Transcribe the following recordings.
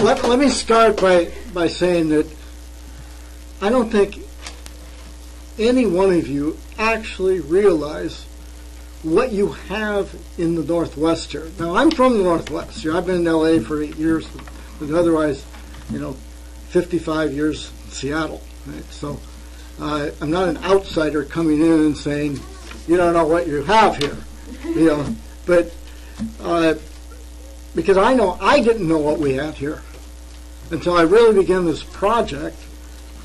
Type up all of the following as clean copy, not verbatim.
let me start by saying that I don't think any one of you actually realize what you have in the Northwest here. Now, I'm from the Northwest. I've been in L.A. for 8 years, but otherwise, 55 years in Seattle. Right? So I'm not an outsider coming in and saying, you don't know what you have here. But because I know I didn't know what we had here until I really began this project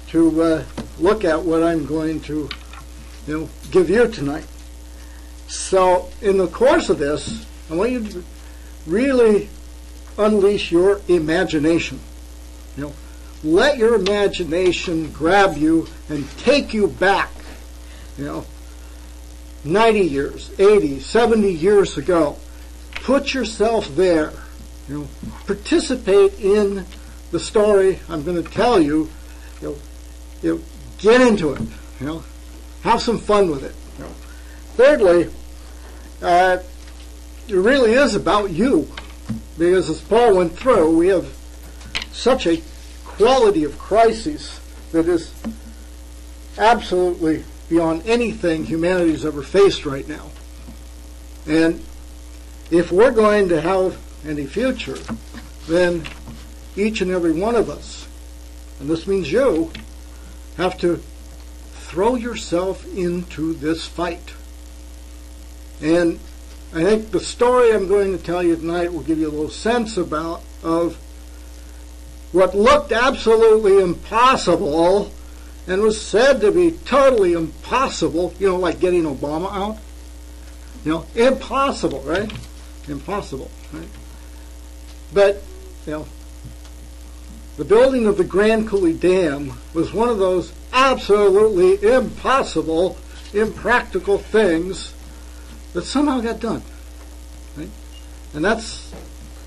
to look at what I'm going to give you tonight. So in the course of this, I want you to really unleash your imagination. Let your imagination grab you and take you back, 90 years, 80, 70 years ago. Put yourself there. Participate in the story I'm going to tell you. Get into it. Have some fun with it. Thirdly, it really is about you, because as Paul went through, we have such a quality of crises that is absolutely beyond anything humanity's ever faced right now. And if we're going to have any future, then each and every one of us, and this means you, have to throw yourself into this fight. And I think the story I'm going to tell you tonight will give you a little sense of what looked absolutely impossible and was said to be totally impossible, like getting Obama out. Impossible, right? Impossible, right? But, the building of the Grand Coulee Dam was one of those absolutely impossible, impractical things that somehow got done. Right? And that's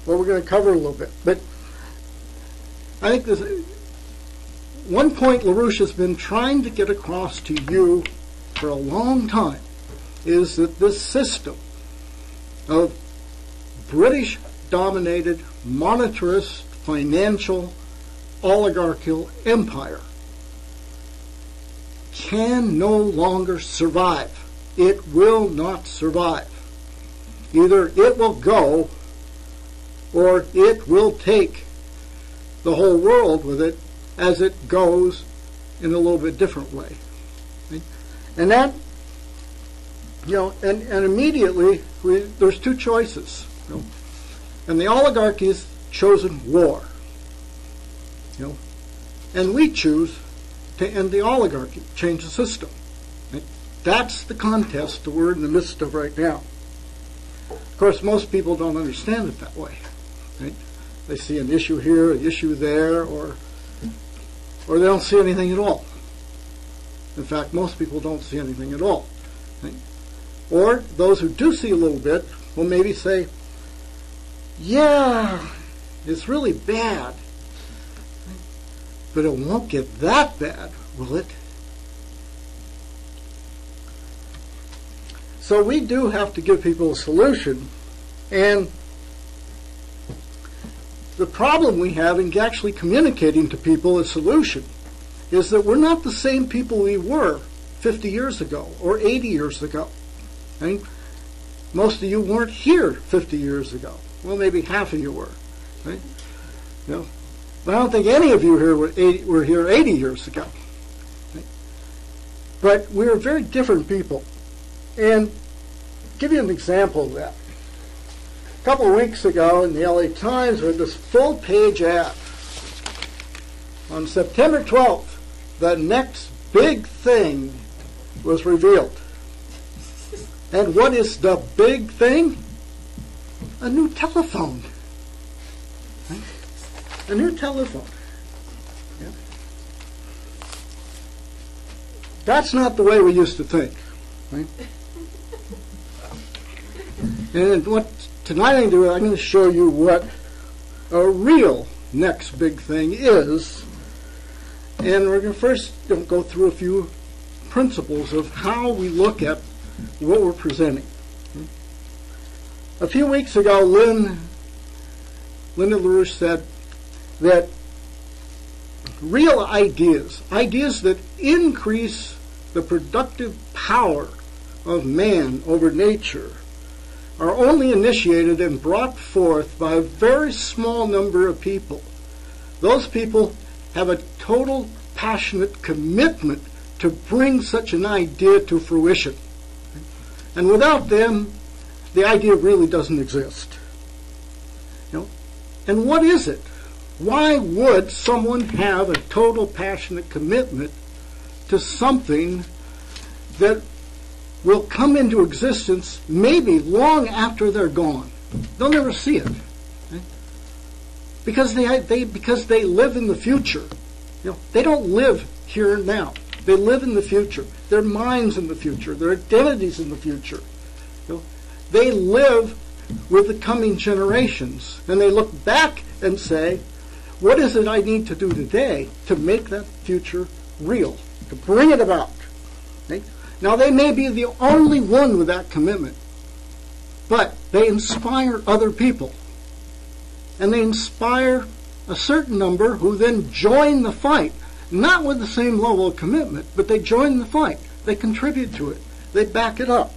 what we're going to cover a little bit. But I think this one point LaRouche has been trying to get across to you for a long time is that this system of British-dominated, monetarist, financial, oligarchical empire can no longer survive. It will not survive. Either it will go or it will take the whole world with it as it goes in a little bit different way. Right? And that, and immediately there's two choices. And the oligarchy has chosen war. And we choose to end the oligarchy, change the system. Right? That's the contest that we're in the midst of right now. Of course, most people don't understand it that way. Right? They see an issue here, an issue there, or they don't see anything at all. In fact, most people don't see anything at all. Right? Or those who do see a little bit will maybe say, yeah, it's really bad. But it won't get that bad, will it? So we do have to give people a solution. And the problem we have in actually communicating to people a solution is that we're not the same people we were 50 years ago or 80 years ago. Right? Most of you weren't here 50 years ago. Well, maybe half of you were. Right? But I don't think any of you here were here 80 years ago. Right? But we're very different people. And I'll give you an example of that. A couple of weeks ago in the LA Times, we had this full-page ad. On September 12th, the next big thing was revealed. And what is the big thing? A new telephone. Right? A new telephone. Yeah. That's not the way we used to think. Right? And what tonight I'm going to show you what a real next big thing is. And we're going to first go through a few principles of how we look at what we're presenting. A few weeks ago, Linda LaRouche said, that real ideas that increase the productive power of man over nature, are only initiated and brought forth by a very small number of people. Those people have a total passionate commitment to bring such an idea to fruition. And without them, the idea really doesn't exist. And what is it? Why would someone have a total passionate commitment to something that will come into existence maybe long after they're gone? They'll never see it. Because they live in the future. They don't live here and now. They live in the future. Their minds in the future. Their identities in the future. They live with the coming generations. And they look back and say, what is it I need to do today to make that future real, to bring it about? Okay? Now, they may be the only one with that commitment, but they inspire other people. And they inspire a certain number who then join the fight, not with the same level of commitment, but they join the fight. They contribute to it. They back it up.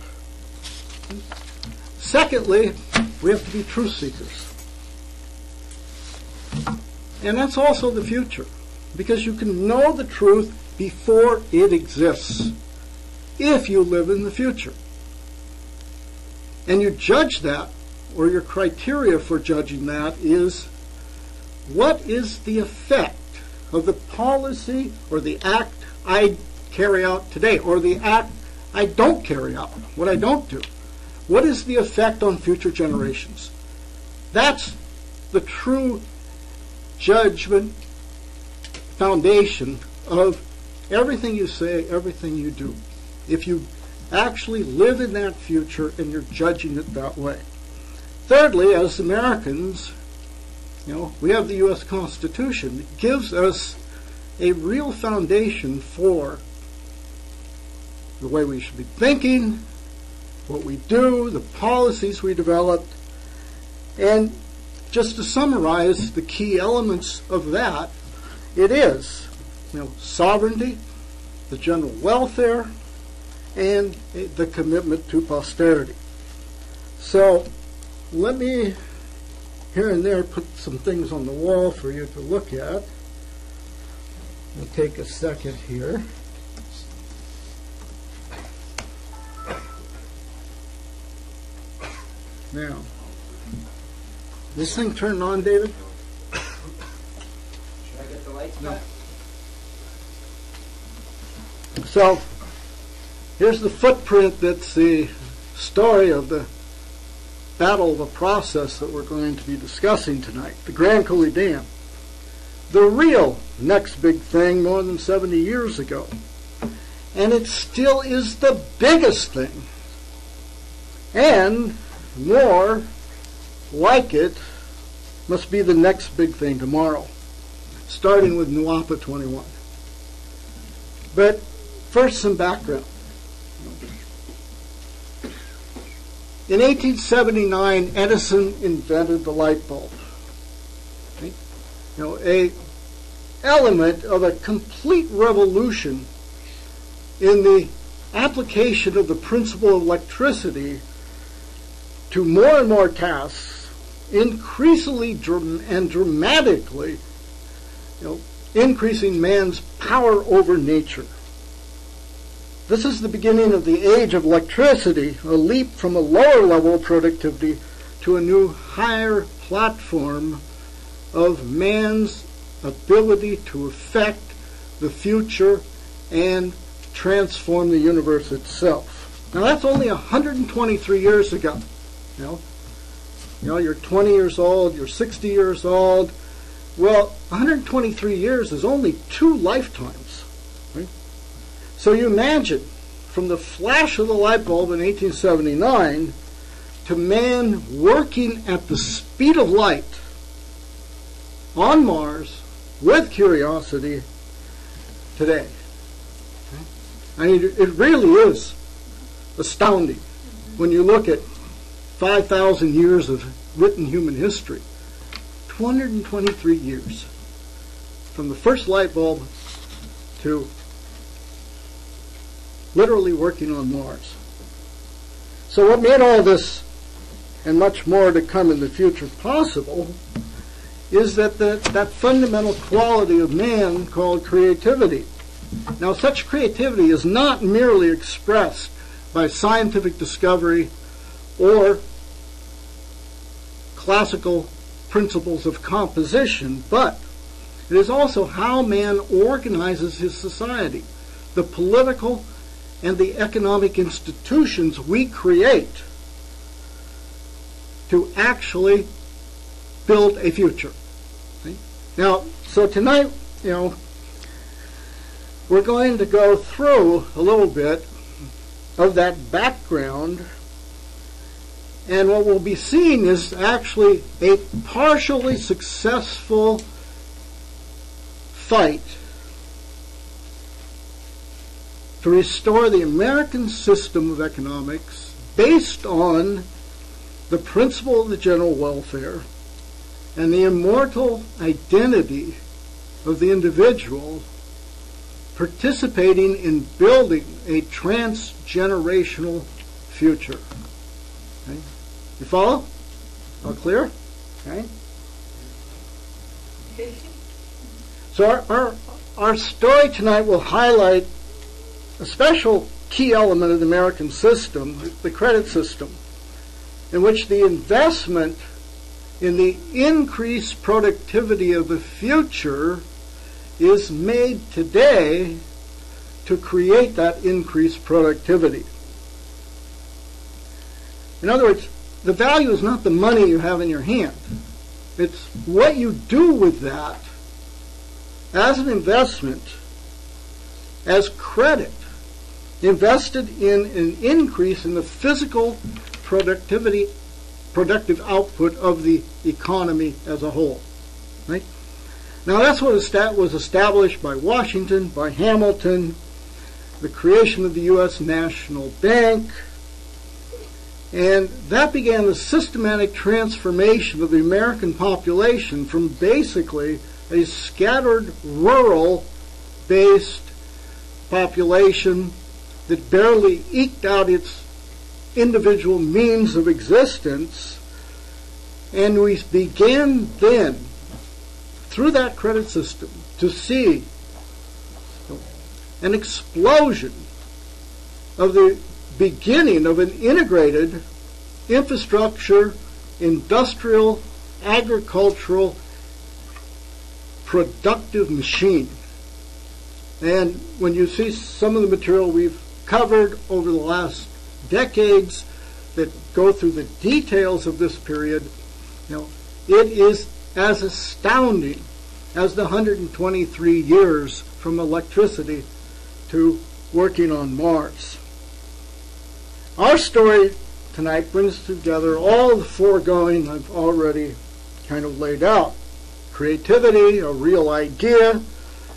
Secondly, we have to be truth seekers. And that's also the future, because you can know the truth before it exists, if you live in the future. And you judge that, or your criteria for judging that is, what is the effect of the policy or the act I carry out today, or the act I don't carry out, what I don't do? What is the effect on future generations? That's the true judgment foundation of everything you say, everything you do. If you actually live in that future and you're judging it that way. Thirdly, as Americans, we have the U.S. Constitution. It gives us a real foundation for the way we should be thinking, what we do, the policies we develop. And just to summarize the key elements of that, it is, sovereignty, the general welfare, and the commitment to posterity. So let me here and there put some things on the wall for you to look at. I'll take a second here. Now, this thing turned on, David? Should I get the lights back? So, here's the footprint that's the story of the battle of the process that we're going to be discussing tonight, the Grand Coulee Dam. The real next big thing more than 70 years ago. And it still is the biggest thing. And more like it must be the next big thing tomorrow, starting with NWAPA 21. But first, some background. In 1879, Edison invented the light bulb. Okay? A element of a complete revolution in the application of the principle of electricity to more and more tasks, increasingly and dramatically, increasing man's power over nature. This is the beginning of the age of electricity, a leap from a lower level of productivity to a new higher platform of man's ability to affect the future and transform the universe itself. Now that's only 123 years ago. You're 20 years old, you're 60 years old. Well, 123 years is only 2 lifetimes. Right? So you imagine, from the flash of the light bulb in 1879 to man working at the speed of light on Mars with Curiosity today. I mean, it really is astounding when you look at 5,000 years of written human history, 223 years from the first light bulb to literally working on Mars. So what made all this and much more to come in the future possible is that that fundamental quality of man called creativity. Now, such creativity is not merely expressed by scientific discovery or classical principles of composition, but it is also how man organizes his society, the political and the economic institutions we create to actually build a future. Okay? Now, so tonight, we're going to go through a little bit of that background, and what we'll be seeing is actually a partially successful fight to restore the American system of economics based on the principle of the general welfare and the immortal identity of the individual participating in building a transgenerational future. Okay? You follow? All clear? Okay. So our story tonight will highlight a special key element of the American system, the credit system, in which the investment in the increased productivity of the future is made today to create that increased productivity. In other words, the value is not the money you have in your hand. It's what you do with that as an investment, as credit, invested in an increase in the physical productive output of the economy as a whole. Right? Now that's what was established by Washington, by Hamilton, the creation of the U.S. National Bank, and that began the systematic transformation of the American population from basically a scattered, rural-based population that barely eked out its individual means of existence, and we began then, through that credit system, to see an explosion of the beginning of an integrated infrastructure, industrial, agricultural, productive machine. And when you see some of the material we've covered over the last decades that go through the details of this period, it is as astounding as the 123 years from electricity to working on Mars. Our story tonight brings together all the foregoing I've already kind of laid out. Creativity, a real idea,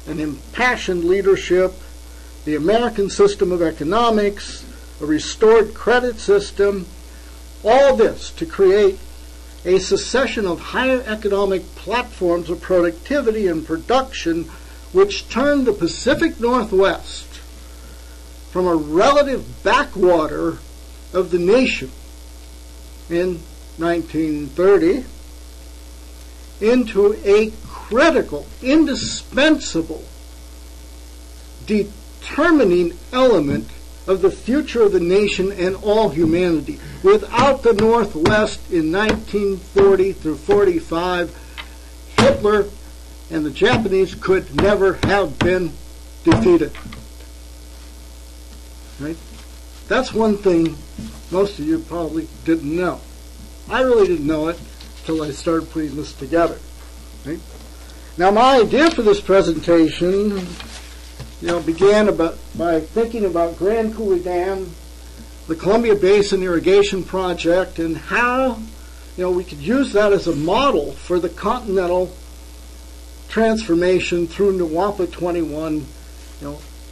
an impassioned leadership, the American system of economics, a restored credit system, all this to create a succession of higher economic platforms of productivity and production which turned the Pacific Northwest from a relative backwater of the nation in 1930 into a critical, indispensable, determining element of the future of the nation and all humanity. Without the Northwest in 1940 through 45, Hitler and the Japanese could never have been defeated. Right? That's one thing most of you probably didn't know. I really didn't know it until I started putting this together. Right? Now, my idea for this presentation began by thinking about Grand Coulee Dam, the Columbia Basin Irrigation Project, and how we could use that as a model for the continental transformation through Nuwapa 21,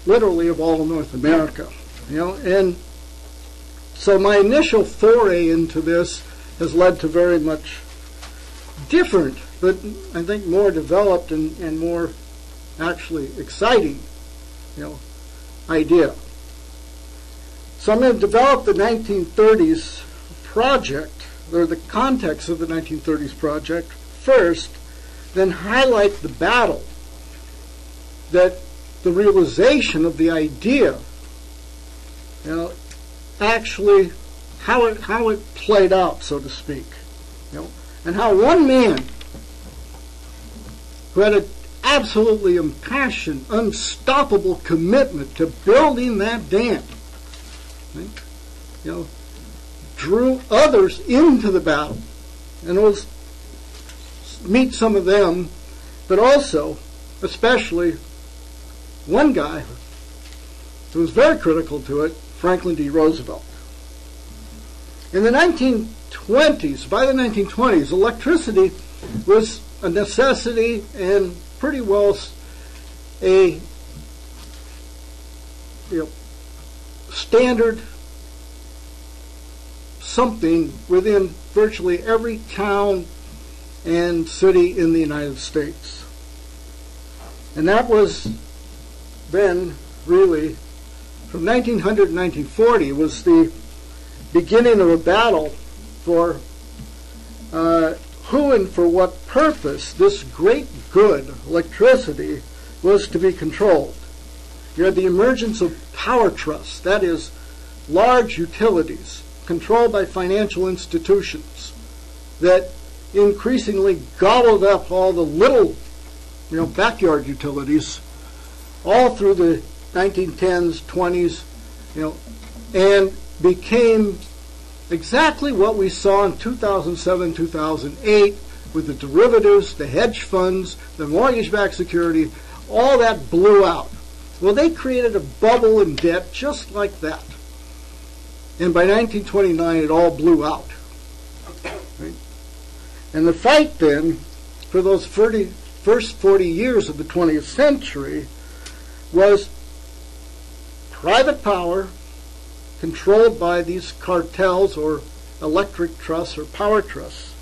literally of all of North America. And so my initial foray into this has led to very much different but I think more developed and more actually exciting, idea. So I'm going to develop the 1930s project, or the context of the 1930s project first, then highlight the battle, that the realization of the idea, actually how it played out, so to speak, and how one man who had an absolutely impassioned, unstoppable commitment to building that dam, drew others into the battle, and we'll meet some of them, but also, especially, one guy who was very critical to it, Franklin D. Roosevelt. In the 1920s, by the 1920s, electricity was a necessity and pretty well a standard something within virtually every town and city in the United States. And that was then really, from 1900 to 1940, was the beginning of a battle for who and for what purpose this great good, electricity, was to be controlled. You had the emergence of power trusts, that is, large utilities controlled by financial institutions that increasingly gobbled up all the little, backyard utilities all through the 1910s, 20s, and became exactly what we saw in 2007, 2008 with the derivatives, the hedge funds, the mortgage-backed security, all that blew out. Well, they created a bubble in debt just like that. And by 1929, it all blew out. Right? And the fight then, for those first 40 years of the 20th century, was private power controlled by these cartels or electric trusts or power trusts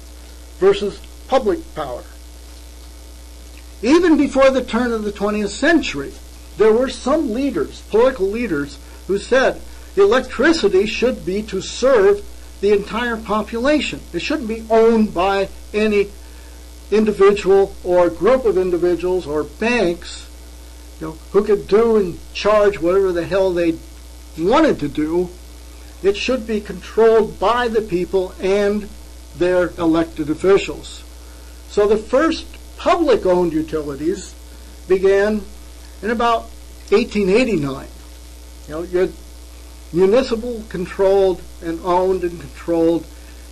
versus public power. Even before the turn of the 20th century, there were some leaders, political leaders, who said electricity should be to serve the entire population. It shouldn't be owned by any individual or group of individuals or banks, who could do and charge whatever the hell they wanted to do. It should be controlled by the people and their elected officials. So the first public-owned utilities began in about 1889. You had municipal-controlled and owned and controlled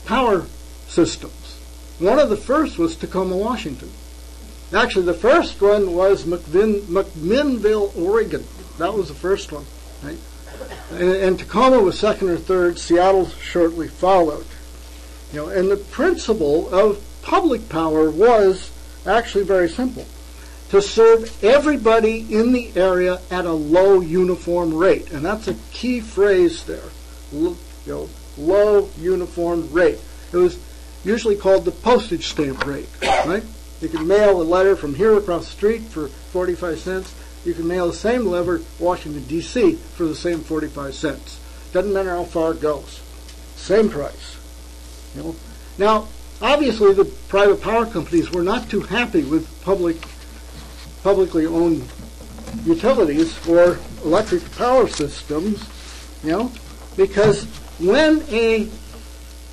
power systems. One of the first was Tacoma, Washington. Actually, the first one was McMinnville, Oregon. That was the first one. Right? And Tacoma was second or third. Seattle shortly followed. And the principle of public power was actually very simple: to serve everybody in the area at a low uniform rate. And that's a key phrase there. Low uniform rate. It was usually called the postage stamp rate, right? You could mail a letter from here across the street for 45 cents. You can mail the same letter Washington, D.C. for the same 45 cents. Doesn't matter how far it goes. Same price. Now, obviously, the private power companies were not too happy with publicly owned utilities or electric power systems, because when a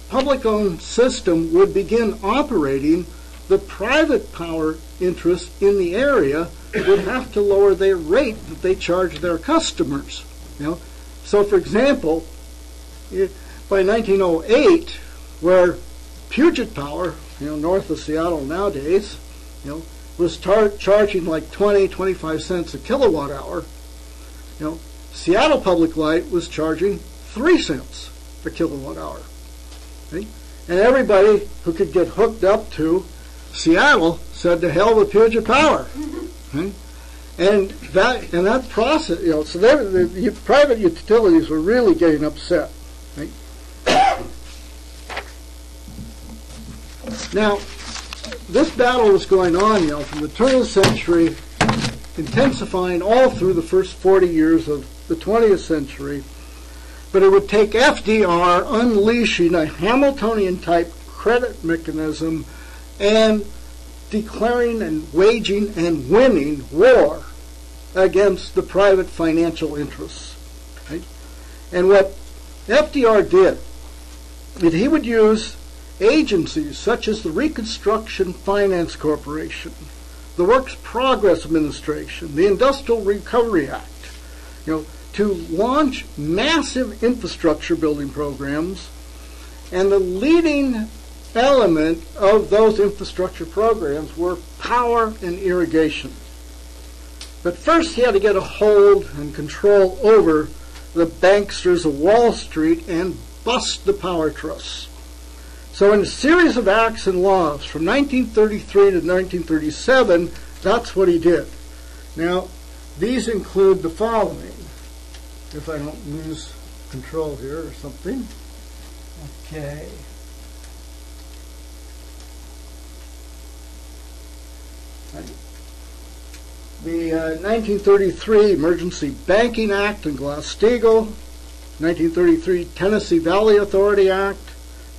public-owned system would begin operating, the private power interest in the area would have to lower their rate that they charge their customers. So, for example, by 1908, where Puget Power, north of Seattle nowadays, was charging like 20, 25 cents a kilowatt hour, Seattle Public Light was charging 3 cents a kilowatt hour. Right? And everybody who could get hooked up to Seattle said, to hell with Puget Power. Right? And that process, so the private utilities were really getting upset. Right? Now, this battle was going on, from the turn of the century, intensifying all through the first 40 years of the 20th century. But it would take FDR unleashing a Hamiltonian-type credit mechanism and declaring and waging and winning war against the private financial interests. Right? And what FDR did is he would use agencies such as the Reconstruction Finance Corporation, the Works Progress Administration, the Industrial Recovery Act, to launch massive infrastructure building programs. And the leading element of those infrastructure programs were power and irrigation. But first he had to get a hold and control over the banksters of Wall Street and bust the power trusts. So in a series of acts and laws from 1933 to 1937, that's what he did. Now, these include the following, if I don't lose control here or something. Okay. The 1933 Emergency Banking Act in Glass-Steagall, 1933 Tennessee Valley Authority Act,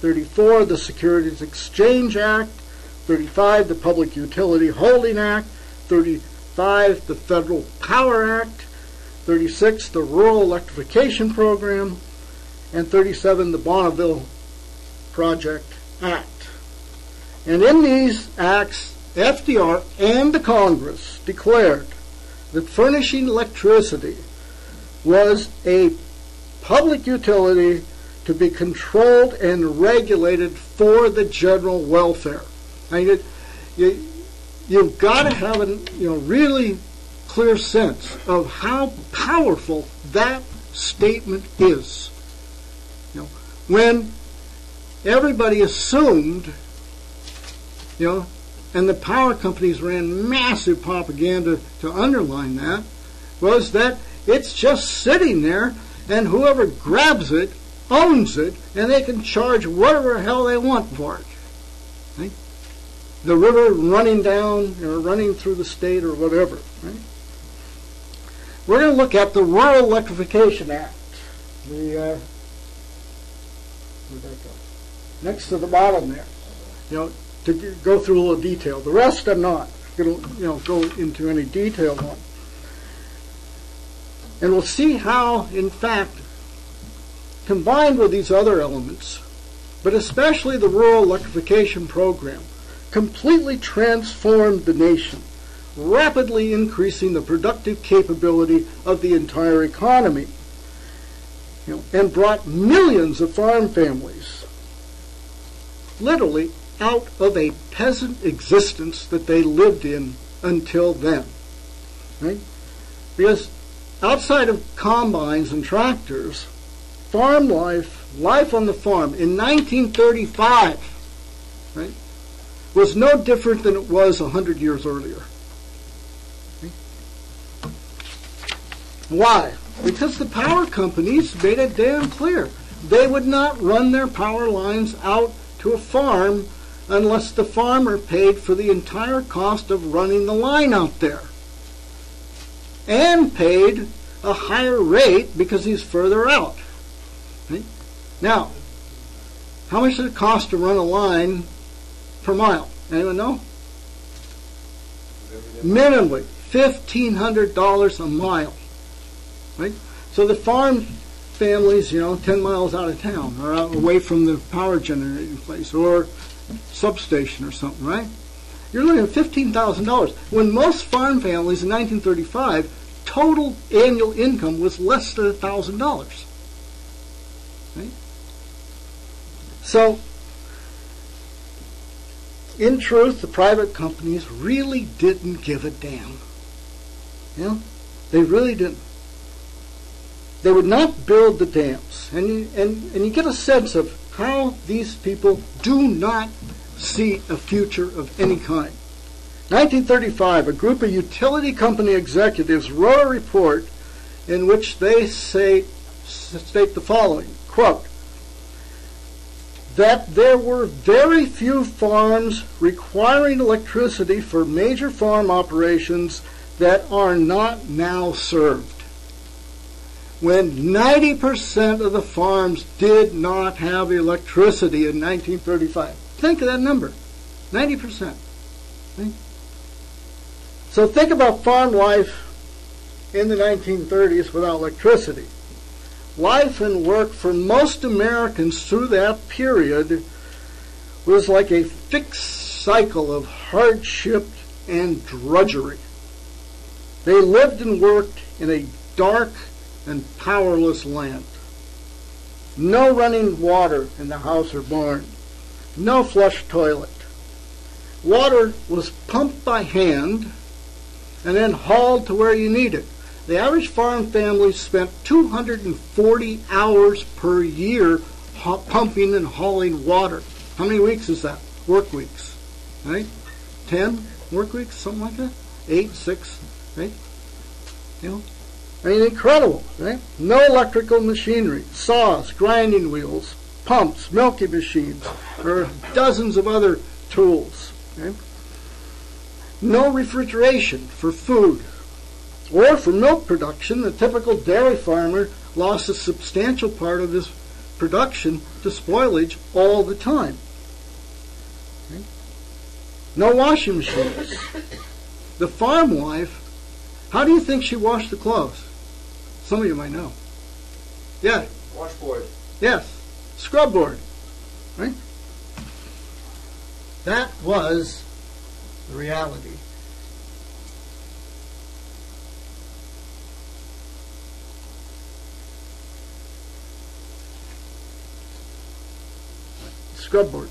34 the Securities Exchange Act, 35 the Public Utility Holding Act, 35 the Federal Power Act, 36 the Rural Electrification Program, and 37 the Bonneville Project Act. And in these acts, FDR and the Congress declared that furnishing electricity was a public utility to be controlled and regulated for the general welfare. You've got to have a really clear sense of how powerful that statement is. When everybody assumed, and the power companies ran massive propaganda to underline that, was that it's just sitting there and whoever grabs it owns it and they can charge whatever the hell they want for it. Right? The river running down or running through the state or whatever. Right? We're going to look at the Rural Electrification Act. Where'd that go? Next to the bottom there. To go through a little detail. The rest I'm not going to go into any detail on. And we'll see how, in fact, combined with these other elements, but especially the Rural Electrification Program, completely transformed the nation, rapidly increasing the productive capability of the entire economy, and brought millions of farm families literally out of a peasant existence that they lived in until then. Right? Because outside of combines and tractors, farm life on the farm in 1935, right, was no different than it was 100 years earlier. Right? Why? Because the power companies made it damn clear they would not run their power lines out to a farm unless the farmer paid for the entire cost of running the line out there and paid a higher rate because he's further out. Right? Now, how much does it cost to run a line per mile? Anyone know? Minimally $1,500 a mile. Right? So the farm families, 10 miles out of town or out away from the power generating place or substation or something, right? You're looking at $15,000. When most farm families in 1935, total annual income was less than $1,000. Right? So, in truth, the private companies really didn't give a damn. They really didn't. They would not build the dams. And you get a sense of how these people do not see a future of any kind. 1935, a group of utility company executives wrote a report in which they state the following, quote, that there were very few farms requiring electricity for major farm operations that are not now served. When 90% of the farms did not have electricity in 1935. Think of that number, 90%. Right? So think about farm life in the 1930s without electricity. Life and work for most Americans through that period was like a fixed cycle of hardship and drudgery. They lived and worked in a dark and powerless land. No running water in the house or barn. No flush toilet. Water was pumped by hand and then hauled to where you need it. The average farm family spent 240 hours per year pumping and hauling water. How many weeks is that? Work weeks, right? 10 work weeks, something like that? 8, 6, right? You know, I mean, incredible, right? No electrical machinery, saws, grinding wheels, pumps, milking machines, or dozens of other tools, right? No refrigeration for food. Or for milk production, the typical dairy farmer lost a substantial part of his production to spoilage all the time. Okay? No washing machines. The farm wife, how do you think she washed the clothes? Some of you might know. Yeah. Washboard. Yes. Scrub board. Right? That was the reality. Scrub board.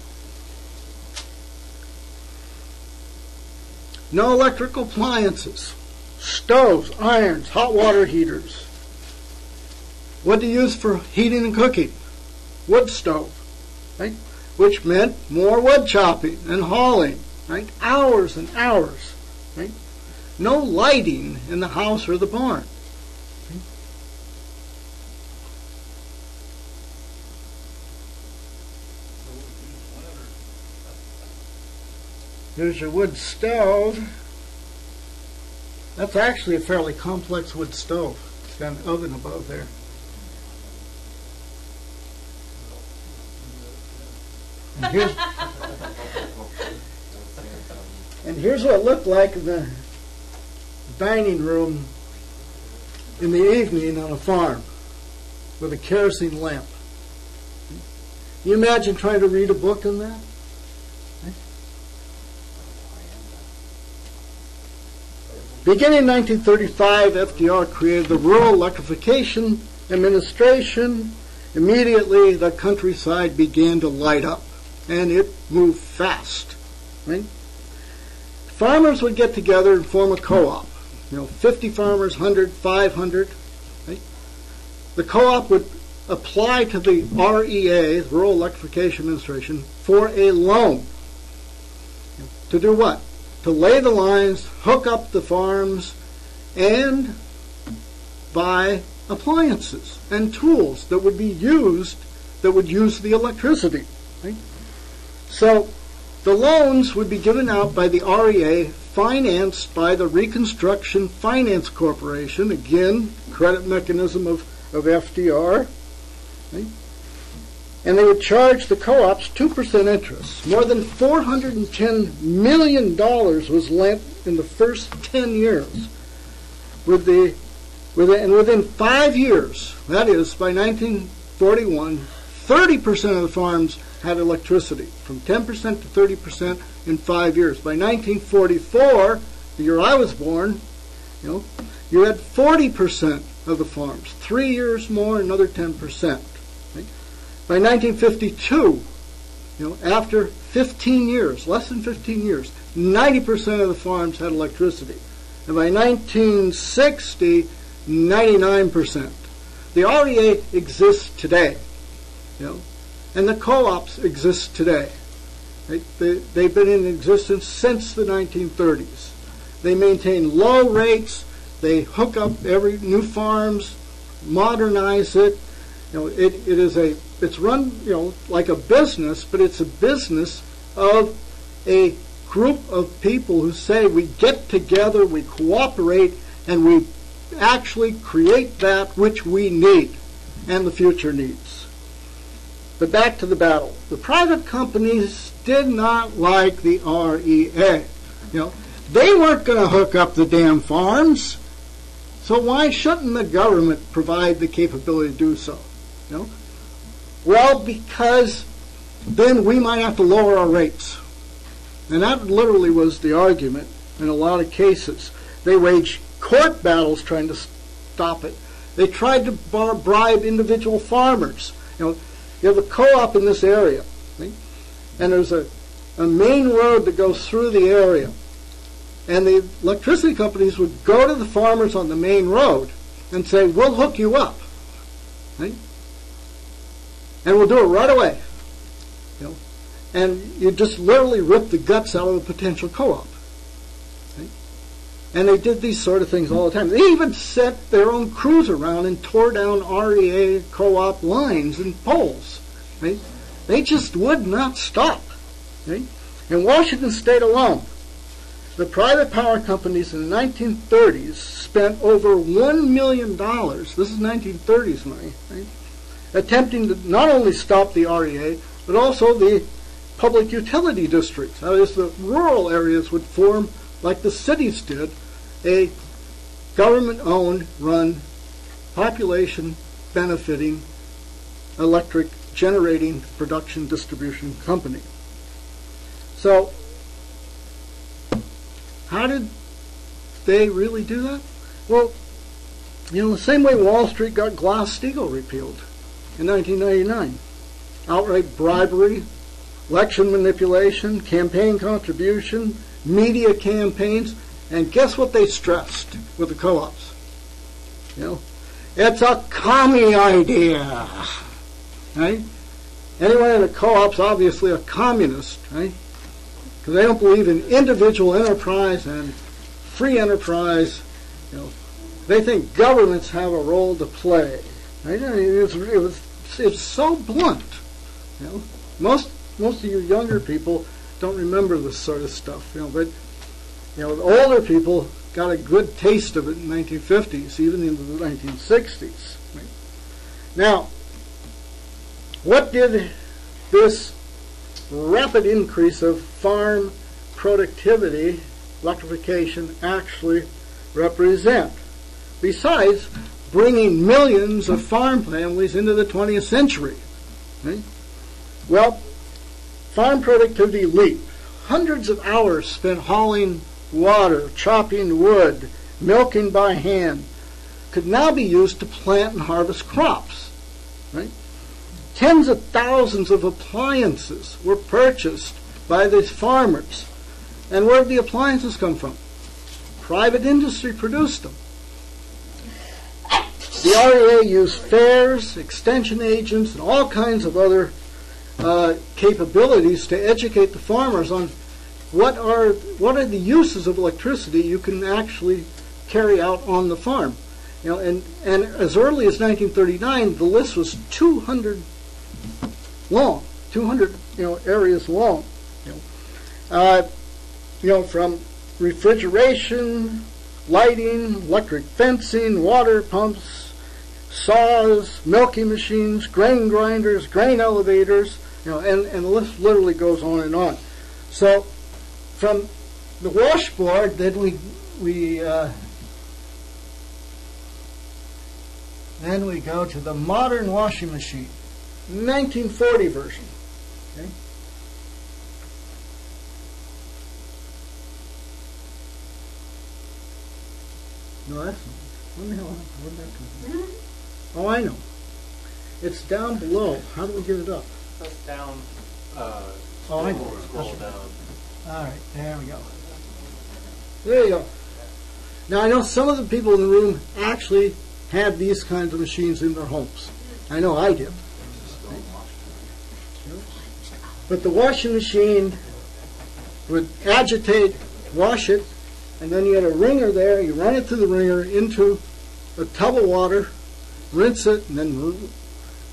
No electrical appliances. Stoves, irons, hot water heaters. What do you use for heating and cooking? Wood stove, right? Which meant more wood chopping and hauling, right? Hours and hours, right? No lighting in the house or the barn. Here's your wood stove. That's actually a fairly complex wood stove. It's got an oven above there. And here's what it looked like in the dining room in the evening on a farm with a kerosene lamp. Can you imagine trying to read a book in that? Beginning in 1935, FDR created the Rural Electrification Administration. Immediately, the countryside began to light up, and it moved fast. Right? Farmers would get together and form a co-op. 50 farmers, 100, 500. Right? The co-op would apply to the REA, the Rural Electrification Administration, for a loan. To do what? To lay the lines, hook up the farms, and buy appliances and tools that would be used, that would use the electricity. Right? So the loans would be given out by the REA, financed by the Reconstruction Finance Corporation, again, credit mechanism of FDR. Right? And they would charge the co-ops 2% interest. More than $410 million was lent in the first 10 years. And within 5 years, that is, by 1941, 30% of the farms had electricity, from 10% to 30% in 5 years. By 1944, the year I was born, you had 40% of the farms. 3 years more, another 10%. By 1952, after 15 years, less than 15 years, 90% of the farms had electricity. And by 1960, 99%. The REA exists today, and the co-ops exist today. They've been in existence since the 1930s. They maintain low rates. They hook up every new farms, modernize it. It is a it's run, like a business, but it's a business of a group of people who say we get together, we cooperate, and we actually create that which we need and the future needs. But back to the battle. The private companies did not like the REA. They weren't going to hook up the damn farms. So why shouldn't the government provide the capability to do so? Well, because then we might have to lower our rates. And that literally was the argument in a lot of cases. They waged court battles trying to stop it. They tried to bribe individual farmers. You have a co-op in this area, right? And there's a main road that goes through the area. And the electricity companies would go to the farmers on the main road and say, we'll hook you up, right? And we'll do it right away. And you just literally rip the guts out of a potential co-op. Right? And they did these sort of things all the time. They even sent their own crews around and tore down REA co-op lines and poles. Right? They just would not stop. Right? In Washington State alone, the private power companies in the 1930s spent over $1 million, this is 1930s money, right, attempting to not only stop the REA, but also the public utility districts. That is, the rural areas would form, like the cities did, a government-owned, run, population-benefiting electric generating production distribution company. So, how did they really do that? Well, the same way Wall Street got Glass-Steagall repealed in 1999. Outright bribery, election manipulation, campaign contribution, media campaigns, and guess what they stressed with the co-ops? It's a commie idea, right? Anyone in the co-op's obviously a communist, right? Because they don't believe in individual enterprise and free enterprise. They think governments have a role to play. Right? I mean, it's so blunt. Most of you younger people don't remember this sort of stuff. But the older people got a good taste of it in the 1950s, even into the 1960s. Right? Now, what did this rapid increase of farm productivity, electrification, actually represent, besides bringing millions of farm families into the 20th century? Right? Well, farm productivity leaped. Hundreds of hours spent hauling water, chopping wood, milking by hand, could now be used to plant and harvest crops. Right? Tens of thousands of appliances were purchased by these farmers. And where did the appliances come from? Private industry produced them. The REA used fairs, extension agents, and all kinds of other capabilities to educate the farmers on what are the uses of electricity you can actually carry out on the farm. And as early as 1939, the list was 200 long, 200 areas long. From refrigeration, lighting, electric fencing, water pumps, saws, milking machines, grain grinders, grain elevators, and the list literally goes on and on. So, from the washboard, then we go to the modern washing machine, 1940 version. Okay? No, that's not. What the hell? Where'd that come from? Oh, I know. It's down below. How do we get it up? That's down. Oh, I know. Scroll down. All right, there we go. There you go. Now, I know some of the people in the room actually had these kinds of machines in their homes. I know I did. But the washing machine would agitate, wash it, and then you had a wringer there. You run it through the wringer into a tub of water, rinse it, and then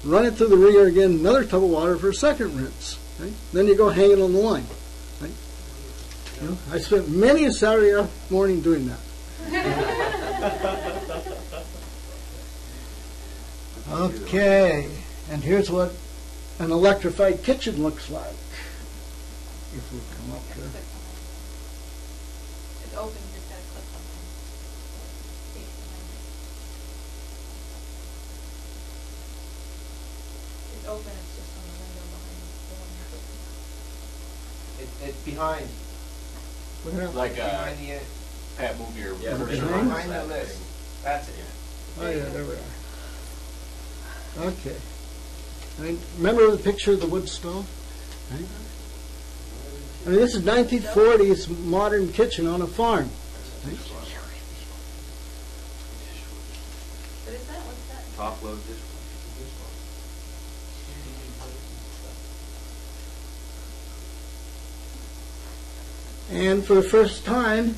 run it through the wringer again, another tub of water for a second rinse. Right? Then you go hang it on the line. Right? You know, I spent many a Saturday morning doing that. Okay, and here's what an electrified kitchen looks like. If we come up here. It's open, you just gotta click something. It's open, it's just on the window behind the one. It's behind. What happened? Like Behind the. Pat, move your Yeah, cursor behind on the that list. thing. That's it. Oh yeah, there we are. Okay. I remember the picture of the wood stove? Right? I mean, this is 1940s modern kitchen on a farm. Right? What is that? What's that? Top load this And for the first time,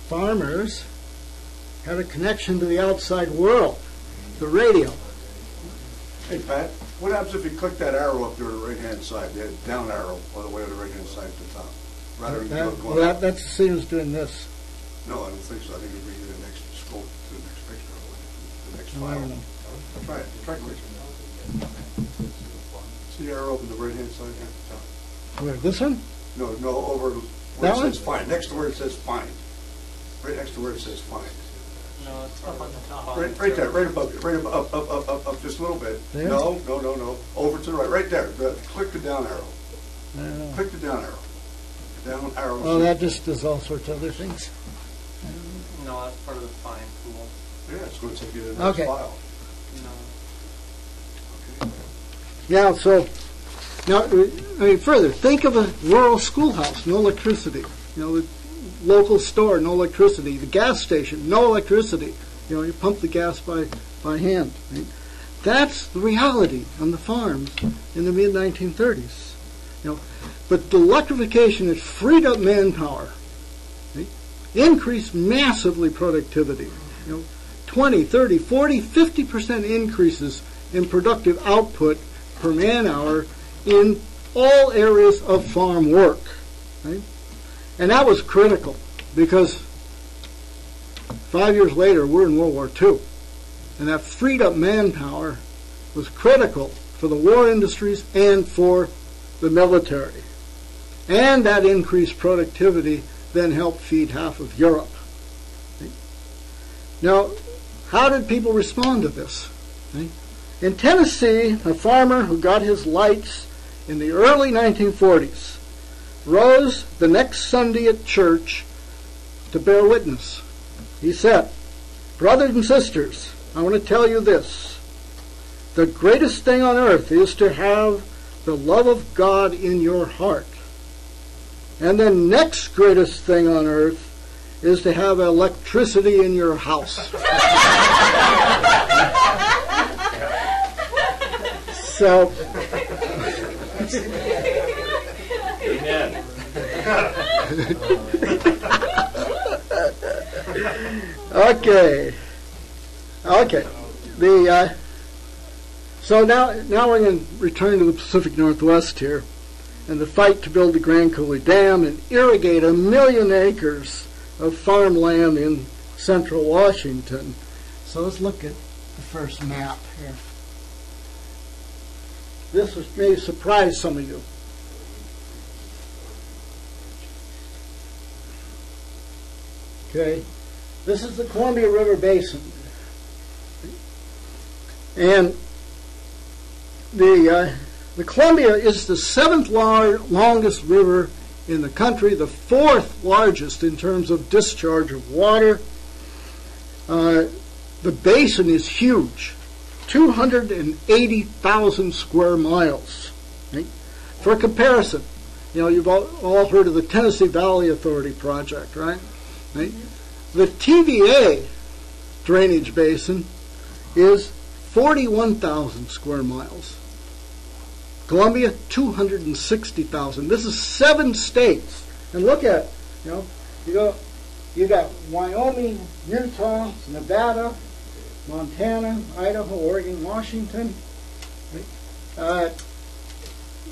farmers had a connection to the outside world, the radio. Hey, Pat, what happens if you click that arrow up there to the right-hand side, the down arrow, all the way to the right-hand side at the top? Rather than going up? That's the same as doing this. No, I don't think so. I think it'd be the next scroll to the next picture, the next I file. don't know. Try it. Try clicking. See the arrow up in the right-hand side at the top? Where, this one? No, over That where it one? says find. Next to where it says find. Right next to where it says find. No, it's up on the top. Right there, right above you, right above, up just a little bit. There? No. Over to the right there. Click the down arrow. I don't know. Click the down arrow. Down arrow. Oh, that just does all sorts of other things. No, that's part of the fine tool. Yeah, it's going to take you to the next Okay. file. No. Okay. Yeah, so, now, I mean, further, think of a rural schoolhouse, no electricity. You know, the local store, no electricity. The gas station, no electricity. You know, you pump the gas by hand. Right? That's the reality on the farms in the mid-1930s. You know, but the electrification has freed up manpower, right? Increased massively productivity. You know, 20, 30, 40, 50% increases in productive output per man hour in all areas of farm work. Right? And that was critical because 5 years later we're in World War II. And that freed up manpower was critical for the war industries and for the military. And that increased productivity then helped feed half of Europe. Right? Now, how did people respond to this? Right? In Tennessee, a farmer who got his lights in the early 1940s rose the next Sunday at church to bear witness. He said, "Brothers and sisters, I want to tell you this. The greatest thing on earth is to have the love of God in your heart. And the next greatest thing on earth is to have electricity in your house." So, Amen. okay. So now we're going to return to the Pacific Northwest here, and the fight to build the Grand Coulee Dam and irrigate 1 million acres of farmland in central Washington. So let's look at the first map here. This may surprise some of you. Okay, this is the Columbia River Basin, and the Columbia is the 7th longest river in the country, the 4th largest in terms of discharge of water. The basin is huge, 280,000 square miles. Right? For comparison, you know, you've all heard of the Tennessee Valley Authority project, right? Right? The TVA drainage basin is 41,000 square miles. Columbia, 260,000. This is 7 states. And look at, you know, you got Wyoming, Utah, Nevada, Montana, Idaho, Oregon, Washington.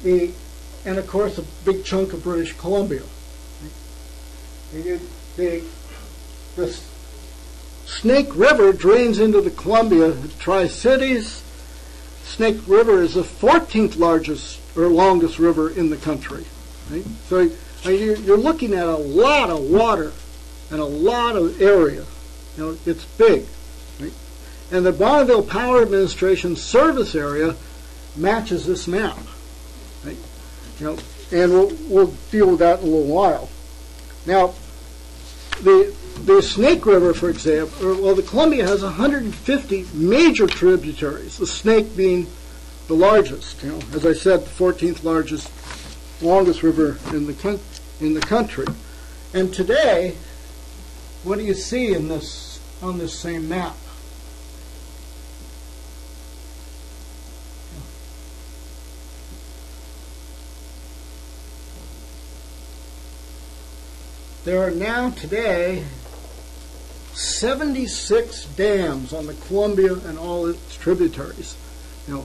And of course a big chunk of British Columbia. The Snake River drains into the Columbia Tri-Cities. Snake River is the 14th largest or longest river in the country. Right? So you're looking at a lot of water and a lot of area. It's big. Right? And the Bonneville Power Administration service area matches this map. Right? And we'll deal with that in a little while. Now, the Snake River, for example, the Columbia has 150 major tributaries, the Snake being the largest. As I said, the 14th largest, longest river in the country. And today, what do you see in this on this same map? There are now today 76 dams on the Columbia and all its tributaries. All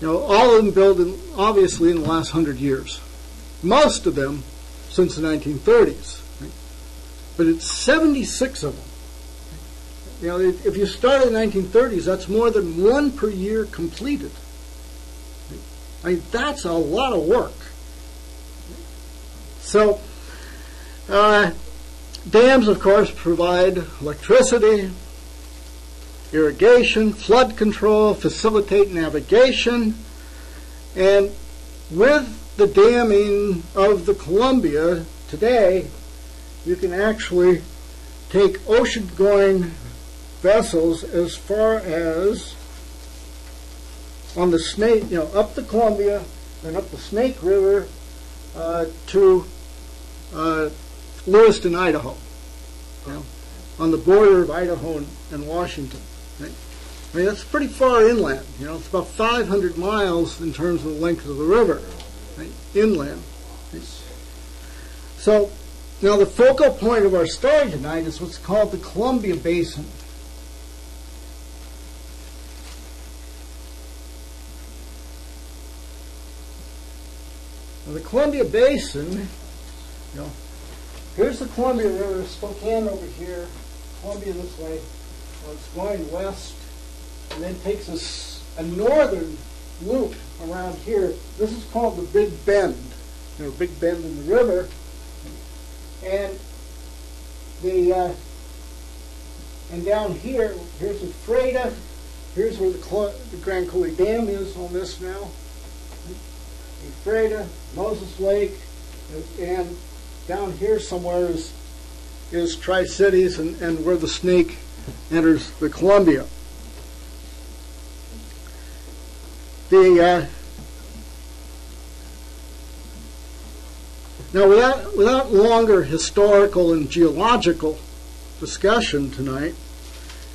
of them built obviously in the last 100 years. Most of them since the 1930s. Right? But it's 76 of them. If you start in the 1930s, that's more than one per year completed. That's a lot of work. So, dams, of course, provide electricity, irrigation, flood control, facilitate navigation, and with the damming of the Columbia today, you can actually take ocean-going vessels as far as on the Snake, up the Columbia and up the Snake River to Lewiston, Idaho, on the border of Idaho and Washington. Right? That's pretty far inland. It's about 500 miles in terms of the length of the river, right? Inland. Right? So, now the focal point of our story tonight is what's called the Columbia Basin. Now, the Columbia Basin, here's the Columbia River, Spokane over here, Columbia this way. It's going west, and then takes a northern loop around here. This is called the Big Bend. Big Bend in the river. And down here, here's Ephrata. Here's where the Grand Coulee Dam is on this now. Ephrata, Moses Lake, and down here somewhere is Tri-Cities and where the Snake enters the Columbia. Now, without longer historical and geological discussion tonight,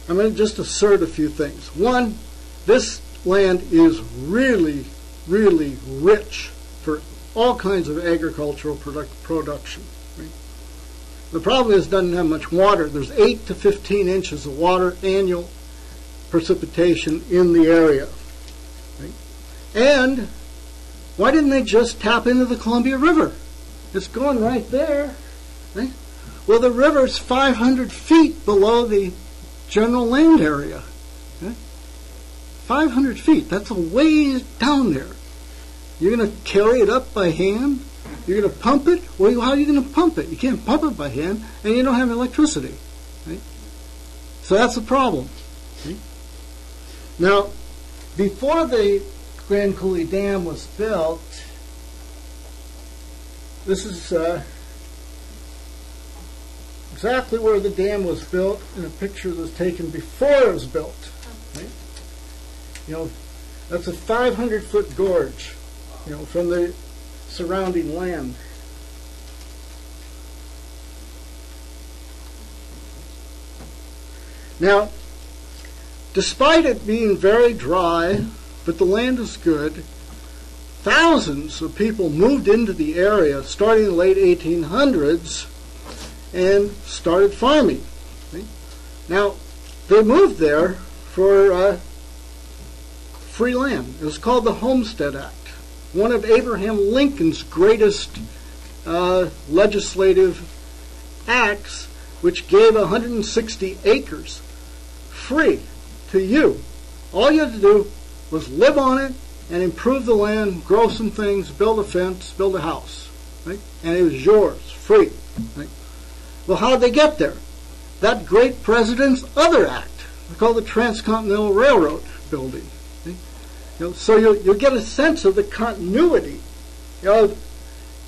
I'm going to just assert a few things. One, this land is really, really rich for all kinds of agricultural production. Right? The problem is it doesn't have much water. There's 8 to 15 inches of water annual precipitation in the area. Right? And why didn't they just tap into the Columbia River? It's going right there. Right? Well, the river's 500 feet below the general land area. Right? 500 feet. That's a ways down there. You're going to carry it up by hand? You're going to pump it? Well, how are you going to pump it? You can't pump it by hand, and you don't have electricity. Right? So that's the problem. Right? Now, before the Grand Coulee Dam was built, this is exactly where the dam was built in a picture that was taken before it was built. Right? That's a 500-foot gorge, from the surrounding land. Now, despite it being very dry, but the land is good, thousands of people moved into the area starting in the late 1800s and started farming. Right? Now, they moved there for free land. It was called the Homestead Act, one of Abraham Lincoln's greatest legislative acts, which gave 160 acres free to you. All you had to do was live on it and improve the land, grow some things, build a fence, build a house. Right? And it was yours, free. Right? Well, how did they get there? That great president's other act, called the Transcontinental Railroad building. Right? So you'll get a sense of the continuity of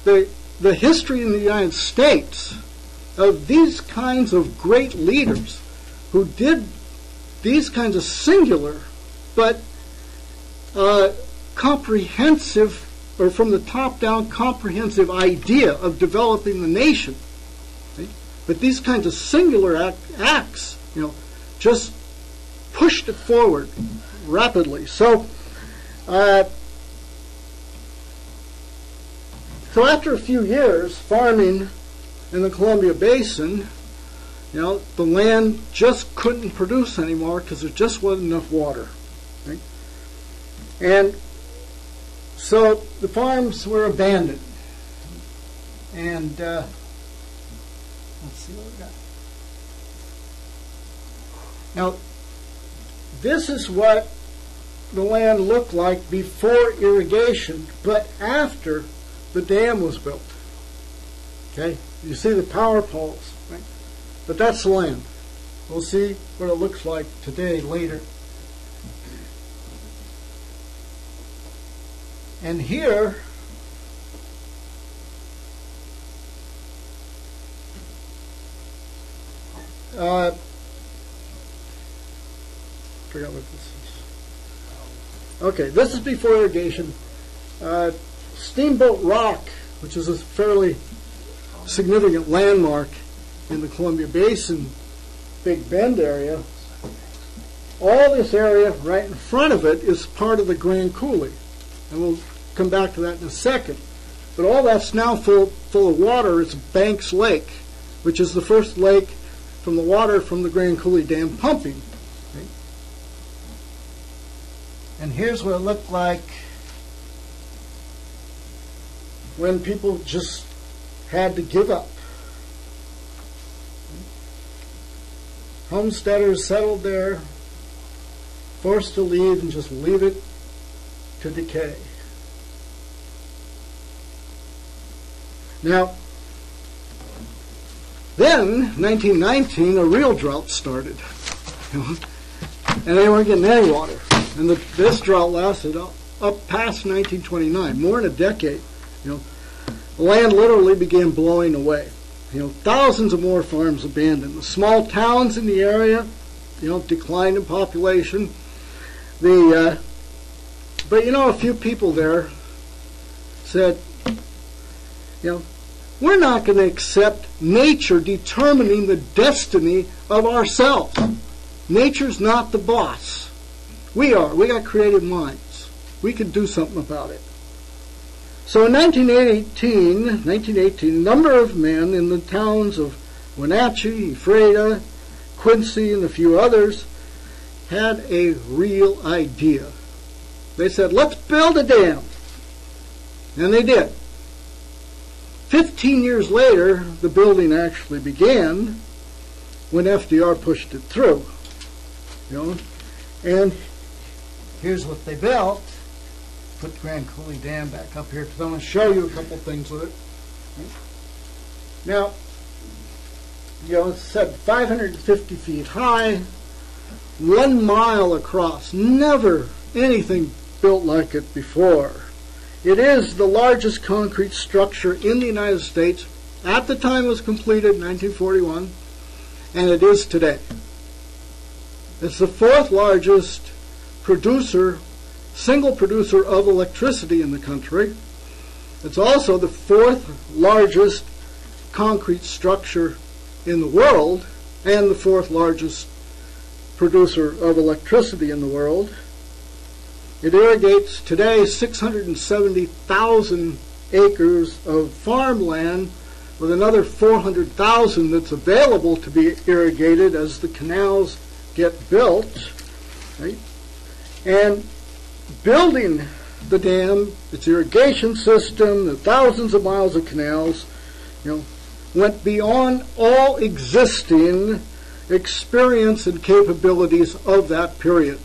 the history in the United States of these kinds of great leaders who did these kinds of singular but comprehensive, or from the top down comprehensive idea of developing the nation. Right? But these kinds of singular acts, just pushed it forward rapidly. So after a few years farming in the Columbia Basin, the land just couldn't produce anymore because there just wasn't enough water. Right? And so the farms were abandoned. And let's see what we got. Now, this is what the land looked like before irrigation, but after the dam was built. Okay? You see the power poles, right? But that's the land. We'll see what it looks like today, later. And here, forgot what this is. Okay, this is before irrigation. Steamboat Rock, which is a fairly significant landmark in the Columbia Basin, Big Bend area. All this area right in front of it is part of the Grand Coulee. And we'll come back to that in a second. But all that's now full of water. It's Banks Lake, which is the first lake from the water from the Grand Coulee Dam pumping. Okay? And here's what it looked like when people just had to give up. Homesteaders settled there, forced to leave and just leave it to decay. Now, then, 1919, a real drought started. And they weren't getting any water. And this drought lasted up past 1929, more than a decade. The land literally began blowing away. Thousands of more farms abandoned. The small towns in the area, declined in population. But a few people there said, we're not going to accept nature determining the destiny of ourselves. Nature's not the boss. We are. We got creative minds. We can do something about it. So in 1918, a number of men in the towns of Wenatchee, Ephrata, Quincy, and a few others had a real idea. They said, let's build a dam. And they did. 15 years later, the building actually began when FDR pushed it through. And here's what they built. Put the Grand Coulee Dam back up here because I want to show you a couple things with it. Now, it's said 550 feet high, 1 mile across. Never anything built like it before. It is the largest concrete structure in the United States. At the time it was completed in 1941, and it is today. It's the fourth largest single producer of electricity in the country. It's also the fourth largest concrete structure in the world and the fourth largest producer of electricity in the world. It irrigates today 670,000 acres of farmland with another 400,000 that's available to be irrigated as the canals get built. right? And building the dam, its irrigation system, the thousands of miles of canals, went beyond all existing experience and capabilities of that period.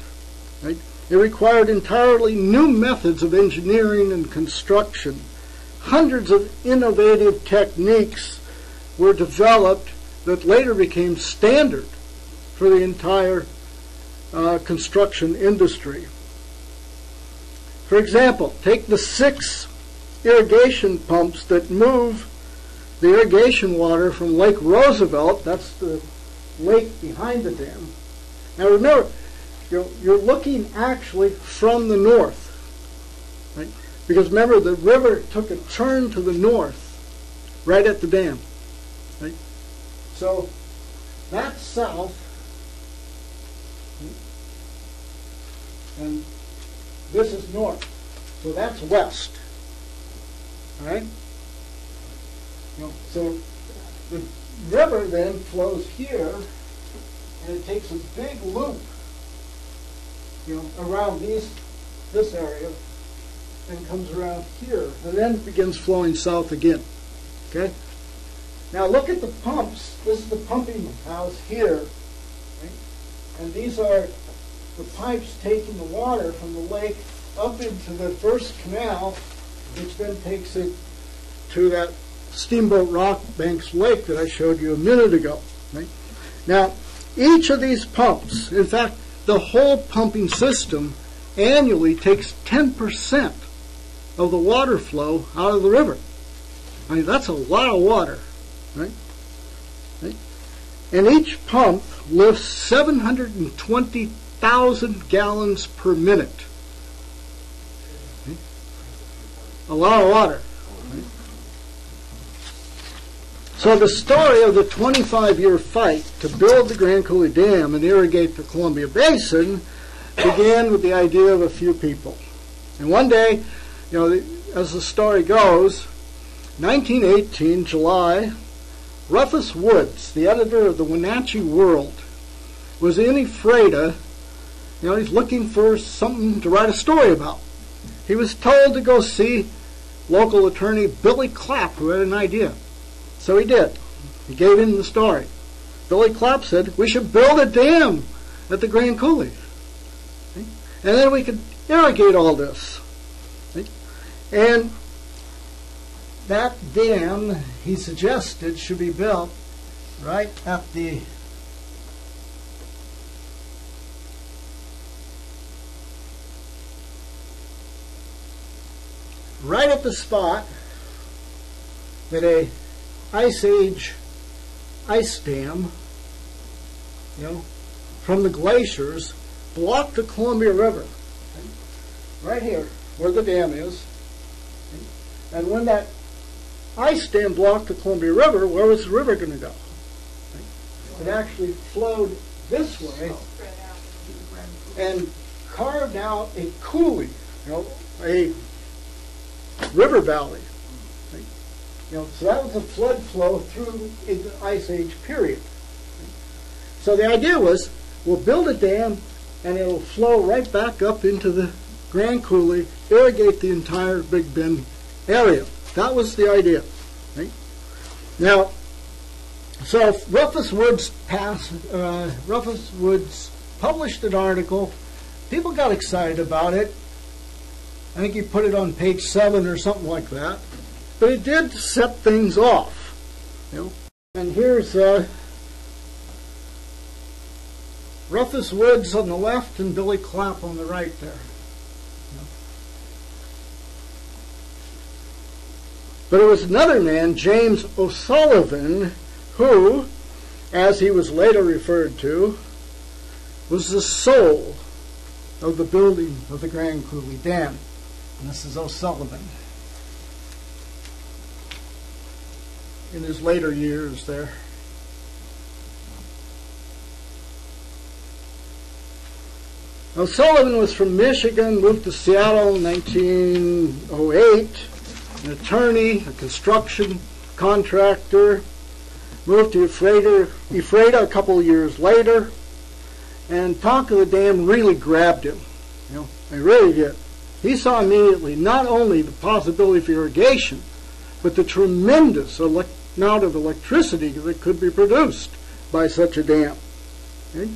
Right? It required entirely new methods of engineering and construction. Hundreds of innovative techniques were developed that later became standard for the entire construction industry. For example, take the 6 irrigation pumps that move the irrigation water from Lake Roosevelt, that's the lake behind the dam. Now remember, you're looking actually from the north, right? Because remember, the river took a turn to the north, right at the dam, right? So that's south, and this is north, so that's west, all right? So the river then flows here, and it takes a big loop, around this area, and comes around here, and then begins flowing south again. Okay. Now look at the pumps. This is the pumping house here, right? And these are the pipes taking the water from the lake up into the first canal, which then takes it to that Steamboat Rock Banks Lake that I showed you a minute ago. Right? Now, each of these pumps, in fact, the whole pumping system annually takes 10% of the water flow out of the river. I mean, that's a lot of water, right? And each pump lifts 720,000 gallons per minute. A lot of water. So the story of the 25-year fight to build the Grand Coulee Dam and irrigate the Columbia Basin began with the idea of a few people. And one day, as the story goes, 1918, July, Rufus Woods, the editor of the Wenatchee World, was in Ephrata. He's looking for something to write a story about. He was told to go see local attorney Billy Clapp, who had an idea. So he did. He gave him the story. Billy Clapp said, we should build a dam at the Grand Coulee. And then we could irrigate all this. And that dam, he suggested, should be built right at the spot that a Ice Age ice dam, from the glaciers, blocked the Columbia River. Right here, where the dam is. And when that ice dam blocked the Columbia River, where was the river going to go? It actually flowed this way and carved out a coulee, a river valley. So that was a flood flow through the Ice Age period. So the idea was, we'll build a dam and it'll flow right back up into the Grand Coulee, irrigate the entire Big Bend area. That was the idea. Right? Now, so Rufus Woods published an article. People got excited about it. I think he put it on page 7 or something like that. But it did set things off. And here's Rufus Woods on the left and Billy Clapp on the right there. But it was another man, James O'Sullivan, who, as he was later referred to, was the soul of the building of the Grand Coulee Dam. And this is O'Sullivan in his later years there. O'Sullivan was from Michigan, moved to Seattle in 1908, an attorney, a construction contractor, moved to Ephrata a couple of years later, And talk of the dam really grabbed him. It really did. He saw immediately not only the possibility for irrigation, but the tremendous amount of electricity that could be produced by such a dam. Okay?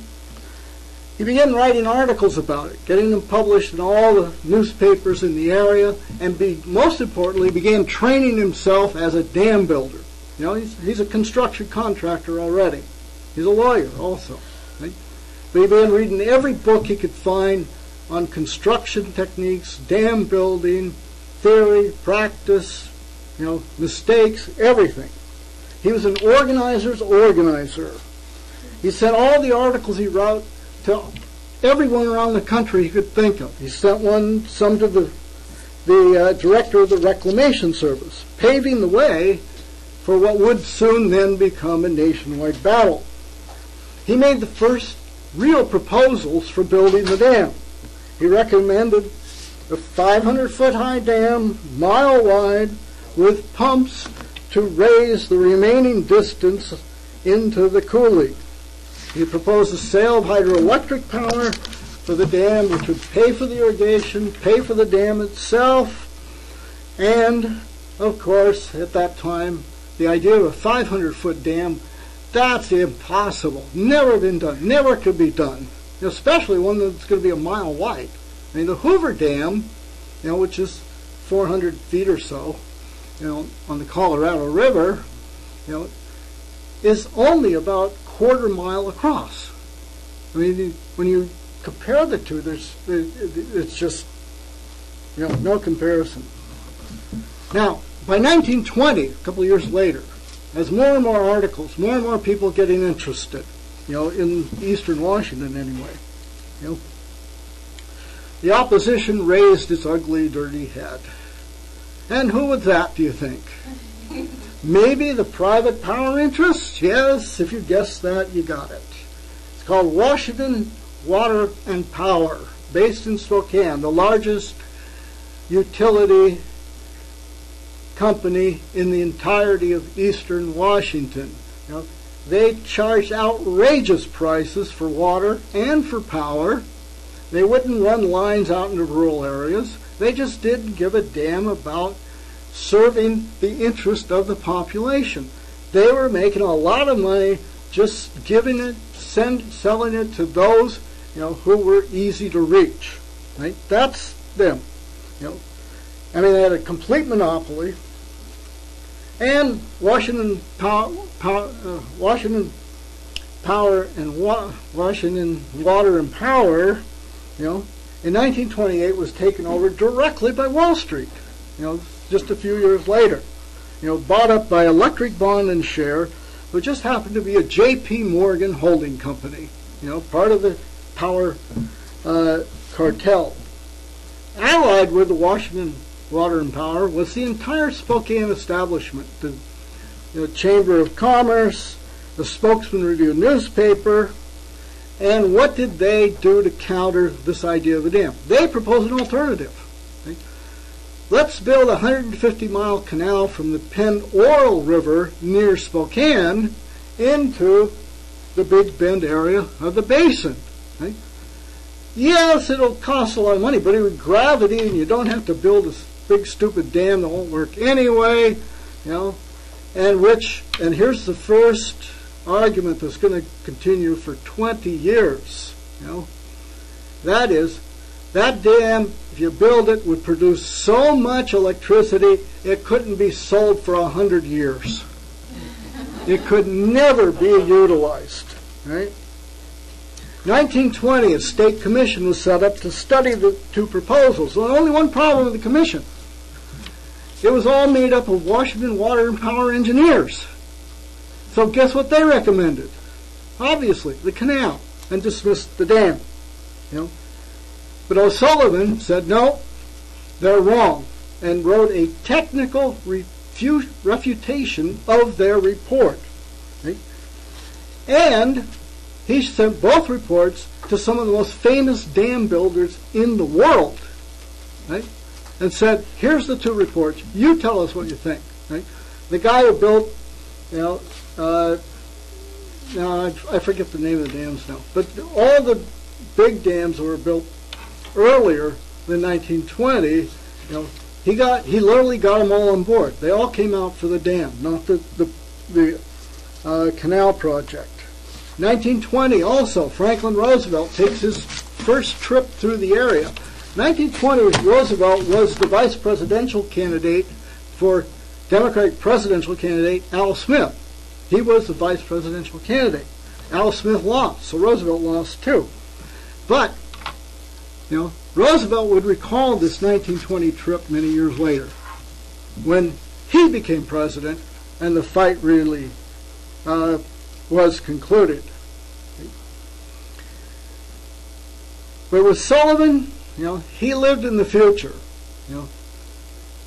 He began writing articles about it, getting them published in all the newspapers in the area, and most importantly, began training himself as a dam builder. He's a construction contractor already. He's a lawyer also. Right? But he began reading every book he could find on construction techniques, dam building, theory, practice, mistakes, everything. He was an organizer's organizer. He sent all the articles he wrote to everyone around the country he could think of. He sent some to the director of the Reclamation Service, paving the way for what would soon then become a nationwide battle. He made the first real proposals for building the dam. He recommended a 500-foot high dam, mile wide, with pumps to raise the remaining distance into the coulee. He proposed the sale of hydroelectric power for the dam, which would pay for the irrigation, pay for the dam itself, and, of course, at that time, the idea of a 500-foot dam, that's impossible. Never been done. Never could be done. Especially one that's going to be a mile wide. I mean, the Hoover Dam, which is 400 feet or so, on the Colorado River, is only about quarter mile across. I mean, when you compare the two, it's just, no comparison. Now, by 1920, a couple of years later, as more and more articles, more and more people getting interested, in eastern Washington anyway, the opposition raised its ugly, dirty head. And who was that, do you think? Maybe the private power interests? Yes, if you guessed that, you got it. It's called Washington Water and Power, based in Spokane, the largest utility company in the entirety of eastern Washington. They charged outrageous prices for water and for power. They wouldn't run lines out into rural areas. They just didn't give a damn about serving the interest of the population. They were making a lot of money just giving it, selling it to those, who were easy to reach. Right? That's them. I mean, they had a complete monopoly. And Washington Power and Washington Water and Power, in 1928 was taken over directly by Wall Street. Just a few years later, bought up by Electric Bond and Share, which just happened to be a J.P. Morgan holding company. Part of the power cartel. Allied with the Washington Water and Power was the entire Spokane establishment, the Chamber of Commerce, the Spokesman Review newspaper, and what did they do to counter this idea of a dam? They proposed an alternative. Right? Let's build a 150-mile canal from the Penn Oral River near Spokane into the Big Bend area of the basin. Right? Yes, it'll cost a lot of money, but with gravity, and you don't have to build a big stupid dam that won't work anyway, and here's the first argument that's going to continue for 20 years, that is, that dam, if you build it, would produce so much electricity it couldn't be sold for 100 years. It could never be utilized, right? 1920, a state commission was set up to study the two proposals. Well, only one problem with the commission. It was all made up of Washington Water and Power engineers. So guess what they recommended? Obviously, the canal, and dismissed the dam. But O'Sullivan said, no, they're wrong, and wrote a technical refutation of their report. Right? And he sent both reports to some of the most famous dam builders in the world, right? And said, here's the two reports. You tell us what you think. Right? The guy who built, I forget the name of the dams now, but all the big dams that were built earlier than 1920, he literally got them all on board. They all came out for the dam, not the canal project. 1920 also, Franklin Roosevelt takes his first trip through the area. 1920, Roosevelt was the vice presidential candidate for Democratic presidential candidate Al Smith. He was the vice presidential candidate. Al Smith lost, so Roosevelt lost too. But, Roosevelt would recall this 1920 trip many years later, when he became president and the fight really was concluded. But with Sullivan, he lived in the future.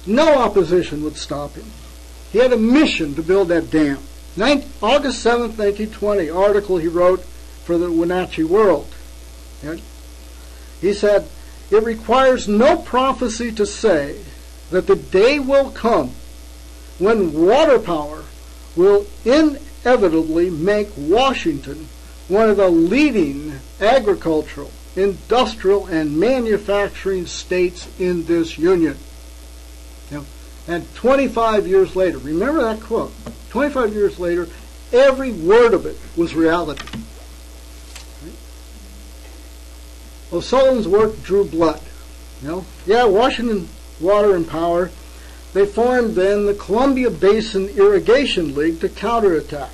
No opposition would stop him. He had a mission to build that dam. August 7th, 1920, article he wrote for the Wenatchee World. He said, "It requires no prophecy to say that the day will come when water power will inevitably make Washington one of the leading agricultural, industrial, and manufacturing states in this union." And 25 years later, remember that quote, 25 years later, every word of it was reality. O'Sullivan's work drew blood. Washington Water and Power, they formed then the Columbia Basin Irrigation League to counterattack.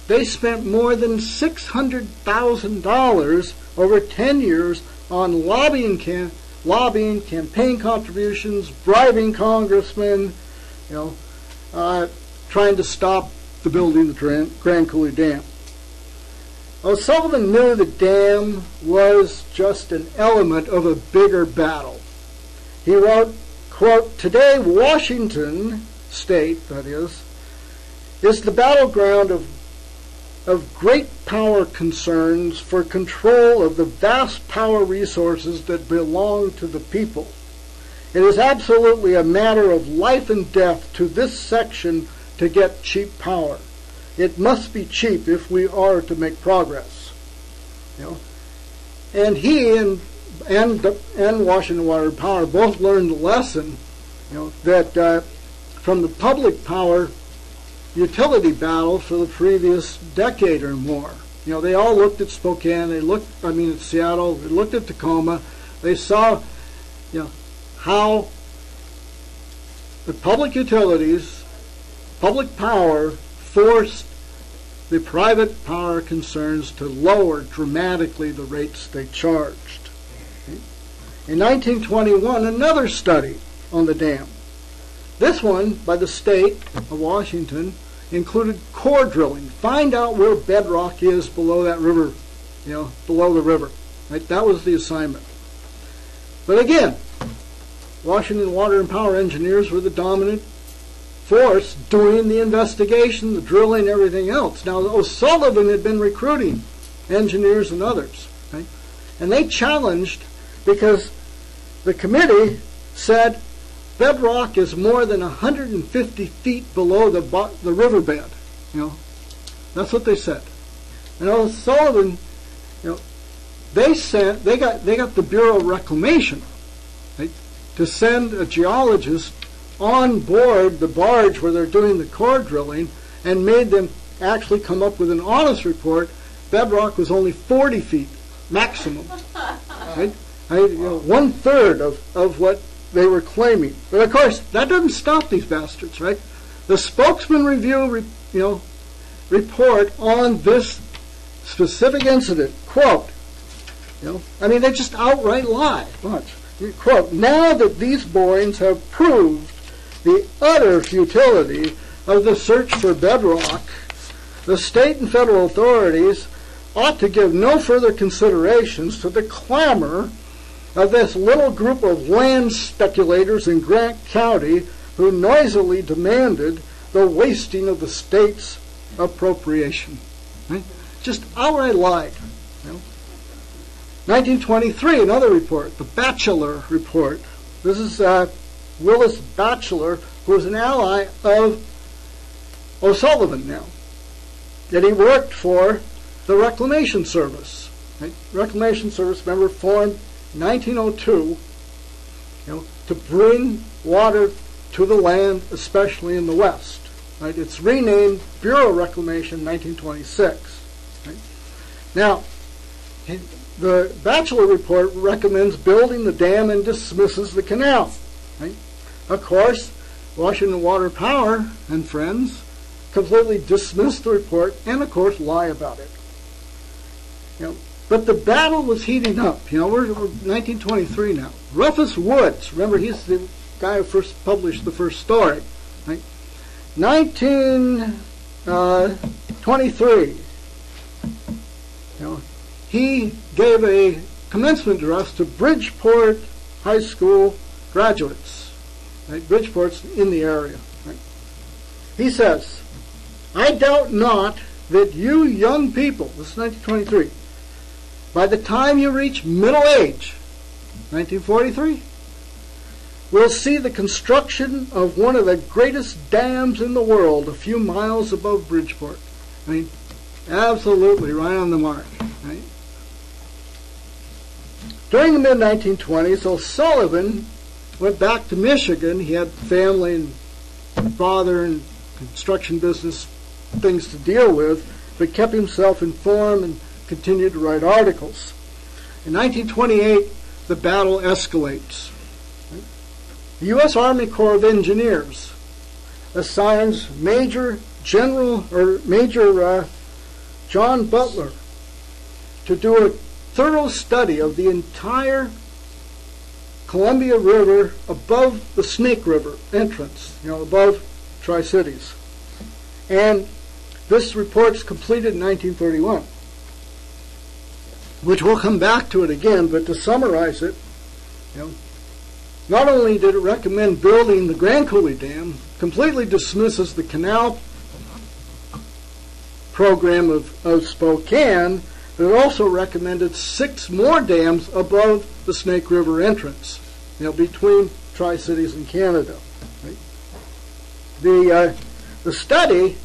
They spent more than $600,000 over 10 years on lobbying, campaign contributions, bribing congressmen, trying to stop the building of the Grand Coulee Dam. O'Sullivan knew the dam was just an element of a bigger battle. He wrote, quote, "Today Washington State, that is the battleground of great power concerns for control of the vast power resources that belong to the people. It is absolutely a matter of life and death to this section to get cheap power. It must be cheap if we are to make progress." And he and Washington Water and Power both learned the lesson, that from the public power utility battle for the previous decade or more. They all looked at Spokane, at Seattle, they looked at Tacoma. They saw, how the public utilities, public power forced the private power concerns to lower dramatically the rates they charged. In 1921, another study on the dam. This one by the state of Washington included core drilling. Find out where bedrock is below that river, below the river. Right? That was the assignment. But again, Washington Water and Power engineers were the dominant force doing the investigation, the drilling, everything else. Now, O'Sullivan had been recruiting engineers and others. Right? And they challenged, because the committee said bedrock is more than 150 feet below the riverbed. That's what they said. And O'Sullivan, they got the Bureau of Reclamation, right, to send a geologist on board the barge where they're doing the core drilling, and made them actually come up with an honest report. Bedrock was only 40 feet maximum, right? 1/3 of what they were claiming. But of course, that doesn't stop these bastards, right? The spokesman review, report on this specific incident, quote, they just outright lie. Watch. Quote, "Now that these borings have proved the utter futility of the search for bedrock, the state and federal authorities ought to give no further considerations to the clamor of this little group of land speculators in Grant County who noisily demanded the wasting of the state's appropriation." Right? Just outright lied. 1923, another report, the Batchelor Report. This is Willis Batchelor, who was an ally of O'Sullivan now. that he worked for the Reclamation Service. Right? Reclamation Service, remember, formed in 1902, to bring water to the land, especially in the West. Right? It's renamed Bureau of Reclamation in 1926. Right? Now, the bachelor report recommends building the dam and dismisses the canal. Right? Of course, Washington Water Power and friends completely dismissed the report and, of course, lie about it. But the battle was heating up. We're 1923 now. Rufus Woods, remember, he's the guy who first published the first story. Right? 1923. He gave a commencement address to Bridgeport High School graduates. Right? Bridgeport's in the area. Right? He says, "I doubt not that you young people," this is 1923, "by the time you reach middle age," 1943, "will see the construction of one of the greatest dams in the world a few miles above Bridgeport." I mean, absolutely right on the mark. Right? During the mid-1920s, O'Sullivan went back to Michigan. He had family and father and construction business things to deal with, but kept himself informed and continued to write articles. In 1928, the battle escalates. The U.S. Army Corps of Engineers assigns Major John Butler to do a thorough study of the entire Columbia River above the Snake River entrance, above Tri-Cities. And this report's completed in 1931, which we'll come back to it again, but to summarize it, not only did it recommend building the Grand Coulee Dam, completely dismisses the canal program of Spokane, but it also recommended 6 more dams above the Snake River entrance, between Tri-Cities and Canada. Right? The study,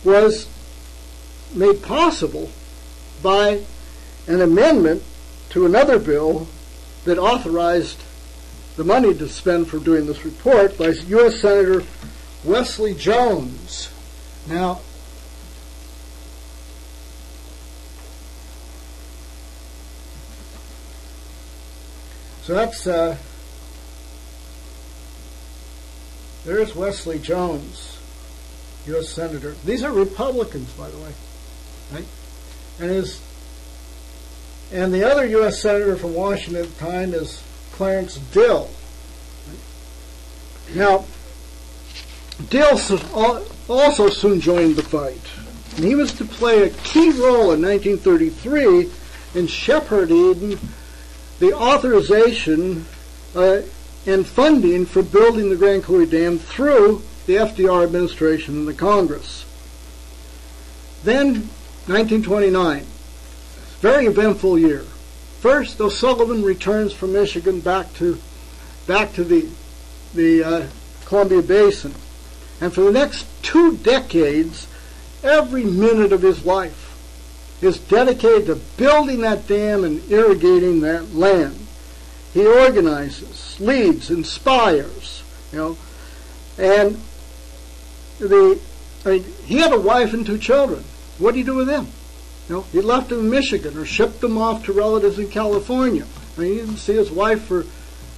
was made possible by an amendment to another bill that authorized the money to spend for doing this report by U.S. Senator Wesley Jones. Now, so that's, there's Wesley Jones, U.S. Senator. These are Republicans, by the way. Right? And the other U.S. Senator from Washington at the time is Clarence Dill. Right? Now, Dill also soon joined the fight. And he was to play a key role in 1933 in shepherding the authorization and funding for building the Grand Coulee Dam through the FDR administration and the Congress. Then, 1929, very eventful year. First, O'Sullivan returns from Michigan back to the Columbia Basin, and for the next 2 decades, every minute of his life is dedicated to building that dam and irrigating that land. He organizes, leads, inspires, and he had a wife and 2 children. What did he do with them? He left them in Michigan or shipped them off to relatives in California. He didn't see his wife for,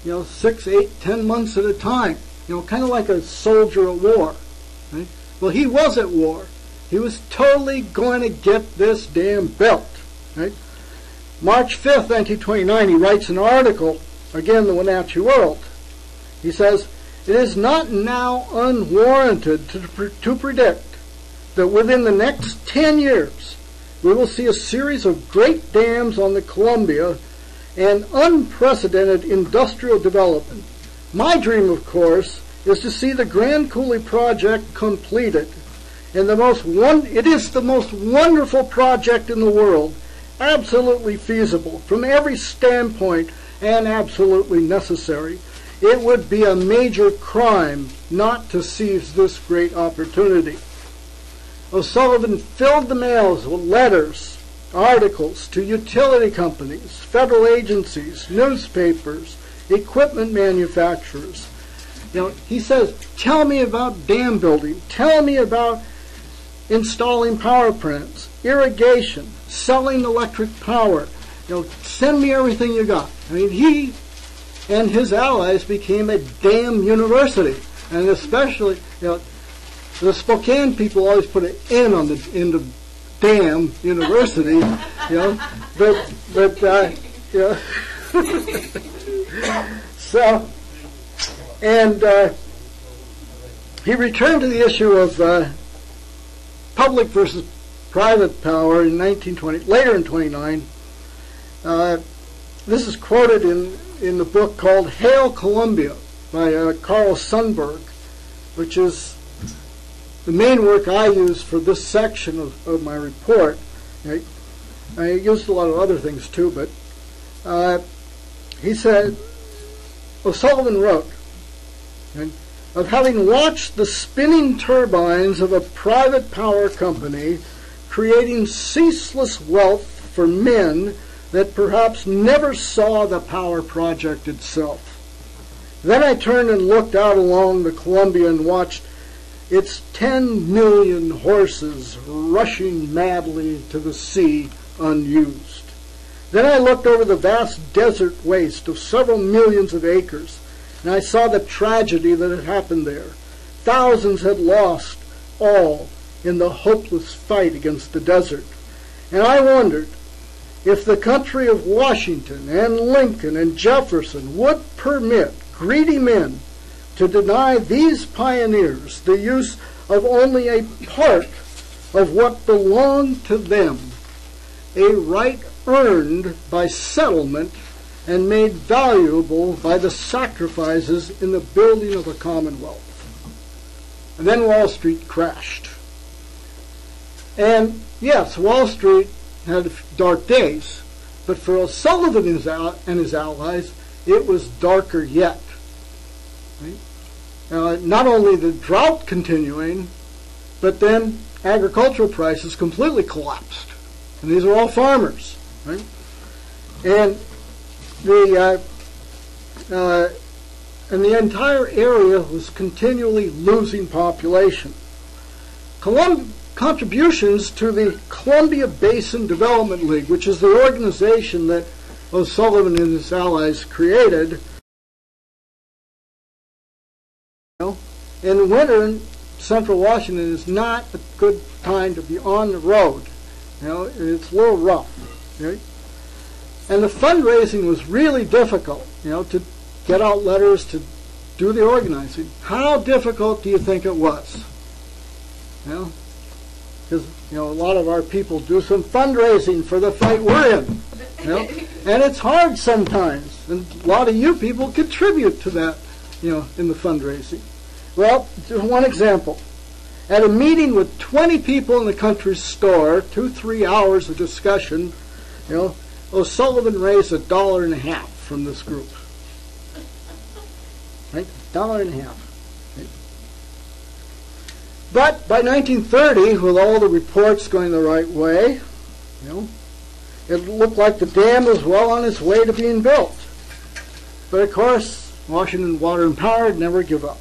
6, 8, 10 months at a time. Kind of like a soldier at war. Right? Well, he was at war. He was totally going to get this dam built. Right? March 5th, 1929, he writes an article, again, the Wenatchee World. He says, "It is not now unwarranted to predict that within the next 10 years we will see a series of great dams on the Columbia and unprecedented industrial development. My dream, of course, is to see the Grand Coulee project completed. And it is the most wonderful project in the world, absolutely feasible from every standpoint and absolutely necessary. It would be a major crime not to seize this great opportunity." O'Sullivan filled the mails with letters, articles to utility companies, federal agencies, newspapers, equipment manufacturers. He says, tell me about dam building, tell me about installing power plants, irrigation, selling electric power. Send me everything you got. He and his allies became a dam university, and especially, the Spokane people always put an N on the end of dam university, So, and he returned to the issue of public versus private power in 1920, later in 29. This is quoted in the book called Hail Columbia by Carl Sundberg, which is the main work I use for this section of my report. I used a lot of other things too, but he said, O'Sullivan wrote, of having watched the spinning turbines of a private power company creating ceaseless wealth for men that perhaps never saw the power project itself. Then I turned and looked out along the Columbia and watched its 10 million horses rushing madly to the sea unused. Then I looked over the vast desert waste of several millions of acres, and I saw the tragedy that had happened there. Thousands had lost all in the hopeless fight against the desert. And I wondered if the country of Washington and Lincoln and Jefferson would permit greedy men to deny these pioneers the use of only a part of what belonged to them, a right earned by settlement and made valuable by the sacrifices in the building of a commonwealth. And then Wall Street crashed. And yes, Wall Street had dark days, but for O'Sullivan and his allies, it was darker yet. Right? Not only the drought continuing, but then agricultural prices completely collapsed. And these are all farmers. Right? And the entire area was continually losing population. Contributions to the Columbia Basin Development League, which is the organization that O'Sullivan and his allies created. In winter in central Washington is not a good time to be on the road. It's a little rough. Right? And the fundraising was really difficult, to get out letters, to do the organizing. How difficult do you think it was? Because a lot of our people do some fundraising for the fight we're in. And it's hard sometimes. And a lot of you people contribute to that, in the fundraising. Well, just one example. At a meeting with 20 people in the country store, 2-3 hours of discussion, O'Sullivan raised $1.50 from this group. Right? $1.50. Right? But by 1930, with all the reports going the right way, it looked like the dam was well on its way to being built. But of course, Washington Water and Power would never give up.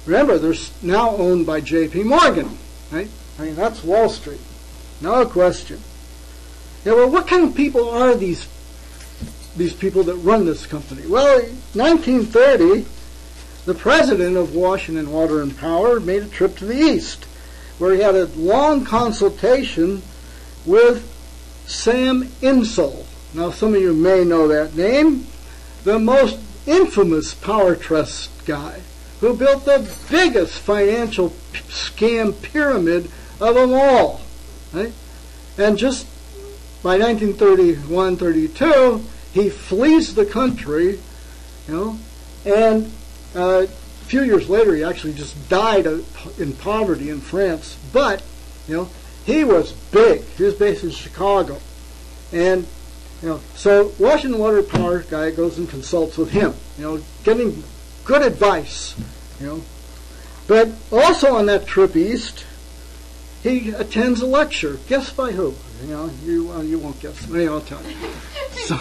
Remember, they're now owned by J.P. Morgan, right? That's Wall Street. No question. Well, what kind of people are these people that run this company? Well, in 1930, the president of Washington Water and Power made a trip to the east, where he had a long consultation with Sam Insull. Now, some of you may know that name. The most infamous Power Trust guy, who built the biggest financial scam pyramid of them all. Right? And just by 1931-32, he flees the country, and a few years later he actually just died in poverty in France. But, he was big. He was based in Chicago. And, so Washington Water Power guy goes and consults with him, getting good advice, But also on that trip east, he attends a lecture. Guess by who? You won't guess. Maybe I'll tell you. So,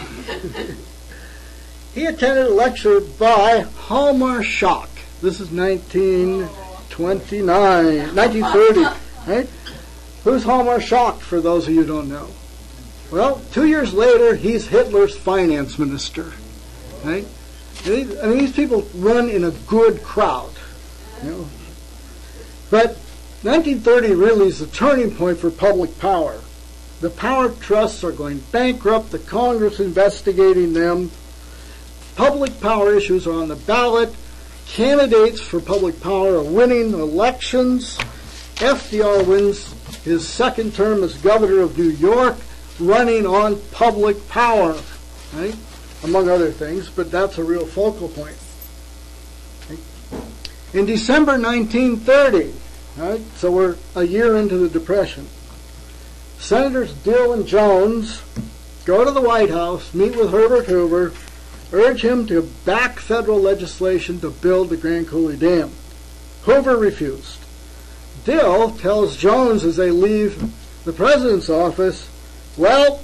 he attended a lecture by Hjalmar Schacht. This is 1930. Right? Who's Hjalmar Schacht, for those of you who don't know? Well, 2 years later, he's Hitler's finance minister. Right? These people run in a good crowd. But 1930 really is the turning point for public power. The power trusts are going bankrupt. The Congress investigating them. Public power issues are on the ballot. Candidates for public power are winning elections. FDR wins his second term as governor of New York, running on public power, right? Among other things, but that's a real focal point. Right? In December 1930, right, so we're a year into the Depression, Senators Dill and Jones go to the White House, meet with Herbert Hoover, urge him to back federal legislation to build the Grand Coulee Dam. Hoover refused. Dill tells Jones as they leave the president's office, well,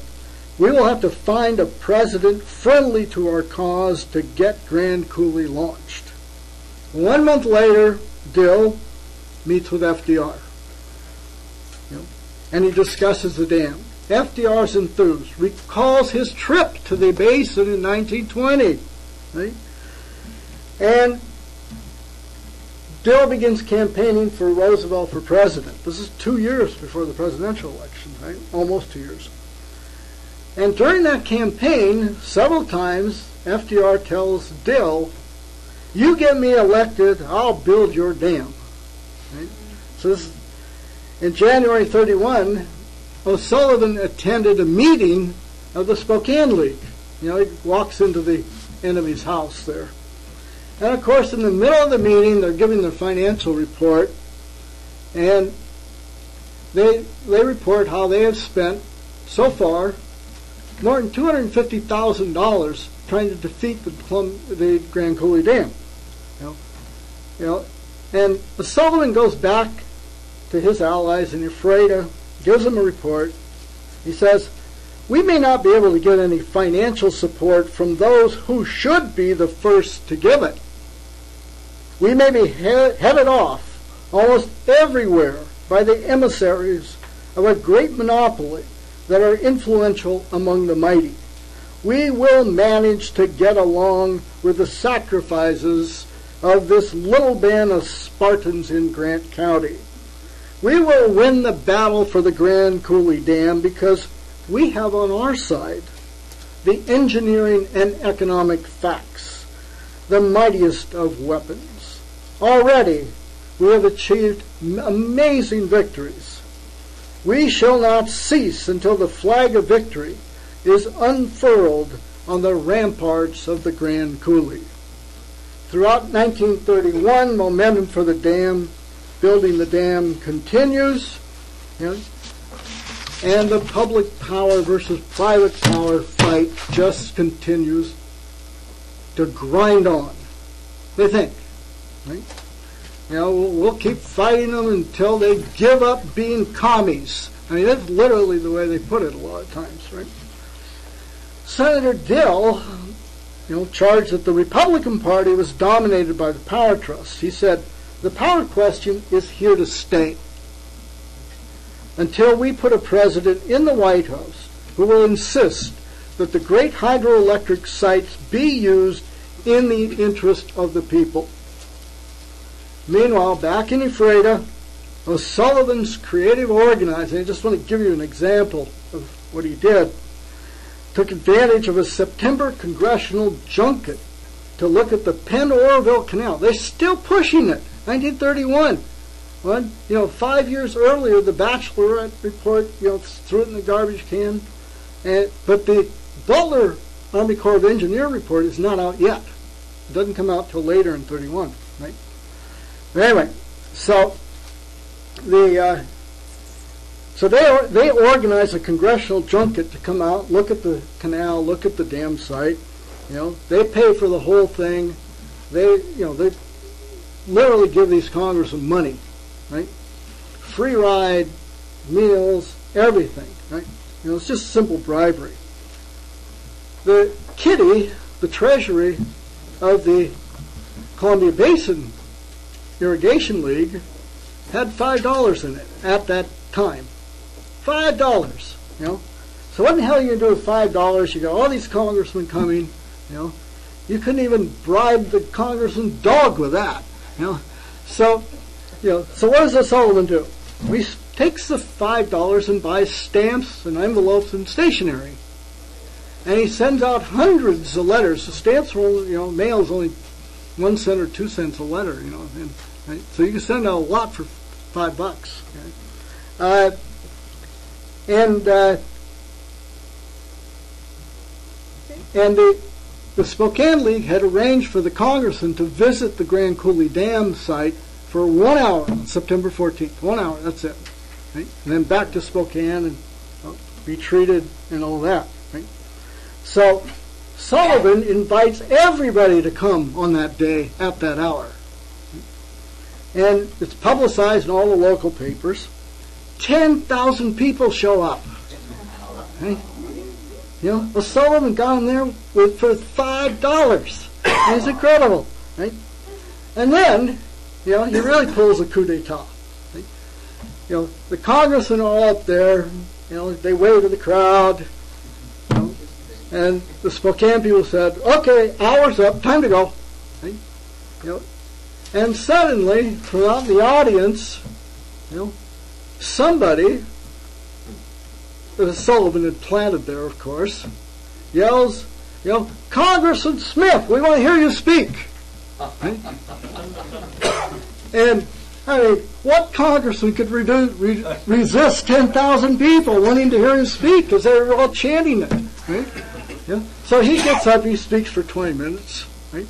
we will have to find a president friendly to our cause to get Grand Coulee launched. 1 month later, Dill meets with FDR. And he discusses the dam. FDR's enthused, recalls his trip to the basin in 1920. Right? And Dill begins campaigning for Roosevelt for president. This is 2 years before the presidential election, right? Almost 2 years. And during that campaign, several times, FDR tells Dill, you get me elected, I'll build your dam. Right? So this, in January 31, O'Sullivan attended a meeting of the Spokane League. He walks into the enemy's house there. And of course, in the middle of the meeting, they're giving their financial report, and they report how they have spent, so far, more than $250,000 trying to defeat the Grand Coulee Dam. And O'Sullivan goes back to his allies in Ephrata, gives them a report. He says, we may not be able to get any financial support from those who should be the first to give it. We may be headed off almost everywhere by the emissaries of a great monopoly that are influential among the mighty. We will manage to get along with the sacrifices of this little band of Spartans in Grant County. We will win the battle for the Grand Coulee Dam because we have on our side the engineering and economic facts, the mightiest of weapons. Already we have achieved amazing victories. We shall not cease until the flag of victory is unfurled on the ramparts of the Grand Coulee. Throughout 1931, momentum for the dam, building the dam continues, and the public power versus private power fight just continues to grind on. They think, right? We'll keep fighting them until they give up being commies. I mean, that's literally the way they put it a lot of times, right? Senator Dill, charged that the Republican Party was dominated by the power trusts. He said, the power question is here to stay until we put a president in the White House who will insist that the great hydroelectric sites be used in the interest of the people. Meanwhile, back in Ephrata, O'Sullivan's creative organizing, I just want to give you an example of what he did, took advantage of a September congressional junket to look at the Penn-Oroville Canal. They're still pushing it. 1931. 5 years earlier, the Bachelorette report, threw it in the garbage can. But the Butler Army Corps of Engineer report is not out yet. It doesn't come out till later in 31, right? But anyway, so they organize a congressional junket to come out, look at the canal, look at the dam site. They pay for the whole thing. They literally give these congressmen money, right? Free ride, meals, everything. Right? It's just simple bribery. The kitty, the treasury of the Columbia Basin Irrigation League, had $5 in it at that time. $5. So what in the hell are you going to do with $5? You got all these congressmen coming. You couldn't even bribe the congressman's dog with that. So what does O'Sullivan do? He takes the $5 and buys stamps and envelopes and stationery, and he sends out hundreds of letters. The stamps were, mail's only 1 cent or 2 cents a letter. Right? So you can send out a lot for $5. Okay? And the Spokane League had arranged for the congressman to visit the Grand Coulee Dam site for 1 hour on September 14th. 1 hour, that's it. Right? And then back to Spokane and be treated and all that. Right? So Sullivan invites everybody to come on that day at that hour. And it's publicized in all the local papers. 10,000 people show up. Right? O'Sullivan got him there for $5. It's incredible. Right? And then, he really pulls a coup d'etat. Right? The congressmen are all up there. They wave to the crowd. And the Spokane people said, "Okay, hour's up, time to go." Right? And suddenly, from out in the audience, somebody that Sullivan had planted there, of course, yells, "Congressman Smith, we want to hear you speak." Right? And, what congressman could resist 10,000 people wanting to hear him speak because they were all chanting it? Right? So he gets up, he speaks for 20 minutes, right?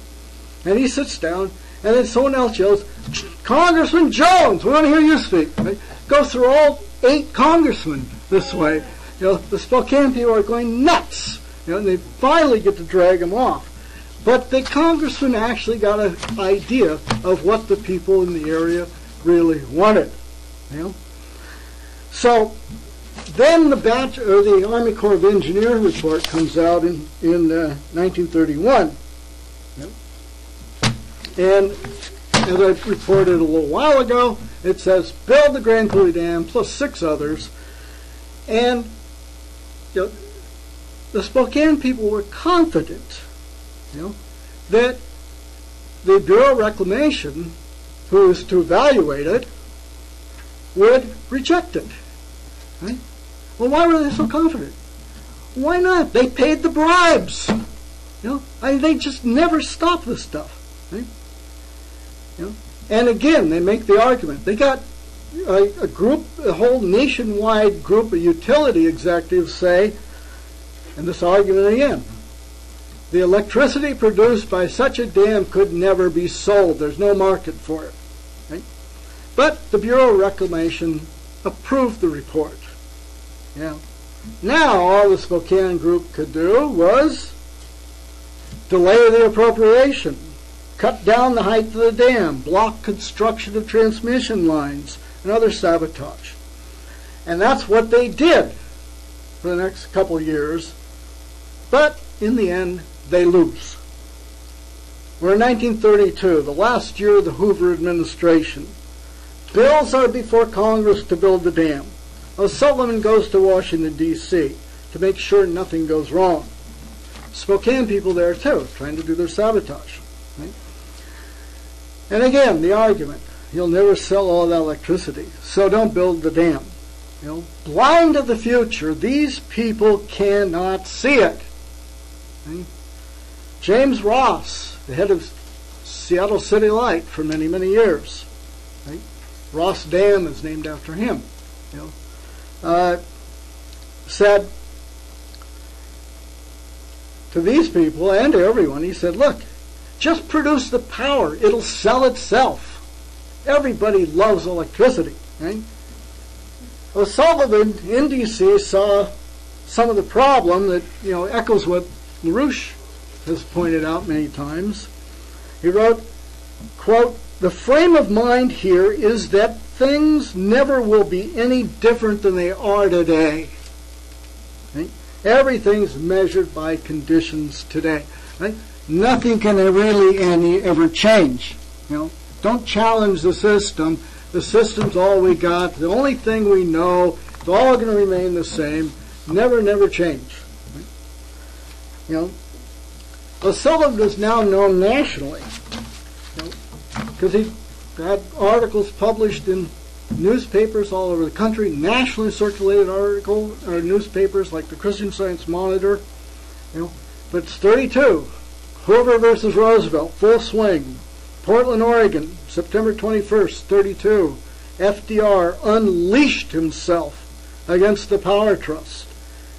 And he sits down, and then someone else yells, "Congressman Jones, we want to hear you speak." Right? Goes through all 8 congressmen this way. The Spokane people are going nuts. And they finally get to drag him off. But the congressman actually got an idea of what the people in the area really wanted. So then the Army Corps of Engineers report comes out in 1931. And as I reported a little while ago, it says, build the Grand Coulee Dam plus 6 others. And the Spokane people were confident that the Bureau of Reclamation, who was to evaluate it, would reject it. Right? Well, why were they so confident? Why not? They paid the bribes. They just never stop this stuff. Right? And again, they make the argument. They got a whole nationwide group of utility executives say, and this argument again, the electricity produced by such a dam could never be sold. There's no market for it. Right? But the Bureau of Reclamation approved the report. Now all the Spokane group could do was delay the appropriation, cut down the height of the dam, block construction of transmission lines, and other sabotage. And that's what they did for the next couple of years. But in the end, they lose. We're in 1932, the last year of the Hoover administration. Bills are before Congress to build the dam. O'Sullivan goes to Washington, D.C. to make sure nothing goes wrong. Spokane people there, too, trying to do their sabotage. Right? And again, the argument, you'll never sell all that electricity, so don't build the dam. Blind to the future, these people cannot see it. Right? James Ross, the head of Seattle City Light for many, many years. Right? Ross Dam is named after him. Said to these people and to everyone, he said, look, just produce the power. It'll sell itself. Everybody loves electricity. Right? O'Sullivan in D.C. saw some of the problem that echoes what LaRouche has pointed out many times. He wrote, quote, "The frame of mind here is that things never will be any different than they are today. Right? Everything's measured by conditions today. Right? Nothing can really ever change. Don't challenge the system. The system's all we got. The only thing we know, it's all going to remain the same. Never change. Right? Sullivan is now known nationally because he had articles published in newspapers all over the country, nationally circulated articles or newspapers like the Christian Science Monitor. But it's 32. Hoover versus Roosevelt, full swing. Portland, Oregon, September 21st, 32. FDR unleashed himself against the Power Trust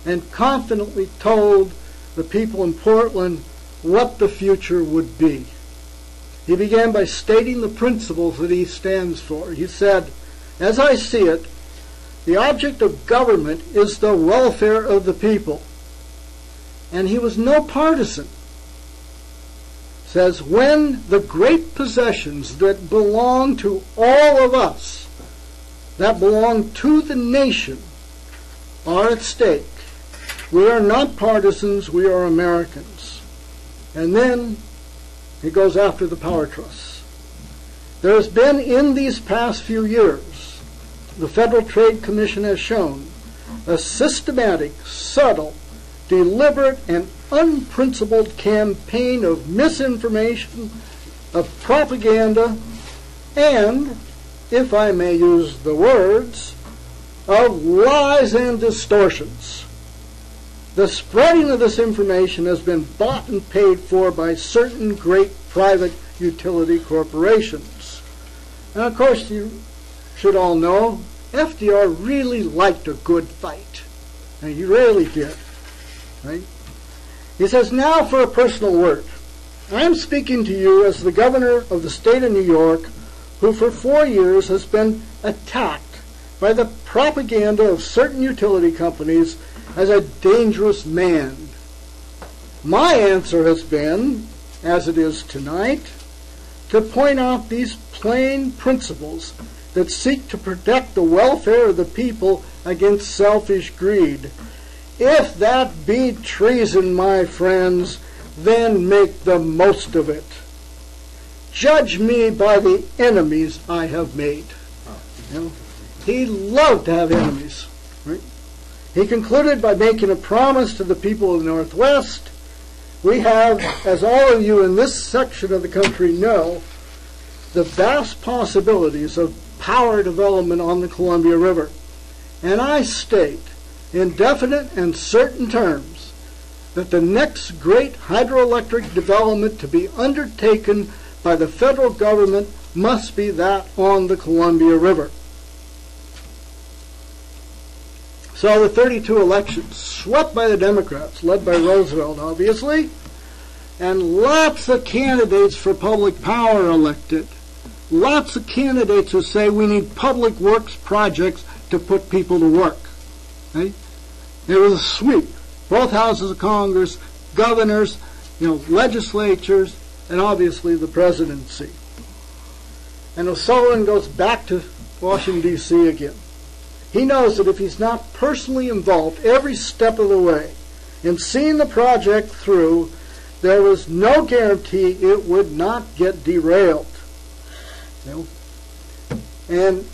and confidently told the people in Portland what the future would be. He began by stating the principles that he stands for. He said, "As I see it, the object of government is the welfare of the people." And he was no partisan. Says, "When the great possessions that belong to all of us, that belong to the nation, are at stake, we are not partisans, we are Americans." And then he goes after the power trusts. There has been in these past few years, the Federal Trade Commission has shown, a systematic, subtle, deliberate, and unprincipled campaign of misinformation, of propaganda, and, if I may use the words, of lies and distortions. The spreading of this information has been bought and paid for by certain great private utility corporations. And of course, you should all know, FDR really liked a good fight. And he really did. Right? He says, "Now for a personal word. I am speaking to you as the governor of the state of New York, who for 4 years has been attacked by the propaganda of certain utility companies as a dangerous man. My answer has been, as it is tonight, to point out these plain principles that seek to protect the welfare of the people against selfish greed. If that be treason, my friends, then make the most of it. Judge me by the enemies I have made." He loved to have enemies. Right? He concluded by making a promise to the people of the Northwest. We have, as all of you in this section of the country know, the vast possibilities of power development on the Columbia River. And I state, in definite and certain terms, that the next great hydroelectric development to be undertaken by the federal government must be that on the Columbia River. So the 32 elections, swept by the Democrats, led by Roosevelt, obviously, and lots of candidates for public power elected. Lots of candidates who say we need public works projects to put people to work. Right? It was a sweep. Both houses of Congress, governors, legislatures, and obviously the presidency. And O'Sullivan goes back to Washington, D.C. again. He knows that if he's not personally involved every step of the way in seeing the project through, there was no guarantee it would not get derailed. And,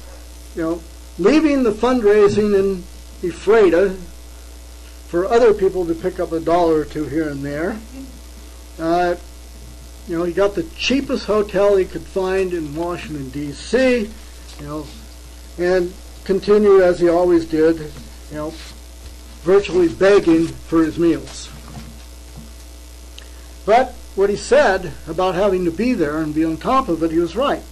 leaving the fundraising in Ephrata for other people to pick up $1 or $2 here and there, he got the cheapest hotel he could find in Washington, D.C., and continued, as he always did, virtually begging for his meals. But what he said about having to be there and be on top of it, he was right.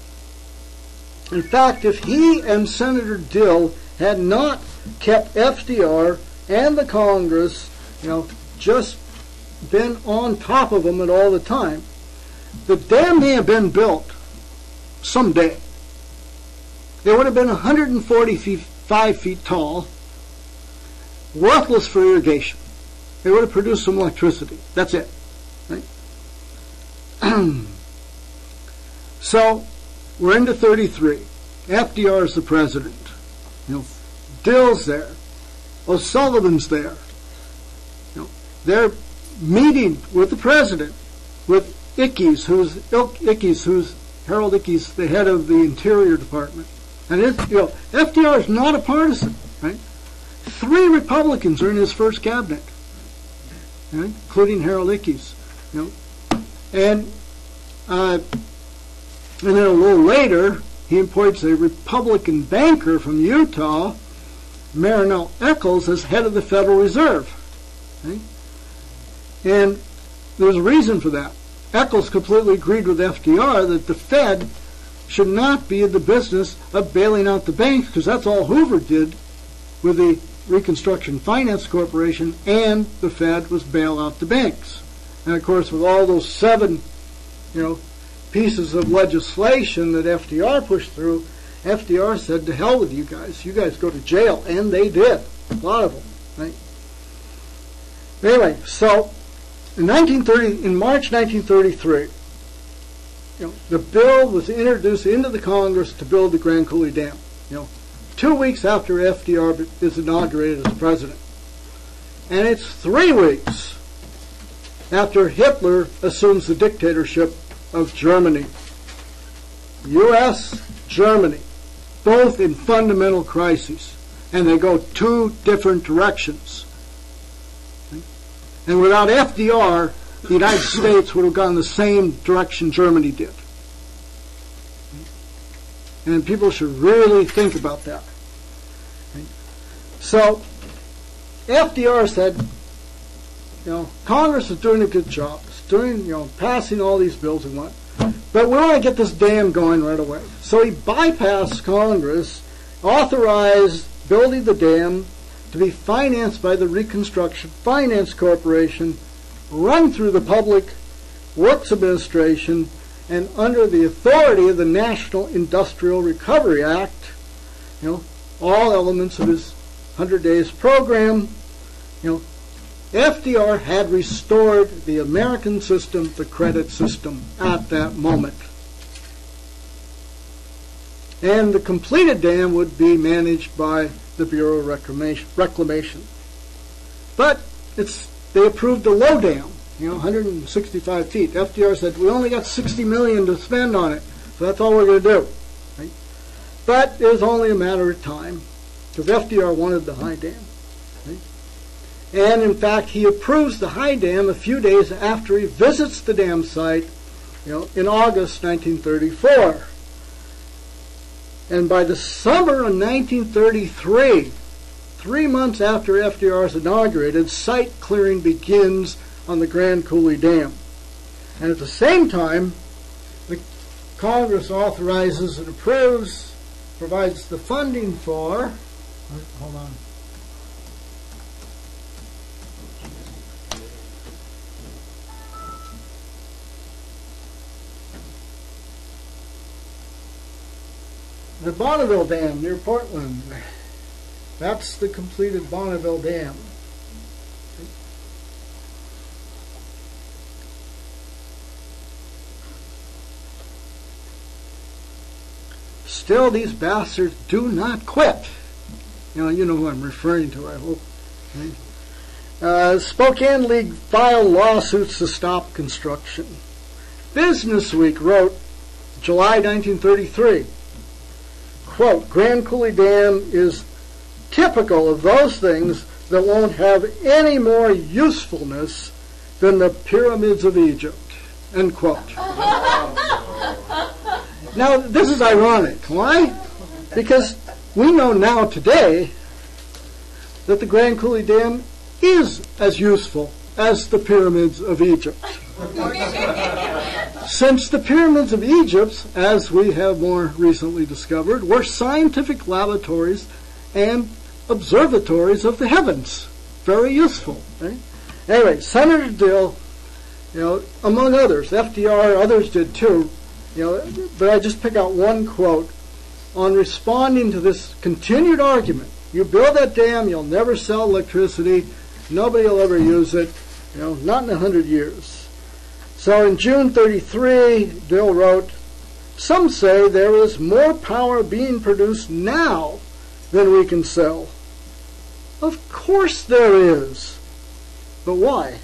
In fact, if he and Senator Dill had not kept FDR and the Congress, just been on top of them at all the time, the dam may have been built someday. It would have been 145 feet tall, worthless for irrigation. It would have produced some electricity. That's it. Right? So, we're into 33. FDR's the president. Dill's there. O'Sullivan's there. They're meeting with the president, with Harold Ickes, the head of the Interior Department. And FDR is not a partisan, right? 3 Republicans are in his first cabinet, right? Including Harold Ickes. And then a little later, he appoints a Republican banker from Utah, Marinell Eccles, as head of the Federal Reserve. Okay? And there's a reason for that. Eccles completely agreed with FDR that the Fed should not be in the business of bailing out the banks, because that's all Hoover did with the Reconstruction Finance Corporation, and the Fed was bail out the banks. And of course, with all those 7, pieces of legislation that FDR pushed through, FDR said, to hell with you guys. You guys go to jail. And they did. A lot of them. Right? Anyway, so in March 1933, the bill was introduced into the Congress to build the Grand Coulee Dam. 2 weeks after FDR is inaugurated as president. And it's 3 weeks after Hitler assumes the dictatorship of Germany. U.S., Germany, both in fundamental crises. And they go 2 different directions. And without FDR, the United States would have gone the same direction Germany did. And people should really think about that. So, FDR said, Congress is doing a good job. It's doing, passing all these bills and what. But we want to get this dam going right away. So he bypassed Congress, authorized building the dam to be financed by the Reconstruction Finance Corporation, run through the Public Works Administration, and under the authority of the National Industrial Recovery Act, all elements of his 100 Days program, FDR had restored the American system, the credit system, at that moment. And the completed dam would be managed by the Bureau of Reclamation. But they approved the low dam, 165 feet. FDR said, we only got $60 million to spend on it, so that's all we're going to do. Right? But it was only a matter of time, because FDR wanted the high dam. Right? And in fact, he approves the high dam a few days after he visits the dam site, in August 1934. And by the summer of 1933, 3 months after FDR is inaugurated, site clearing begins on the Grand Coulee Dam. And at the same time, the Congress authorizes and approves, provides the funding for, hold on. The Bonneville Dam near Portland. That's the completed Bonneville Dam. Still, these bastards do not quit. You know who I'm referring to, I hope. Spokane League filed lawsuits to stop construction. Business Week wrote, July 1933, quote, Grand Coulee Dam is typical of those things that won't have any more usefulness than the pyramids of Egypt, end quote. Now, this is ironic. Why? Because we know now today that the Grand Coulee Dam is as useful as the pyramids of Egypt. Since the pyramids of Egypt, as we have more recently discovered, were scientific laboratories and observatories of the heavens. Very useful. Right? Anyway, Senator Dill, among others, FDR, others did too, but I just pick out one quote on responding to this continued argument. You build that dam, you'll never sell electricity, nobody will ever use it, not in 100 years. So in June 33, Dill wrote, Some say there is more power being produced now than we can sell. Of course there is. But why?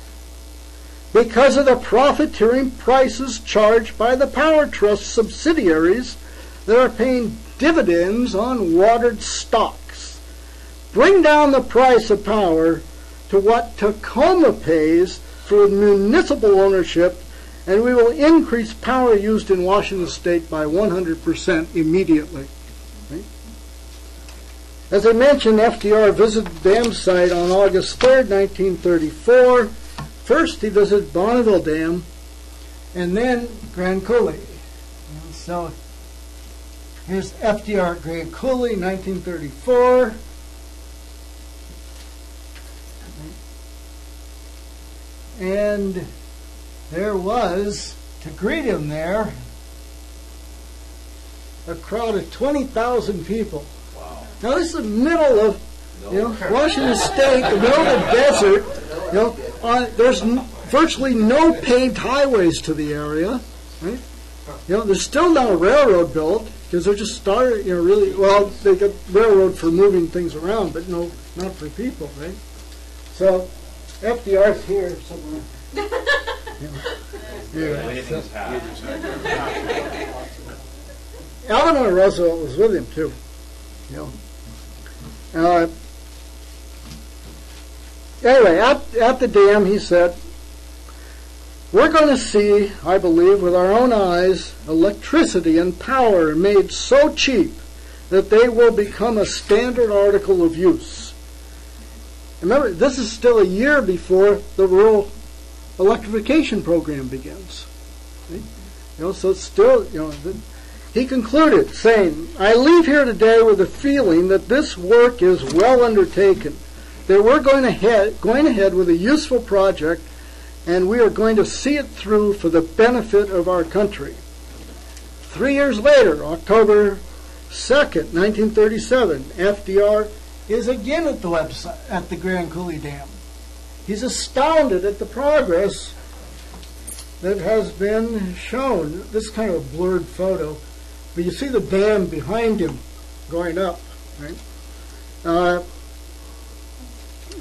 Because of the profiteering prices charged by the power trust subsidiaries that are paying dividends on watered stocks. Bring down the price of power to what Tacoma pays for municipal ownership, and we will increase power used in Washington State by 100% immediately. Right? As I mentioned, FDR visited the dam site on August 3rd, 1934. First, he visited Bonneville Dam, and then Grand Coulee. And so here's FDR at Grand Coulee, 1934. And there was, to greet him there, a crowd of 20,000 people. Wow. Now this is the middle of Washington State, the middle of the desert. There's virtually no paved highways to the area. Right? There's still not a railroad built because they're just started. Really well. They got railroad for moving things around, but no, not for people. Right? So FDR's here somewhere. Eleanor Roosevelt was with him too. Anyway, at the dam, he said, "We're going to see, I believe, with our own eyes, electricity and power made so cheap that they will become a standard article of use." Remember, this is still a year before the rural electrification program begins. Right? So it's still, he concluded saying, "I leave here today with the feeling that this work is well undertaken, that we're going ahead with a useful project, and we are going to see it through for the benefit of our country." 3 years later, October 2nd, 1937, FDR is again at the website, at the Grand Coulee Dam. He's astounded at the progress that has been shown. This is kind of a blurred photo, but you see the dam behind him going up, right?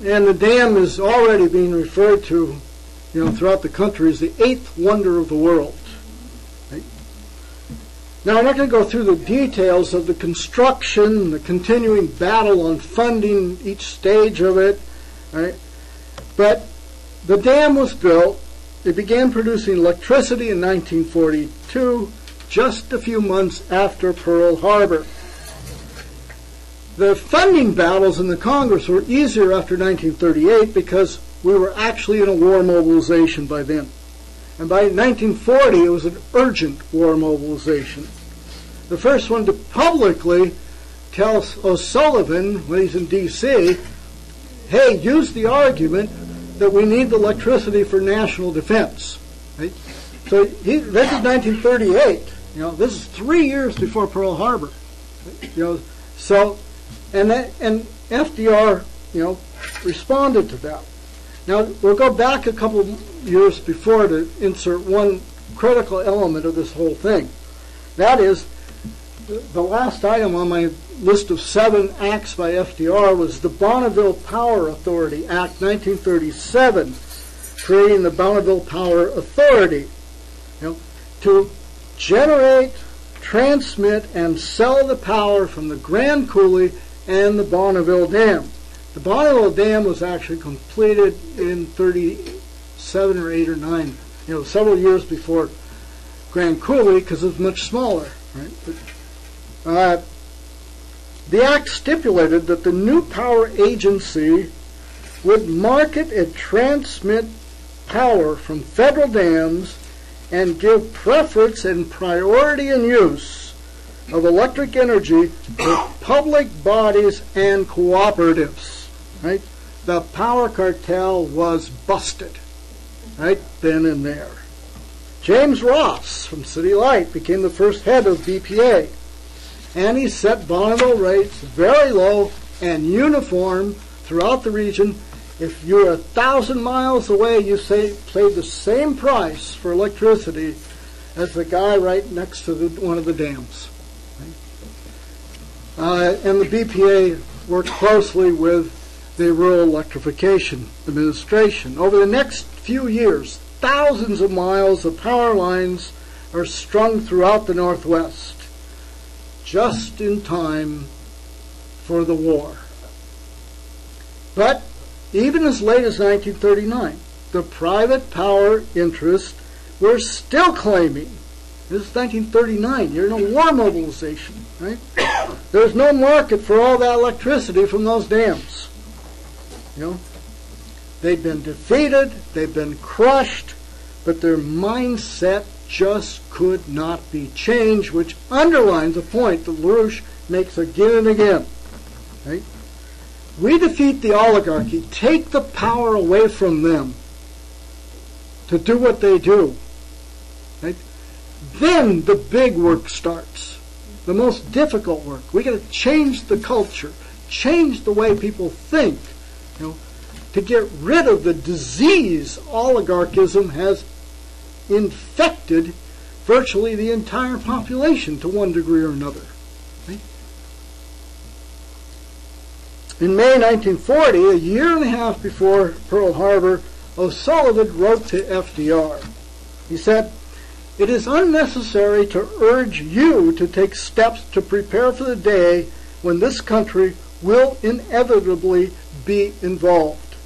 And the dam is already being referred to, throughout the country as the 8th wonder of the world. Right? Now, I'm not going to go through the details of the construction, the continuing battle on funding each stage of it, right? But the dam was built. It began producing electricity in 1942, just a few months after Pearl Harbor. The funding battles in the Congress were easier after 1938 because we were actually in a war mobilization by then. And by 1940, it was an urgent war mobilization. The first one to publicly tell O'Sullivan, when he's in D.C., hey, use the argument that we need the electricity for national defense. Right? So this is 1938. This is 3 years before Pearl Harbor. And FDR, responded to that. Now, we'll go back a couple of years before to insert one critical element of this whole thing. That is, the last item on my list of 7 acts by FDR was the Bonneville Power Authority Act 1937, creating the Bonneville Power Authority, to generate, transmit, and sell the power from the Grand Coulee and the Bonneville Dam. The Bonneville Dam was actually completed in 37 or 8 or 9, several years before Grand Coulee because it was much smaller. Right? But, the act stipulated that the new power agency would market and transmit power from federal dams and give preference and priority in use of electric energy to public bodies and cooperatives. Right? The power cartel was busted right then and there. James Ross from City Light became the first head of BPA, and he set Bonneville rates very low and uniform throughout the region. If you're 1,000 miles away, you paid the same price for electricity as the guy right next to one of the dams. And the BPA worked closely with the Rural Electrification Administration. Over the next few years, thousands of miles of power lines are strung throughout the Northwest, just in time for the war. But even as late as 1939, the private power interests were still claiming, this is 1939, you're in a war mobilization, right? There's no market for all that electricity from those dams. You know, they've been defeated, they've been crushed, but their mindset just could not be changed, which underlines a point that LaRouche makes again and again. Right? We defeat the oligarchy, take the power away from them to do what they do. Right? Then the big work starts, the most difficult work. We got to change the culture, change the way people think, you know, to get rid of the disease oligarchism has infected virtually the entire population to one degree or another. Right? In May 1940, a year and a half before Pearl Harbor, O'Sullivan wrote to FDR. He said, "It is unnecessary to urge you to take steps to prepare for the day when this country will inevitably be involved.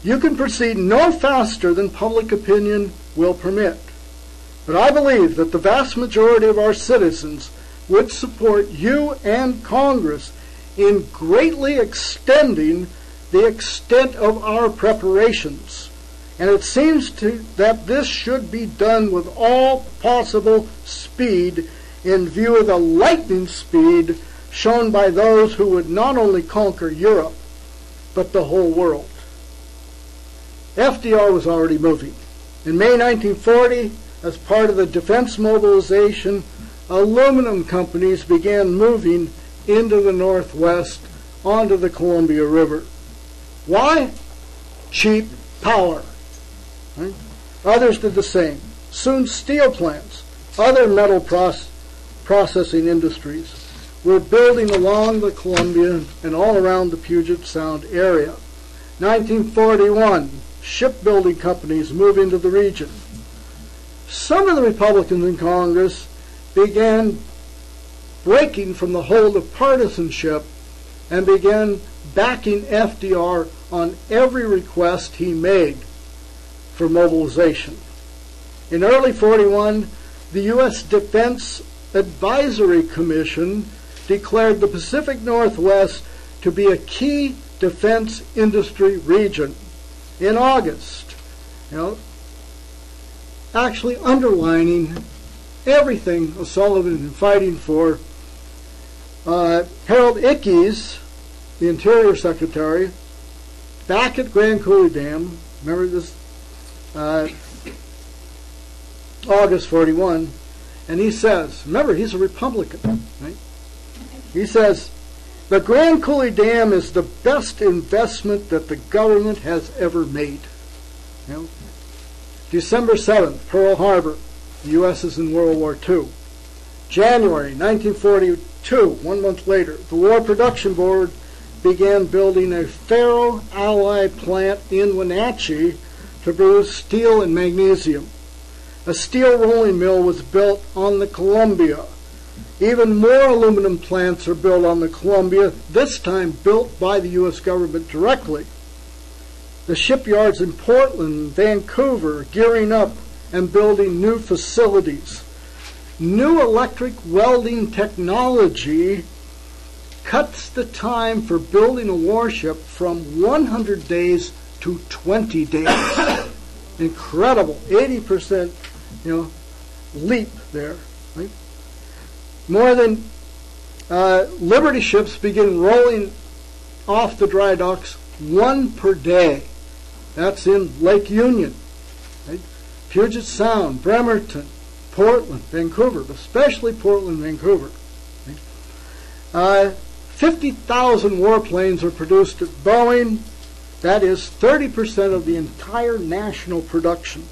You can proceed no faster than public opinion will permit. But I believe that the vast majority of our citizens would support you and Congress in greatly extending the extent of our preparations. And it seems that this should be done with all possible speed in view of the lightning speed shown by those who would not only conquer Europe, but the whole world." FDR was already moving. In May 1940, as part of the defense mobilization, aluminum companies began moving into the Northwest onto the Columbia River. Why? Cheap power. Right? Others did the same. Soon steel plants, other metal processing industries were building along the Columbia and all around the Puget Sound area. 1941, shipbuilding companies moved into the region. Some of the Republicans in Congress began breaking from the hold of partisanship and began backing FDR on every request he made for mobilization. In early 41, the U.S. Defense Advisory Commission declared the Pacific Northwest to be a key defense industry region. In August, actually underlining everything O'Sullivan had been fighting for, Harold Ickes, the Interior Secretary, back at Grand Coulee Dam, remember this, August 41, and he says, remember, he's a Republican, right? He says, "The Grand Coulee Dam is the best investment that the government has ever made." You know? December 7th, Pearl Harbor. The U.S. is in World War II. January 1942, 1 month later, the War Production Board began building a ferro-alloy plant in Wenatchee to produce steel and magnesium. A steel rolling mill was built on the Columbia. Even more aluminum plants are built on the Columbia, this time built by the U.S. government directly. The shipyards in Portland and Vancouver are gearing up and building new facilities. New electric welding technology cuts the time for building a warship from 100 days to 20 days. Incredible, 80% leap there. Right? More than Liberty ships begin rolling off the dry docks, one per day. That's in Lake Union, right? Puget Sound, Bremerton, Portland, Vancouver, especially Portland, Vancouver. Right? 50,000 warplanes are produced at Boeing. That is 30% of the entire national production.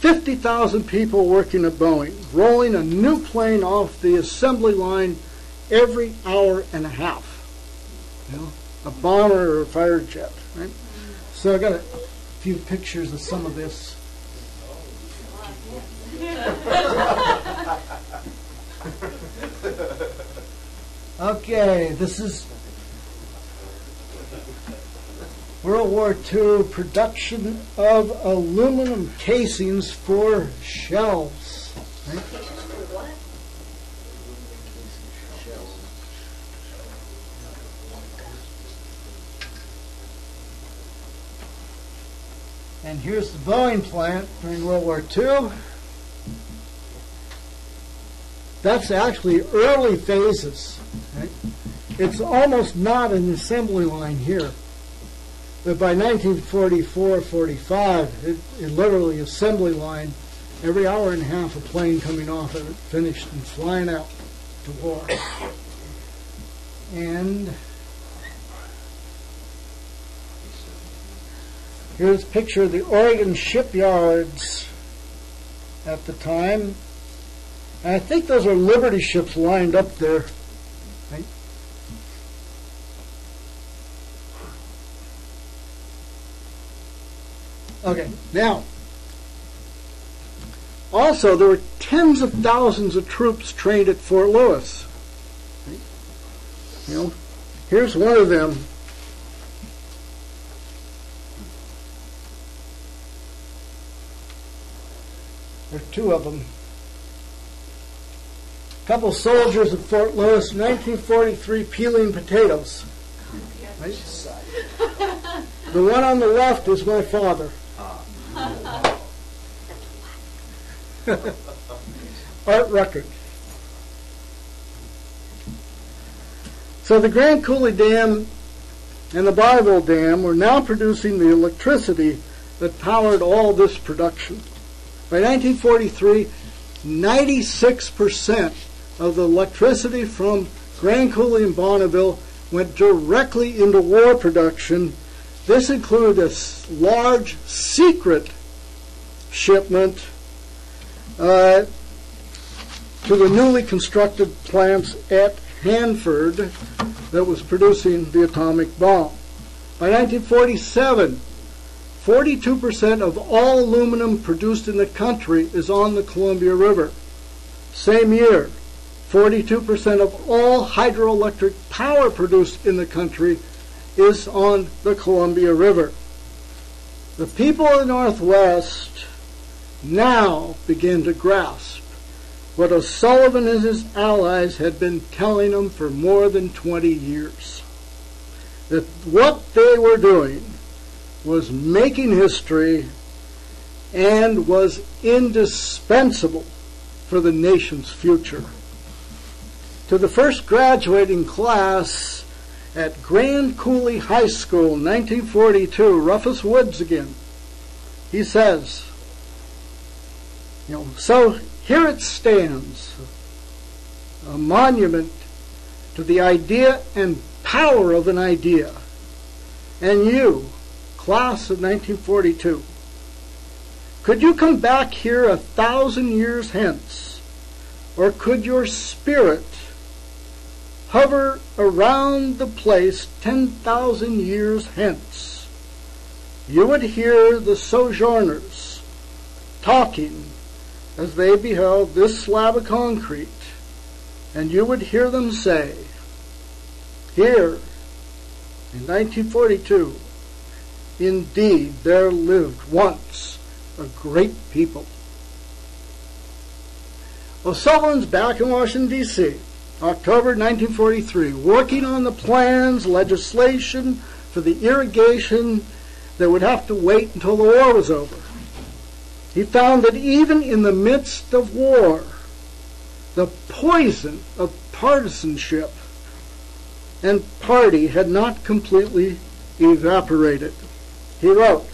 50,000 people working at Boeing, rolling a new plane off the assembly line every hour and a half. You know, a bomber or a fighter jet, right? So I got a few pictures of some of this. Okay, this is World War II production of aluminum casings for shells. Right? And here's the Boeing plant during World War II. That's actually early phases. Right? It's almost not an assembly line here. But by 1944-45, it literally assembly line, every hour and a half a plane coming off of it, finished and flying out to war. And here's a picture of the Oregon shipyards at the time. And I think those are Liberty ships lined up there. Right? Okay, now, also there were tens of thousands of troops trained at Fort Lewis. Right? You know, here's one of them. There are two of them. A couple soldiers at Fort Lewis, 1943, peeling potatoes. Right? The one on the left is my father. Pat Ruckert. So the Grand Coulee Dam and the Bible Dam were now producing the electricity that powered all this production. By 1943, 96% of the electricity from Grand Coulee and Bonneville went directly into war production. This included a large secret shipment to the newly constructed plants at Hanford that was producing the atomic bomb. By 1947, 42% of all aluminum produced in the country is on the Columbia River. Same year, 42% of all hydroelectric power produced in the country is on the Columbia River. The people of the Northwest now begin to grasp what O'Sullivan and his allies had been telling them for more than 20 years. That what they were doing was making history and was indispensable for the nation's future. To the first graduating class at Grand Coulee High School, 1942, Rufus Woods again, he says, so here it stands, a monument to the idea and power of an idea. And you, class of 1942, could you come back here 1,000 years hence, or could your spirit hover around the place 10,000 years hence? You would hear the sojourners talking as they beheld this slab of concrete, and you would hear them say, here, in 1942, indeed there lived once a great people. O'Sullivan's back in Washington, D.C., October 1943, working on the plans, legislation for the irrigation that would have to wait until the war was over. He found that even in the midst of war, the poison of partisanship and party had not completely evaporated. He wrote,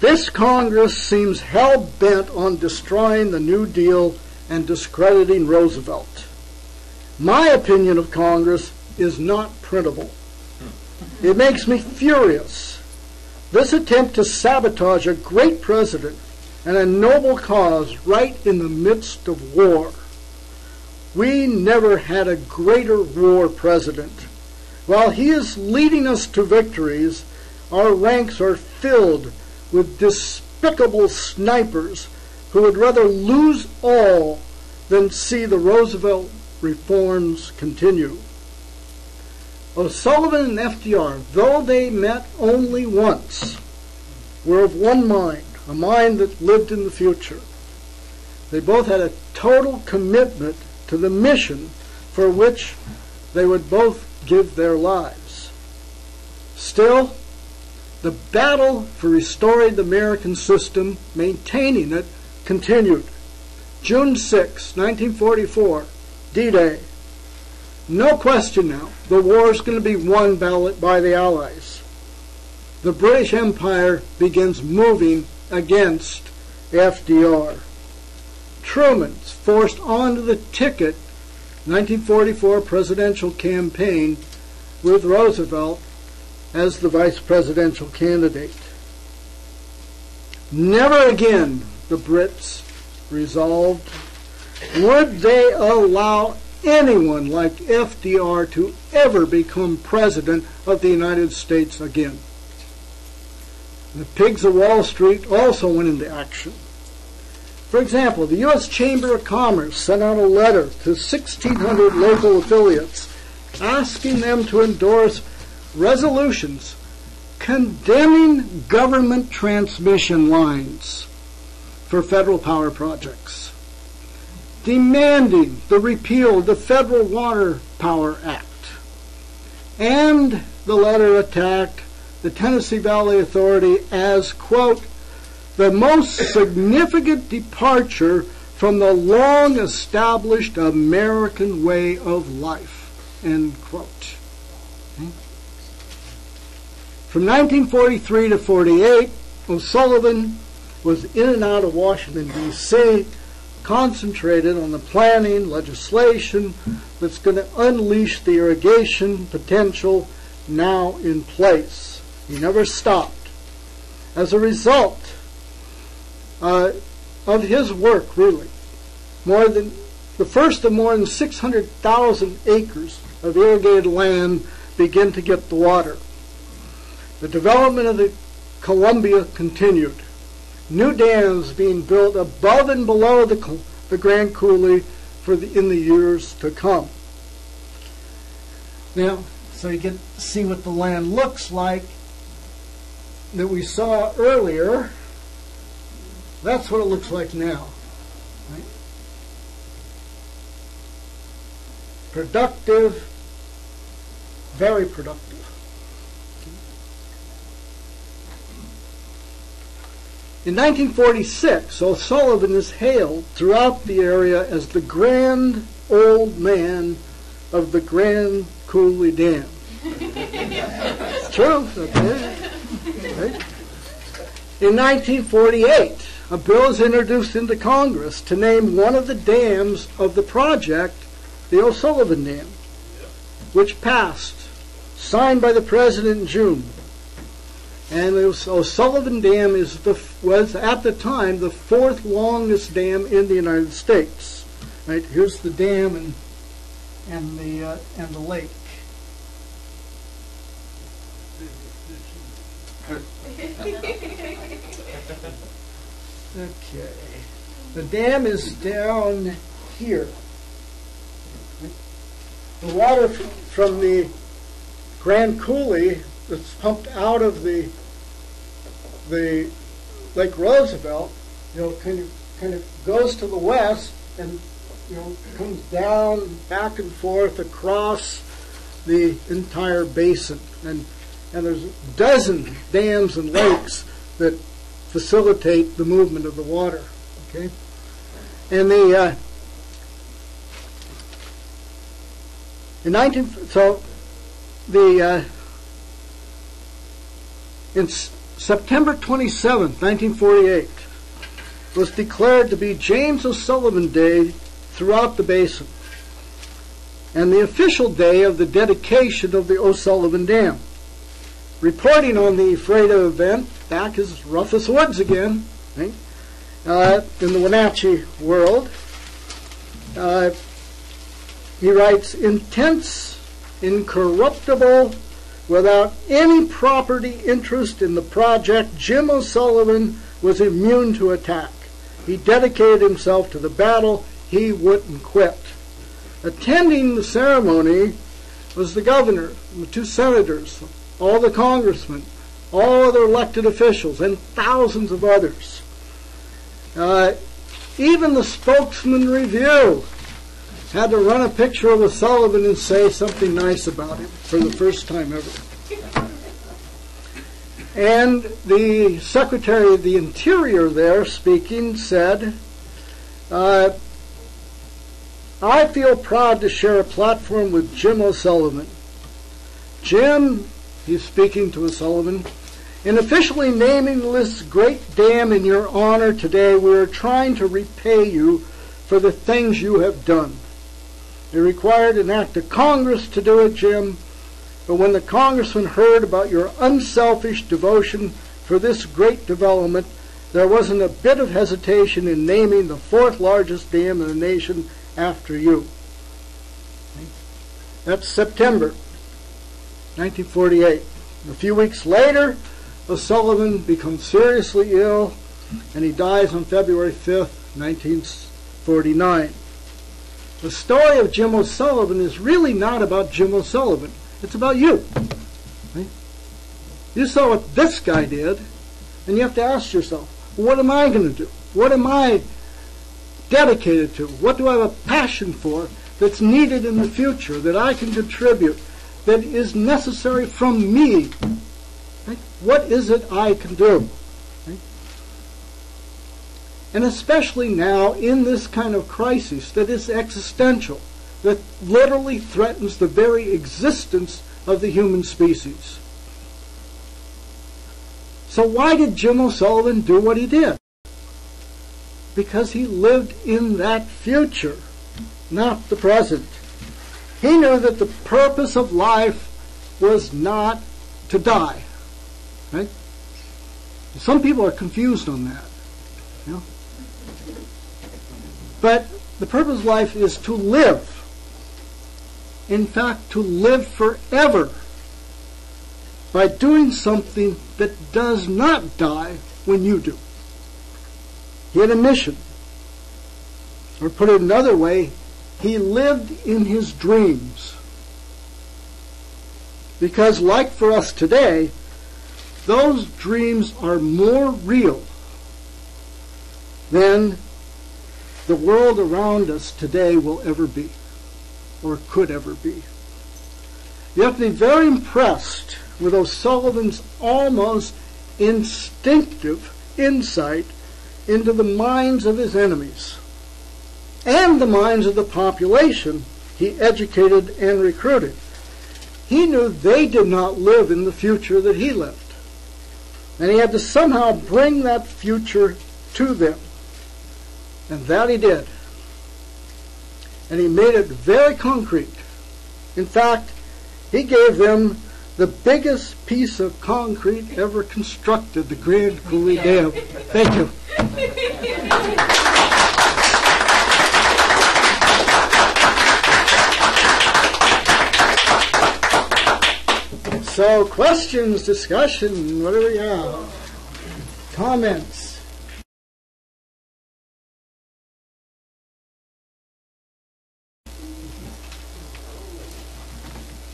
"This Congress seems hell-bent on destroying the New Deal and discrediting Roosevelt. My opinion of Congress is not printable. It makes me furious This attempt to sabotage a great president and a noble cause right in the midst of war. We never had a greater war president. While he is leading us to victories, our ranks are filled with despicable snipers who would rather lose all than see the Roosevelt reforms continue. O'Sullivan and FDR, though they met only once, were of one mind, a mind that lived in the future. They both had a total commitment to the mission for which they would both give their lives. Still, the battle for restoring the American system, maintaining it, continued. June 6, 1944, D-Day. No question now, the war is going to be won by the Allies. The British Empire begins moving against FDR. Truman's forced onto the ticket 1944 presidential campaign with Roosevelt as the vice presidential candidate. Never again, the Brits resolved, would they allow anyone like FDR to ever become president of the United States again. The pigs of Wall Street also went into action. For example, the U.S. Chamber of Commerce sent out a letter to 1,600 local affiliates asking them to endorse resolutions condemning government transmission lines for federal power projects, demanding the repeal of the Federal Water Power Act, and the letter attacked the Tennessee Valley Authority as, quote, the most significant departure from the long-established American way of life, end quote. From 1943 to 48, O'Sullivan was in and out of Washington, D.C., concentrated on the planning, legislation that's going to unleash the irrigation potential now in place. He never stopped. As a result of his work, really, the first of more than 600,000 acres of irrigated land begin to get the water. The development of the Columbia continued. New dams being built above and below the Grand Coulee in the years to come. Now, so you get to see what the land looks like that we saw earlier. That's what it looks like now. Right? Productive, very productive. In 1946, O'Sullivan is hailed throughout the area as the grand old man of the Grand Coulee Dam. It's true. Okay. Right? In 1948, a bill is introduced into Congress to name one of the dams of the project the O'Sullivan Dam, which passed, signed by the President in June. And the O'Sullivan Dam was at the time the fourth longest dam in the United States. Right, here's the dam and the lake. Okay, the dam is down here. The water from the Grand Coulee that's pumped out of the Lake Roosevelt, kind of goes to the west and comes down back and forth across the entire basin, and there's a dozen dams and lakes that facilitate the movement of the water. Okay, and in September 27, 1948, was declared to be James O'Sullivan Day throughout the basin, and the official day of the dedication of the O'Sullivan Dam. reporting on the Freda event, back as Rufus Woods again, right? In the Wenatchee world. He writes, intense, incorruptible, without any property interest in the project, Jim O'Sullivan was immune to attack. He dedicated himself to the battle. He wouldn't quit. Attending the ceremony was the governor, the 2 senators, all the congressmen, all other elected officials, and thousands of others. Even the Spokesman Review had to run a picture of O'Sullivan and say something nice about him for the first time ever. And the Secretary of the Interior there speaking said, I feel proud to share a platform with Jim O'Sullivan. Jim, he's speaking to O'Sullivan, in officially naming this great dam in your honor today, we are trying to repay you for the things you have done. It required an act of Congress to do it, Jim, but when the congressman heard about your unselfish devotion for this great development, there wasn't a bit of hesitation in naming the 4th largest dam in the nation after you. That's September 1948. A few weeks later, O'Sullivan becomes seriously ill, and he dies on February 5th, 1949. The story of Jim O'Sullivan is really not about Jim O'Sullivan. It's about you. Right? You saw what this guy did, and you have to ask yourself, what am I going to do? What am I dedicated to? What do I have a passion for that's needed in the future, that I can contribute, that is necessary from me? Right? What is it I can do? Right? And especially now in this kind of crisis that is existential, that literally threatens the very existence of the human species. So why did Jim O'Sullivan do what he did? Because he lived in that future, not the present. He knew that the purpose of life was not to die. Right? Some people are confused on that. You know? But the purpose of life is to live. In fact, to live forever by doing something that does not die when you do. He had a mission. Or put it another way, he lived in his dreams. Because like for us today, those dreams are more real than the world around us today will ever be, or could ever be. You have to be very impressed with O'Sullivan's almost instinctive insight into the minds of his enemies and the minds of the population he educated and recruited. He knew they did not live in the future that he lived. And he had to somehow bring that future to them. And that he did. And he made it very concrete. In fact, he gave them the biggest piece of concrete ever constructed, the Grand Coulee Dam. Thank you. So, questions, discussion, what do we have? Comments?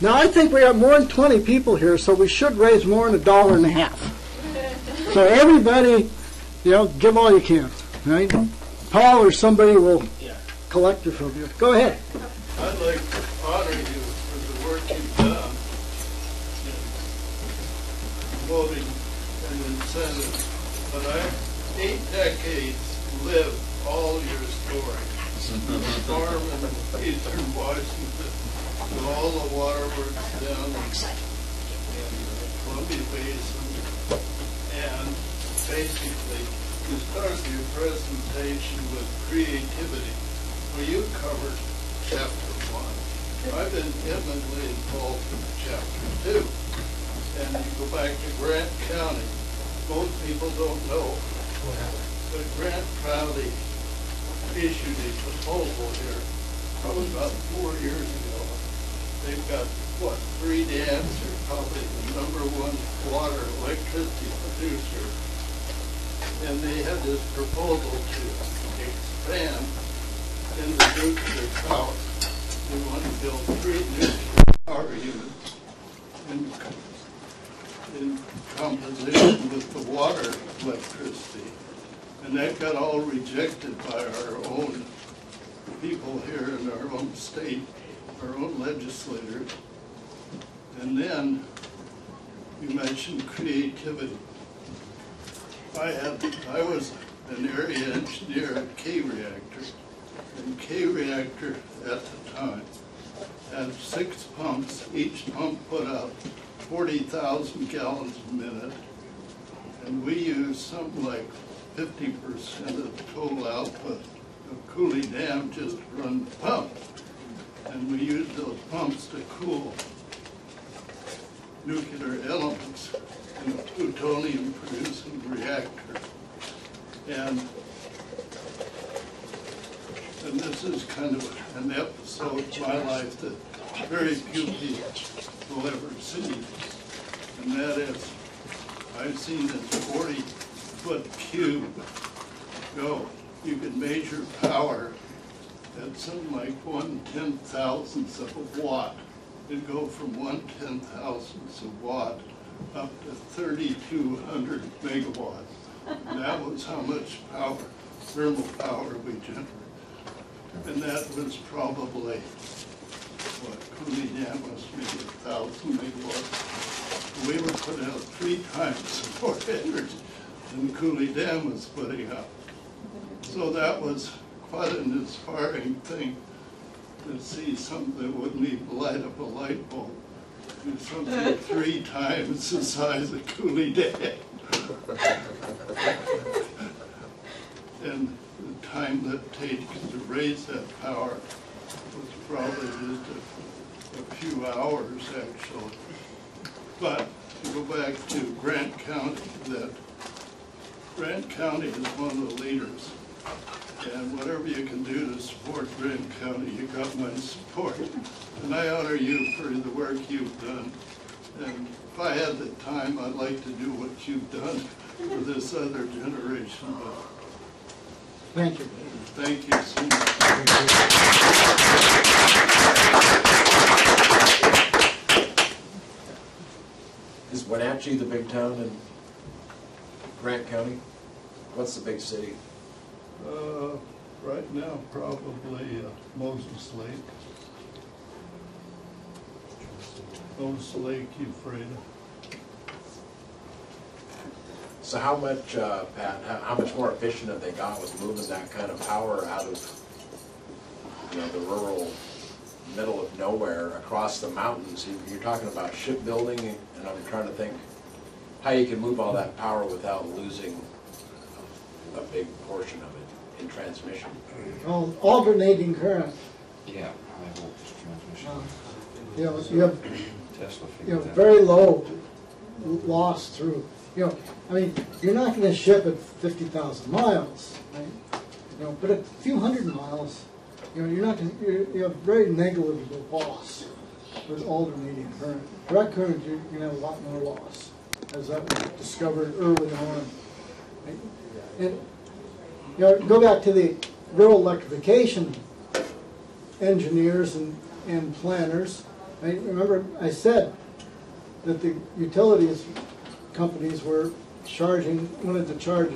Now, I think we have more than 20 people here, so we should raise more than $1.50. So everybody, give all you can, right? Paul or somebody will collect it from you. Go ahead. I'd like to honor you for the work you've done in voting and incentives. But I've 8 decades lived all your story. Farm in eastern Washington, with all the waterworks down in Columbia Basin, and basically you start your presentation with creativity, where you covered Chapter 1. I've been intimately involved in Chapter 2. And you go back to Grand County, most people don't know, but Grand County issued a proposal here probably about 4 years ago. They've got, what, 3 dams, they're probably the #1 water electricity producer. And they had this proposal to expand into nuclear power. They want to build 3 nuclear power units in composition with the water electricity. And that got all rejected by our own people here in our own state, our own legislators. And then you mentioned creativity. I was an area engineer at K-Reactor, and K-Reactor at the time had 6 pumps. Each pump put out 40,000 gallons a minute, and we used something like 50% of the total output of Coulee Dam just to run the pump. And we used those pumps to cool nuclear elements in a plutonium-producing reactor. And this is kind of an episode of my life that very few people will ever see. And that is, I've seen this 40-foot cube go. You can measure power at something like 1/10,000th of a watt. It'd go from 1/10,000th of a watt up to 3,200 megawatts. And that was how much power, thermal power we generated. And that was probably, what, Coulee Dam was maybe 1,000 megawatts. We were putting out 3 times more energy than Coulee Dam was putting out. So that was quite an inspiring thing to see something that wouldn't even light up a light bulb. Do something 3 times the size of Coulee Dam. And the time that takes to raise that power was probably just a few hours, actually. But to go back to Grant County, that Grant County is one of the leaders. And whatever you can do to support Grand County, you got my support. And I honor you for the work you've done. And if I had the time, I'd like to do what you've done for this other generation. But Thank you. thank you so much. Is Wenatchee the big town in Grant County? What's the big city? Right now, probably Moses Lake. Moses Lake, Euphrates. So how much, Pat, how much more efficient have they got with moving that kind of power out of, you know, the rural middle of nowhere across the mountains? You're talking about shipbuilding, and I'm trying to think how you can move all that power without losing a big portion of it in transmission. Oh, alternating current. Yeah, high voltage transmission. You have Tesla figured that. very low loss through. I mean, you're not going to ship at 50,000 miles, right? But a few hundred miles, you're not going to. You have very negligible loss with alternating current. Direct current, you're going to have a lot more loss, as that was discovered early on. Right? And go back to the rural electrification engineers and planners. Remember, I said that the utilities companies wanted to charge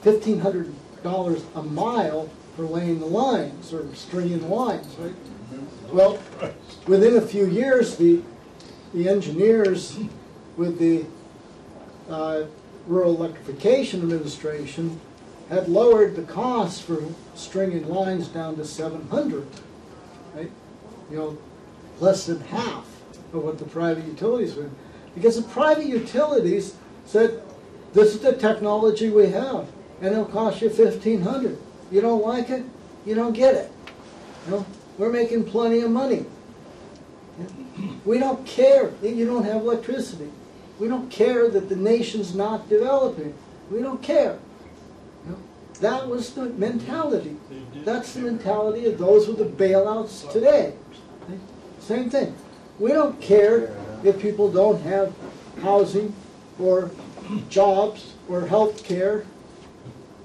$1,500 a mile for laying the lines or stringing the lines, right? Well, within a few years, the engineers with the Rural Electrification Administration had lowered the cost for stringing lines down to $700, right? Less than half of what the private utilities would. Because the private utilities said, this is the technology we have, and it'll cost you $1,500. You don't like it, you don't get it. We're making plenty of money. We don't care that you don't have electricity. We don't care that the nation's not developing. We don't care. You know, that was the mentality. That's the mentality of those with the bailouts today. Same thing. We don't care if people don't have housing or jobs or health care,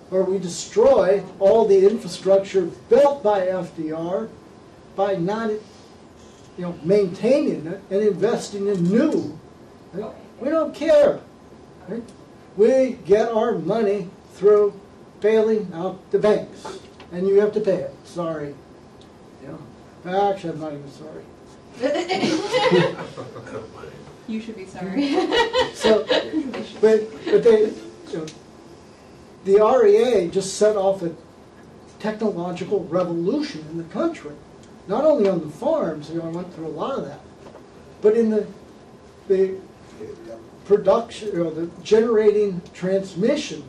or we destroy all the infrastructure built by FDR by not, maintaining it and investing in new. Right? We don't care. Right? We get our money through bailing out the banks, and you have to pay it. Sorry. Actually, I'm not even sorry. You should be sorry. So, but they, the REA just set off a technological revolution in the country. Not only on the farms, I went through a lot of that, but in the production, the generating transmission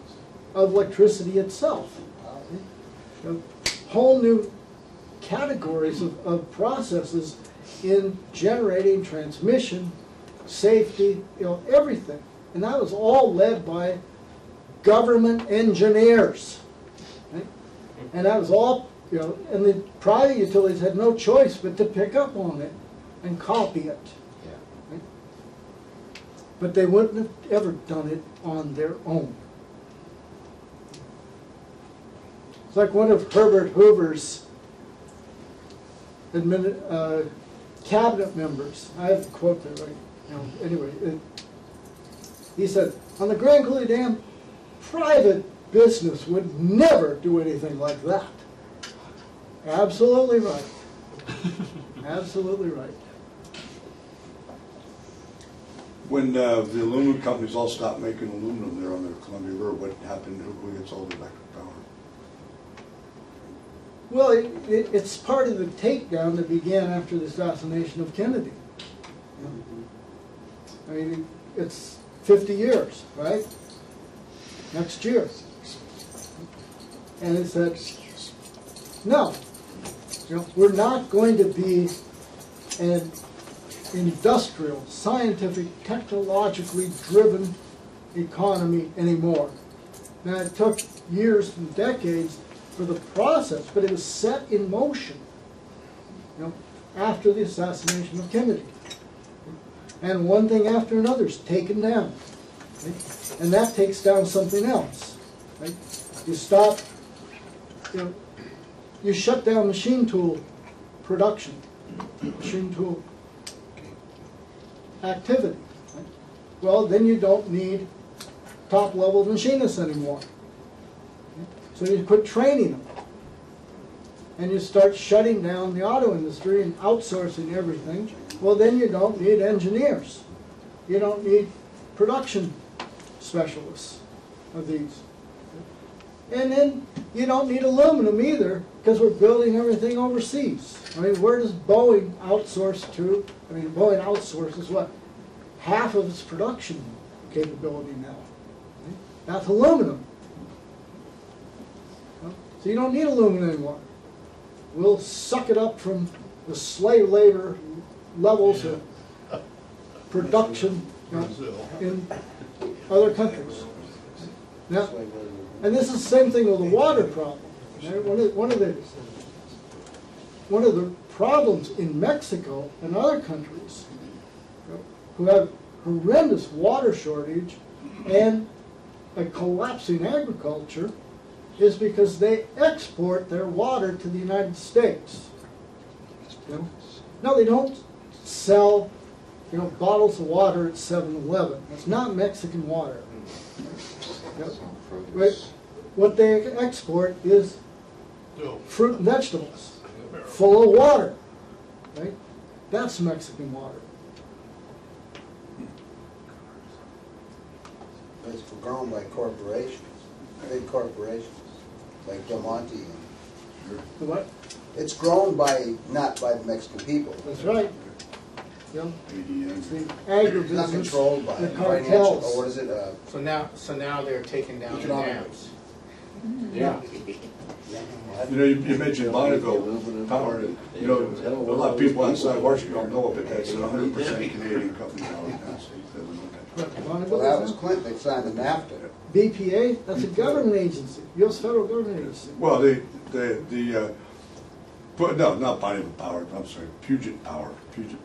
of electricity itself. Whole new categories of processes in generating transmission, safety, everything. And that was all led by government engineers. Right? And that was all, and the private utilities had no choice but to pick up on it and copy it. Right? But they wouldn't have ever done it on their own. It's like one of Herbert Hoover's cabinet members. I have the quote there right now. Anyway, he said, on the Grand Coulee Dam, private business would never do anything like that. Absolutely right. Absolutely right. When the aluminum companies all stopped making aluminum there on the Columbia River, what happened? Who gets all the electric power? Well, it's part of the takedown that began after the assassination of Kennedy. I mean, it's 50 years, right? Next year. And it said, no, we're not going to be an industrial, scientific, technologically driven economy anymore. Now, it took years and decades for the process, but it was set in motion, after the assassination of Kennedy. And one thing after another is taken down. Right? And that takes down something else. Right? You stop, you shut down machine tool production, machine tool activity. Right? Well, then you don't need top-level machinists anymore. So you quit training them. And you start shutting down the auto industry and outsourcing everything. Well, then you don't need engineers. You don't need production specialists of these. And then you don't need aluminum either, because we're building everything overseas. I mean, where does Boeing outsource to? I mean, Boeing outsources what? Half of its production capability now. Right? That's aluminum. So you don't need aluminum anymore. We'll suck it up from the slave labor levels of production in other countries. Now, and this is the same thing with the water problem. One of the problems in Mexico and other countries who have horrendous water shortage and a collapsing agriculture is because they export their water to the United States. No, they don't sell, bottles of water at 7-Eleven. It's not Mexican water. What they export is fruit and vegetables, full of water. Right? That's Mexican water. It's grown by corporations, big corporations, like Del Monte. The what? It's grown by, not by the Mexican people. That's right. It's the It's not agribusiness, controlled by the financial, cartels. or what is it? So now they're taking down the Economic. dams. Yeah. You know, you mentioned Bonneville Power, you know, a lot of people outside of Washington don't know of it, that's a 100% Canadian company now. Well, that was Clinton, they signed the NAFTA. BPA, that's a government agency, U.S. federal government agency. Well, no, not Bonneville Power, I'm sorry, Puget Power,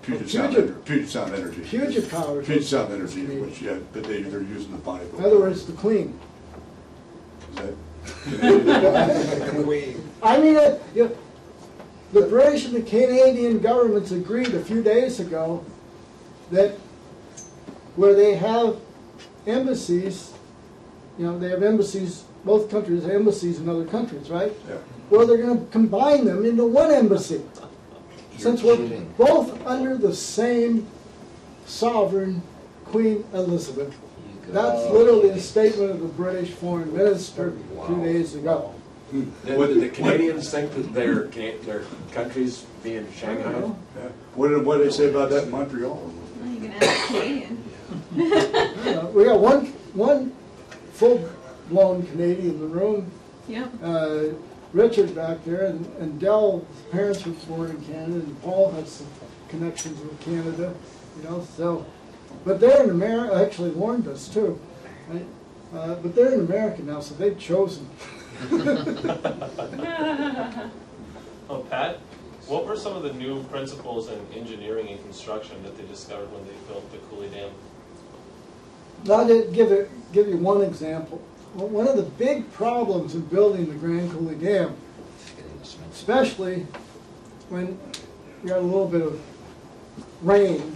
Puget Sound Energy. Puget Power. Puget Sound Energy, which, yeah, but they're using the Bonneville. In other words, the Queen. Is that Canadian? I mean, the British and the Canadian governments agreed a few days ago that where they have embassies, you know, they have embassies, both countries have embassies in other countries, right? Yeah. Well, they're going to combine them into one embassy. Since we're both under the same sovereign, Queen Elizabeth. That's literally a statement of the British Foreign Minister 2 days ago. Did the Canadians think that their countries be in Shanghai? Yeah. What did they say about that in Montreal? Well, you can ask Canadian. We got one full-blown Canadian in the room. Yeah. Richard back there, and Dell's parents were born in Canada, and Paul has some connections with Canada, you know, so, but they're in America, actually Lauren does too, right? But they're in America now, so they've chosen. Oh, Pat, what were some of the new principles in engineering and construction that they discovered when they built the Coulee Dam? I'll give you one example. Well, one of the big problems in building the Grand Coulee Dam, especially when you got a little bit of rain,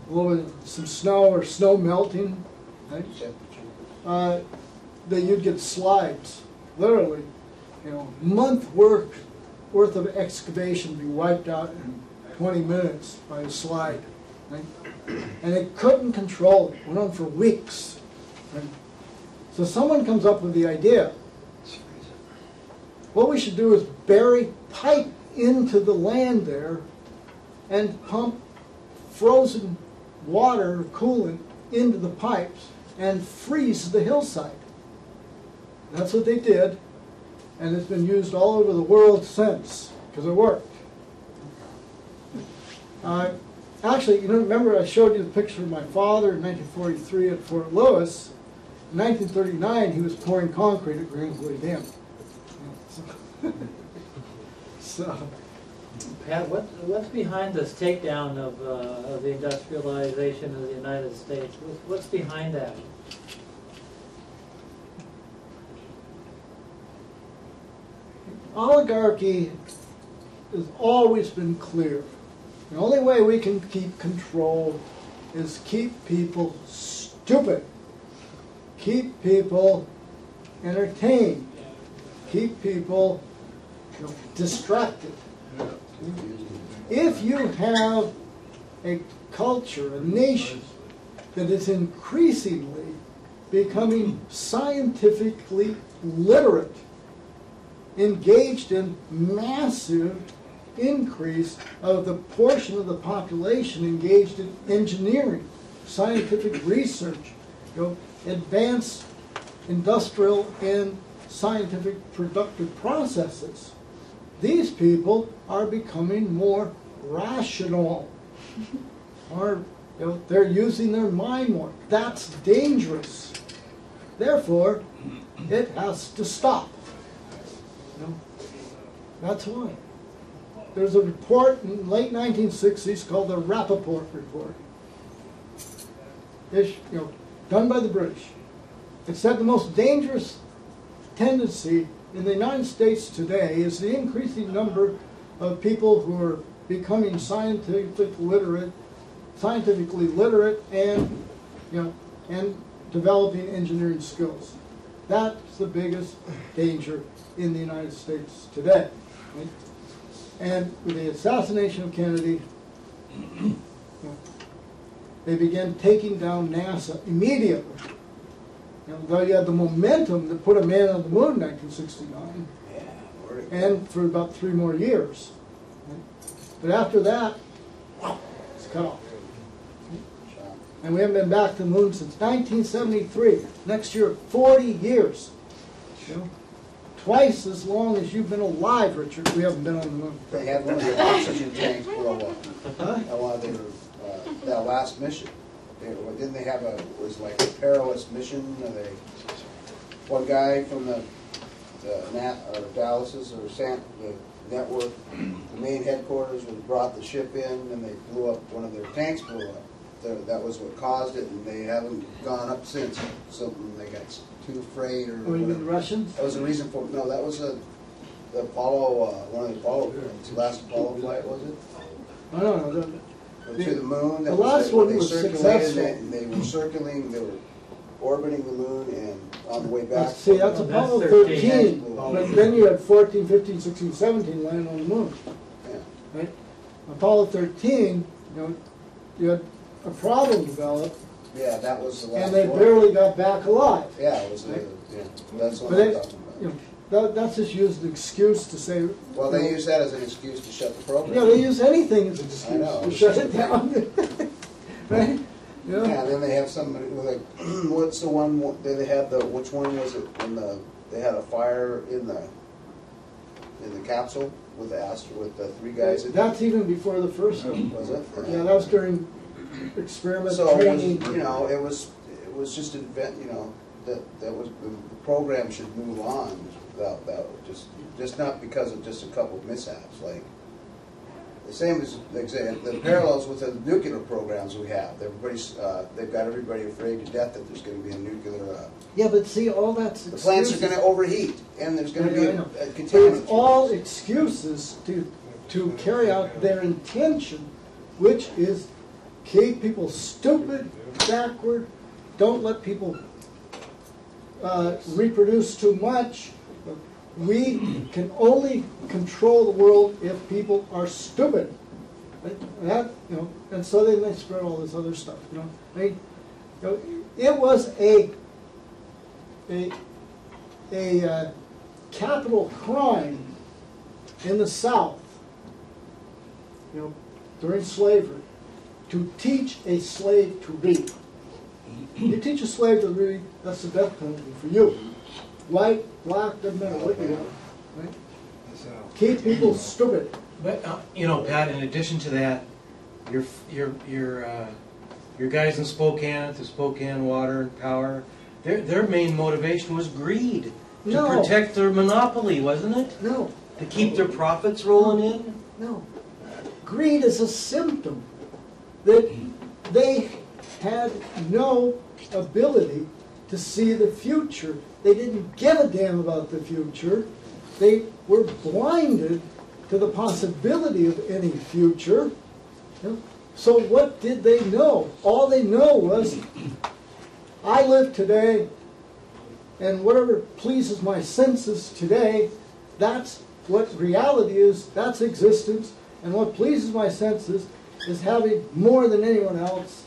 a little bit of some snow or snow melting, right? That you'd get slides, literally, you know, month worth of excavation be wiped out in 20 minutes by a slide, right? And they couldn't control it. It went on for weeks. Right? So someone comes up with the idea, what we should do is bury pipe into the land there and pump frozen water or coolant into the pipes and freeze the hillside. That's what they did, and it's been used all over the world since, because it worked. Actually, you know, remember I showed you the picture of my father in 1943 at Fort Lewis. In 1939, he was pouring concrete at Grand Coulee Dam. So, Pat, what's behind this takedown of the industrialization of the United States? What's behind that? oligarchy has always been clear. The only way we can keep control is keep people stupid, keep people entertained, keep people distracted. If you have a culture, a nation that is increasingly becoming scientifically literate, engaged in massive increase of the portion of the population engaged in engineering, scientific research, advanced industrial and scientific productive processes. These people are becoming more rational. They're using their mind more. That's dangerous. Therefore, it has to stop. That's why. There's a report in the late 1960s called the Rappaport Report. It's, done by the British. It said the most dangerous tendency in the United States today is the increasing number of people who are becoming scientifically literate and and developing engineering skills. That's the biggest danger in the United States today. Right? And with the assassination of Kennedy, they began taking down NASA immediately. Though you had the momentum that put a man on the moon in 1969, and for about 3 more years. Right? But after that, it's cut off. And we haven't been back to the moon since 1973. Next year, 40 years. twice as long as you've been alive, Richard. We haven't been on the moon. They had one of their oxygen tanks blow up. Huh? At one of their, that last mission. Didn't they have it was like a perilous mission? One guy from the Dallas's or the network, the main headquarters brought the ship in, and they blew up, one of their tanks blew up. That was what caused it, and they haven't gone up since. Something they got too afraid or. Oh, you mean the Russians? That was the reason for. No, that was the Apollo. One of the Apollo. The last Apollo flight, was it? I don't know. To the moon. The last one was successful. They were circling. They were orbiting the moon, and on the way back. See, that's Apollo 13. But then you had 14, 15, 16, 17 landing on the moon. Yeah. Right? Apollo 13, you had a problem developed, Yeah, that was the last and they one. barely got back alive. Yeah, it was. Right? That's what But I'm they, talking about. that's just used as an excuse to say. Well, they use that as an excuse to shut the program. Yeah, they use anything as an excuse know. to shut it down. Right? Yeah, and then they have somebody with like, what's the one? They had which one was it? They had a fire in the capsule with the three guys. That's even before the first one. Was it? Yeah, that was during experiment So it was, training. it was just an event. That was the program should move on without that. Just not because of just a couple of mishaps. Like the same as the parallels with the nuclear programs we have. Everybody's they've got everybody afraid to death that there's going to be a nuclear. Yeah, but see, all that's The plants are going to overheat, and there's going to be a But contaminant. it's all excuses to carry out their intention, which is keep people stupid, backward, don't let people reproduce too much. We can only control the world if people are stupid. Right? And so then they spread all this other stuff. I mean, it was a capital crime in the South, during slavery, to teach a slave to read. You teach a slave to read, that's the death penalty for you. White, black, doesn't matter what you are. Right? Keep people stupid. But Pat, in addition to that, your guys in Spokane at the Spokane Water and Power, their main motivation was greed to protect their monopoly, wasn't it? No. To keep their profits rolling in. No. Greed is a symptom that they had no ability to see the future. They didn't give a damn about the future. They were blinded to the possibility of any future. So what did they know? All they know was, I live today, and whatever pleases my senses today, that's what reality is, that's existence, and what pleases my senses is having more than anyone else,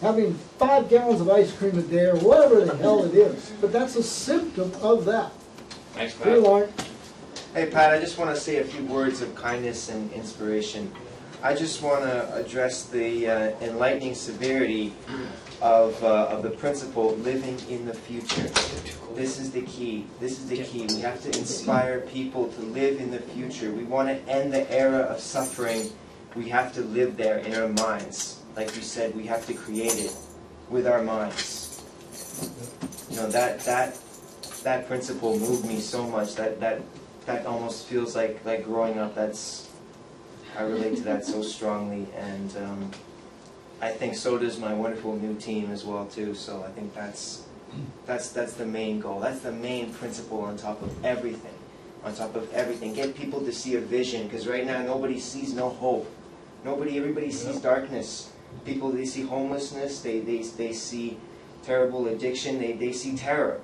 having 5 gallons of ice cream a day, or whatever the hell it is. But that's a symptom of that. Thanks, Here, Pat. Lauren. Hey, Pat, I just want to say a few words of kindness and inspiration. I just want to address the enlightening severity of the principle, living in the future. This is the key. This is the key. We have to inspire people to live in the future. We want to end the era of suffering. We have to live there in our minds. Like you said, we have to create it with our minds. That principle moved me so much. That almost feels like growing up. I relate to that so strongly, and I think so does my wonderful new team as well too. So I think that's the main goal. That's the main principle on top of everything. On top of everything, get people to see a vision, because right now nobody sees no hope. Everybody sees darkness. People, they see homelessness. They see terrible addiction. They see terror.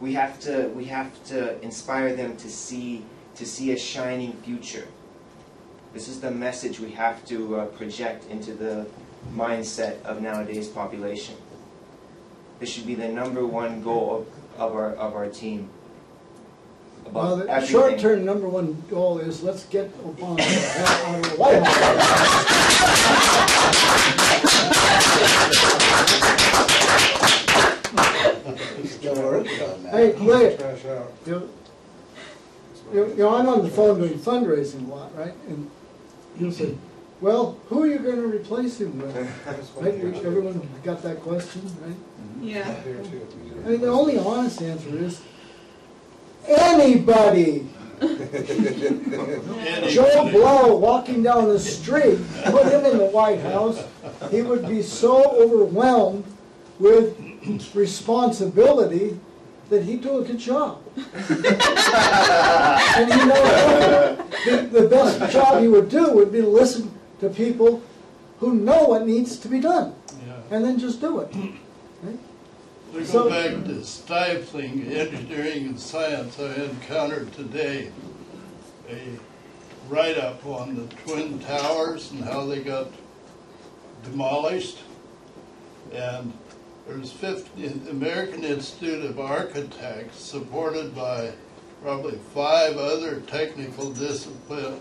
We have to inspire them to see a shining future. This is the message we have to project into the mindset of nowadays population. This should be the #1 goal of our team. Well, the everything. short-term #1 goal is let's get Obama out of the White House. Hey, wait. I'm on the phone doing fundraising a lot, right? And you'll say, well, who are you going to replace him with? Right? Everyone got that question, right? Yeah. I mean, the only honest answer is anybody. Joe Blow walking down the street, put him in the White House, he would be so overwhelmed with responsibility that he'd do a good job. And you know, the best job he would do would be to listen to people who know what needs to be done, and then just do it. Right? To go back to stifling engineering and science, I encountered today a write-up on the Twin Towers and how they got demolished. And there's the American Institute of Architects, supported by probably 5 other technical disciplines.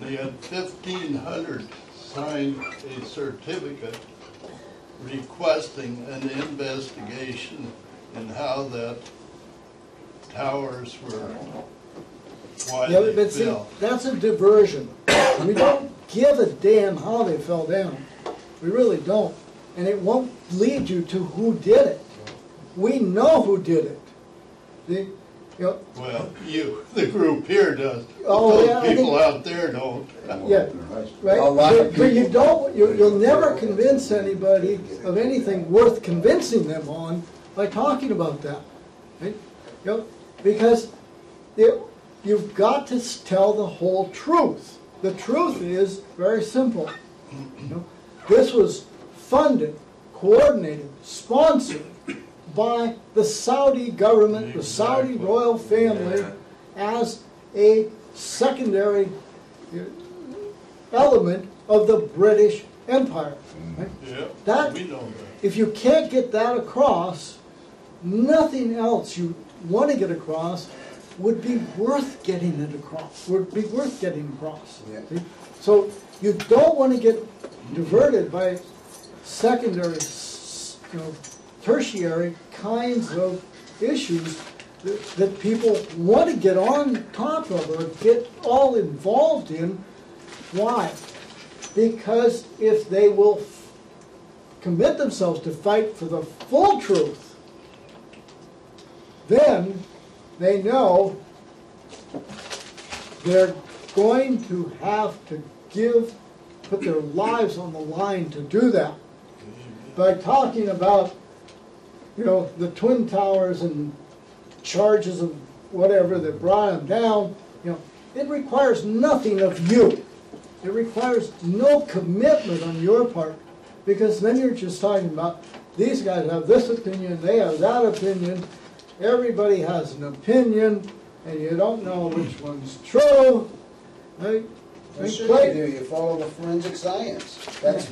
They had 1,500 signed a certificate requesting an investigation in how that towers were, why they but see, fell. that's a diversion. We don't give a damn how they fell down. We really don't. And it won't lead you to who did it. We know who did it. Well, you, the group here does. Oh, Those yeah, I people think- out there don't. Yeah, right? But you don't, you'll never convince anybody of anything worth convincing them on by talking about that. Right? Because you've got to tell the whole truth. The truth is very simple. This was funded, coordinated, sponsored by the Saudi government, the Saudi royal family, as a secondary element of the British Empire. Right? Yeah, we know that. If you can't get that across, nothing else you want to get across would be worth getting it across. Would be worth getting across. Yeah. See? So you don't want to get diverted by secondary, tertiary kinds of issues that people want to get on top of or get all involved in. Why? Because if they will commit themselves to fight for the full truth, then they know they're going to have to put their lives on the line to do that. By talking about, the Twin Towers and charges of whatever that brought them down, it requires nothing of you. It requires no commitment on your part, because then you're just talking about these guys have this opinion, they have that opinion, everybody has an opinion, and you don't know which one's true. Right? Well, sure you do. You follow the forensic science.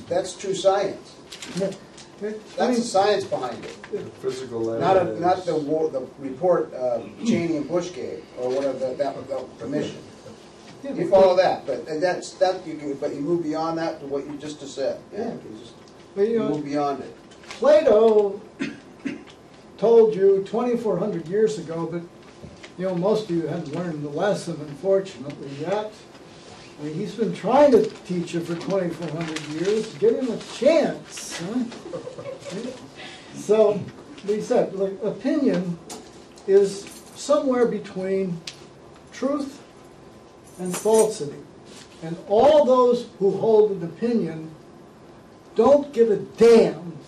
That's true science. That's the science behind it. Physical Not the report Cheney and Bush gave, or whatever the commission. You follow that, but you move beyond that to what you just said. Yeah, you move beyond it. Plato told you 2,400 years ago, but most of you haven't learned the lesson, unfortunately, yet. I mean, he's been trying to teach you for 2,400 years. Give him a chance. Huh? So, he said, opinion is somewhere between truth and falsity. And all those who hold an opinion don't give a damn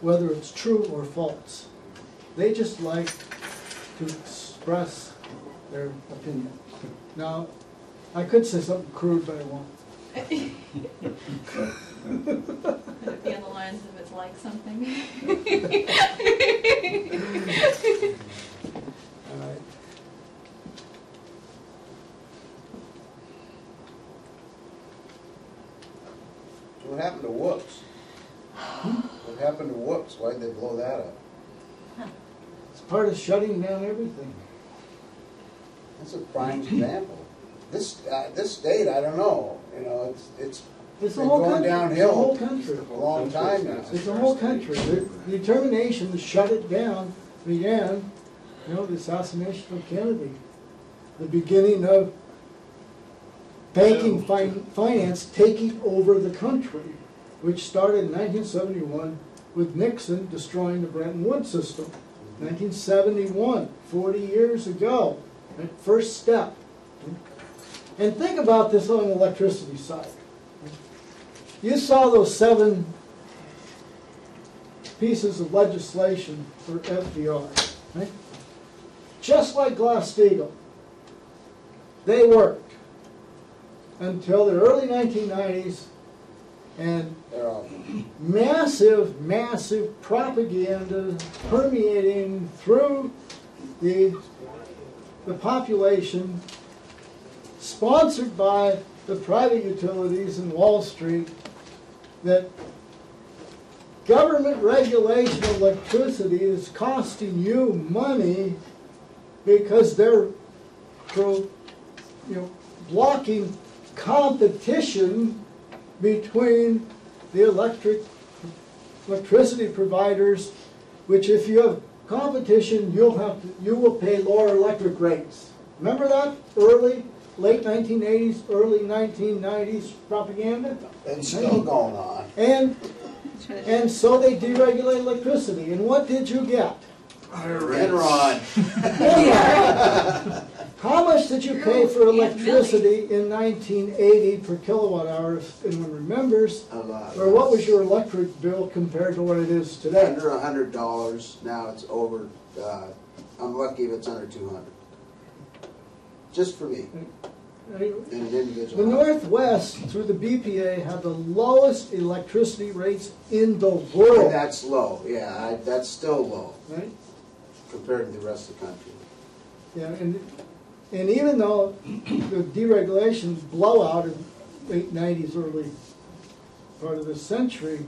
whether it's true or false. They just like to express their opinion. Now, I could say something crude, but I won't. Could it be on the lines of it's like something? All right. So what happened to Whoops? What happened to Whoops? Why did they blow that up? It's part of shutting down everything. That's a prime example. This state, I don't know. It's It's the Been whole going country. downhill. It's the whole country. A long time now. It's the whole country. The determination to shut it down began, the assassination of Kennedy. The beginning of banking finance taking over the country, which started in 1971 with Nixon destroying the Bretton Woods system. 1971, 40 years ago, right? First step. And think about this on the electricity side. You saw those 7 pieces of legislation for FDR, right? Just like Glass-Steagall, they worked until the early 1990s, and massive, massive propaganda permeating through the population, sponsored by the private utilities in Wall Street, that government regulation of electricity is costing you money because they're blocking competition between the electricity providers, which if you have competition, you will pay lower electric rates. Remember that late 1980s, early 1990s propaganda? It's still going on. And so they deregulate electricity. And what did you get? Enron. How much did you pay for electricity in 1980 per kilowatt hour, if anyone remembers? A lot. Or what was your electric bill compared to what it is today? Under $100. Now it's over. I'm lucky if it's under 200. Just for me. An individual. The Northwest, through the BPA, had the lowest electricity rates in the world. And that's low. Yeah, that's still low. Right? Compared to the rest of the country. Yeah, and even though the deregulation blowout in the late 90s, early part of this century,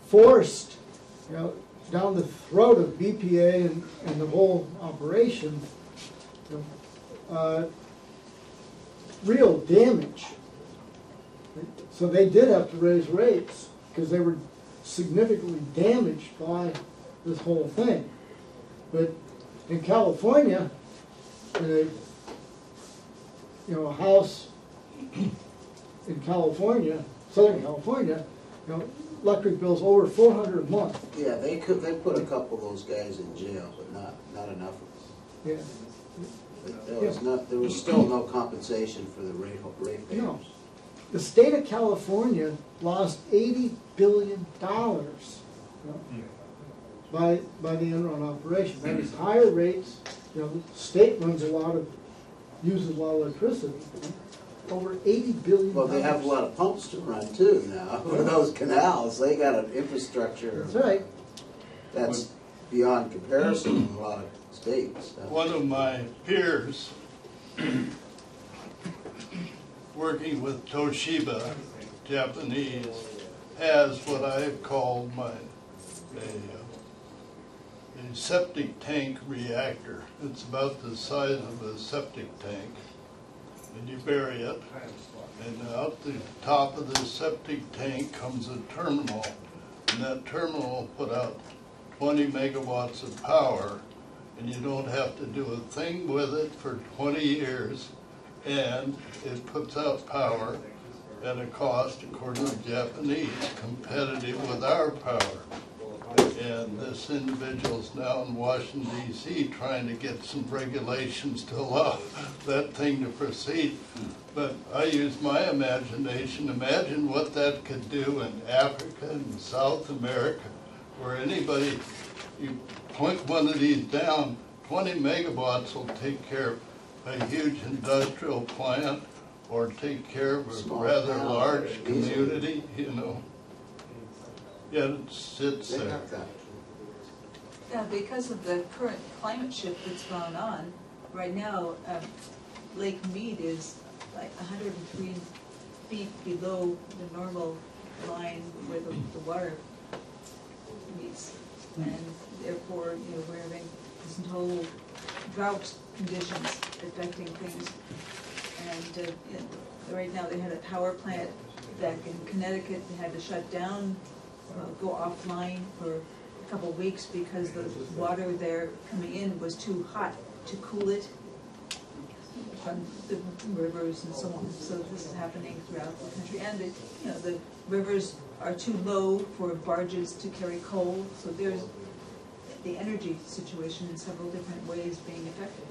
forced down the throat of BPA and the whole operation, real damage. So they did have to raise rates because they were significantly damaged by this whole thing. But in California, in a house in California, Southern California, electric bills over $400 a month. Yeah, they put a couple of those guys in jail, but not enough of them. Yeah. There was still no compensation for the rate payers. No. The state of California lost $80 billion by the Enron operation. That is higher rates. The state uses a lot of electricity. Over $80 billion. Well, they have a lot of pumps to run too now. For those canals, they got an infrastructure. That's right. That's beyond comparison in a lot of states. One of my peers, working with Toshiba, Japanese, has what I've called a septic tank reactor. It's about the size of a septic tank. And you bury it, and out the top of the septic tank comes a terminal, and that terminal will put out 20 megawatts of power, and you don't have to do a thing with it for 20 years, and it puts out power at a cost, according to the Japanese, competitive with our power. And this individual's now in Washington, D.C. trying to get some regulations to allow that thing to proceed. But I use my imagination. Imagine what that could do in Africa and South America, where anybody, you point one of these down, 20 megawatts will take care of a huge industrial plant or take care of a rather large community, Yet it sits there. Yeah, because of the current climate shift that's going on, right now, Lake Mead is like 103 feet below the normal line where the water meets. And therefore, we're having this whole drought conditions affecting things. And right now they had a power plant back in Connecticut, they had to shut down, go offline for a couple of weeks because the water there coming in was too hot to cool it from the rivers and so on. So this is happening throughout the country. And the rivers are too low for barges to carry coal. So there's the energy situation in several different ways being affected.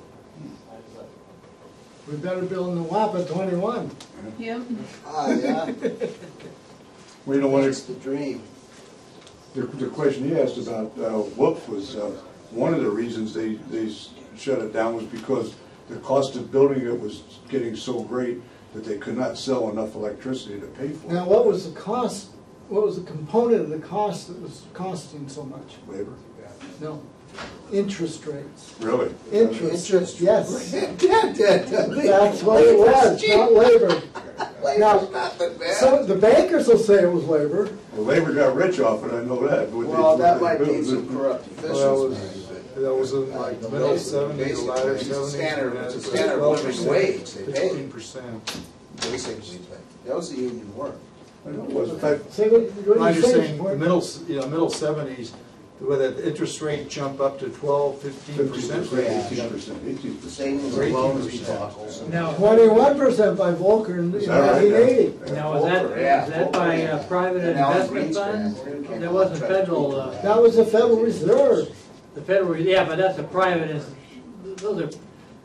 We better build in the WAPA 21. Yep. Yeah. Well, you know what, It's the dream. the question you asked about Whoop was, one of the reasons they shut it down was because the cost of building it was getting so great that they could not sell enough electricity to pay for it. Now, what was the cost, what was the component of the cost that was costing so much? Labor. No, interest rates. Really? Interest rates, yes. That's That's what it was, not labor. Now, not the best. so the bankers will say it was labor. Well, labor got rich off it, I know that. Well, that might be some corrupt officials. That was in like the middle '70s, latter '70s. It's a standard living wage they pay. 15%. Basically, that was the union work. I know it was. In fact, Say what I'm you just say. saying, the middle '70s, where that interest rate jump up to 12, 15%. 18%. Savings and loans debacles. Now, 21% by Volcker in Is that right? 1980. now was that by private And Alan investment funds? Greenspan. That wasn't federal, That was the Federal Reserve. the federal, yeah, but that's a private, those are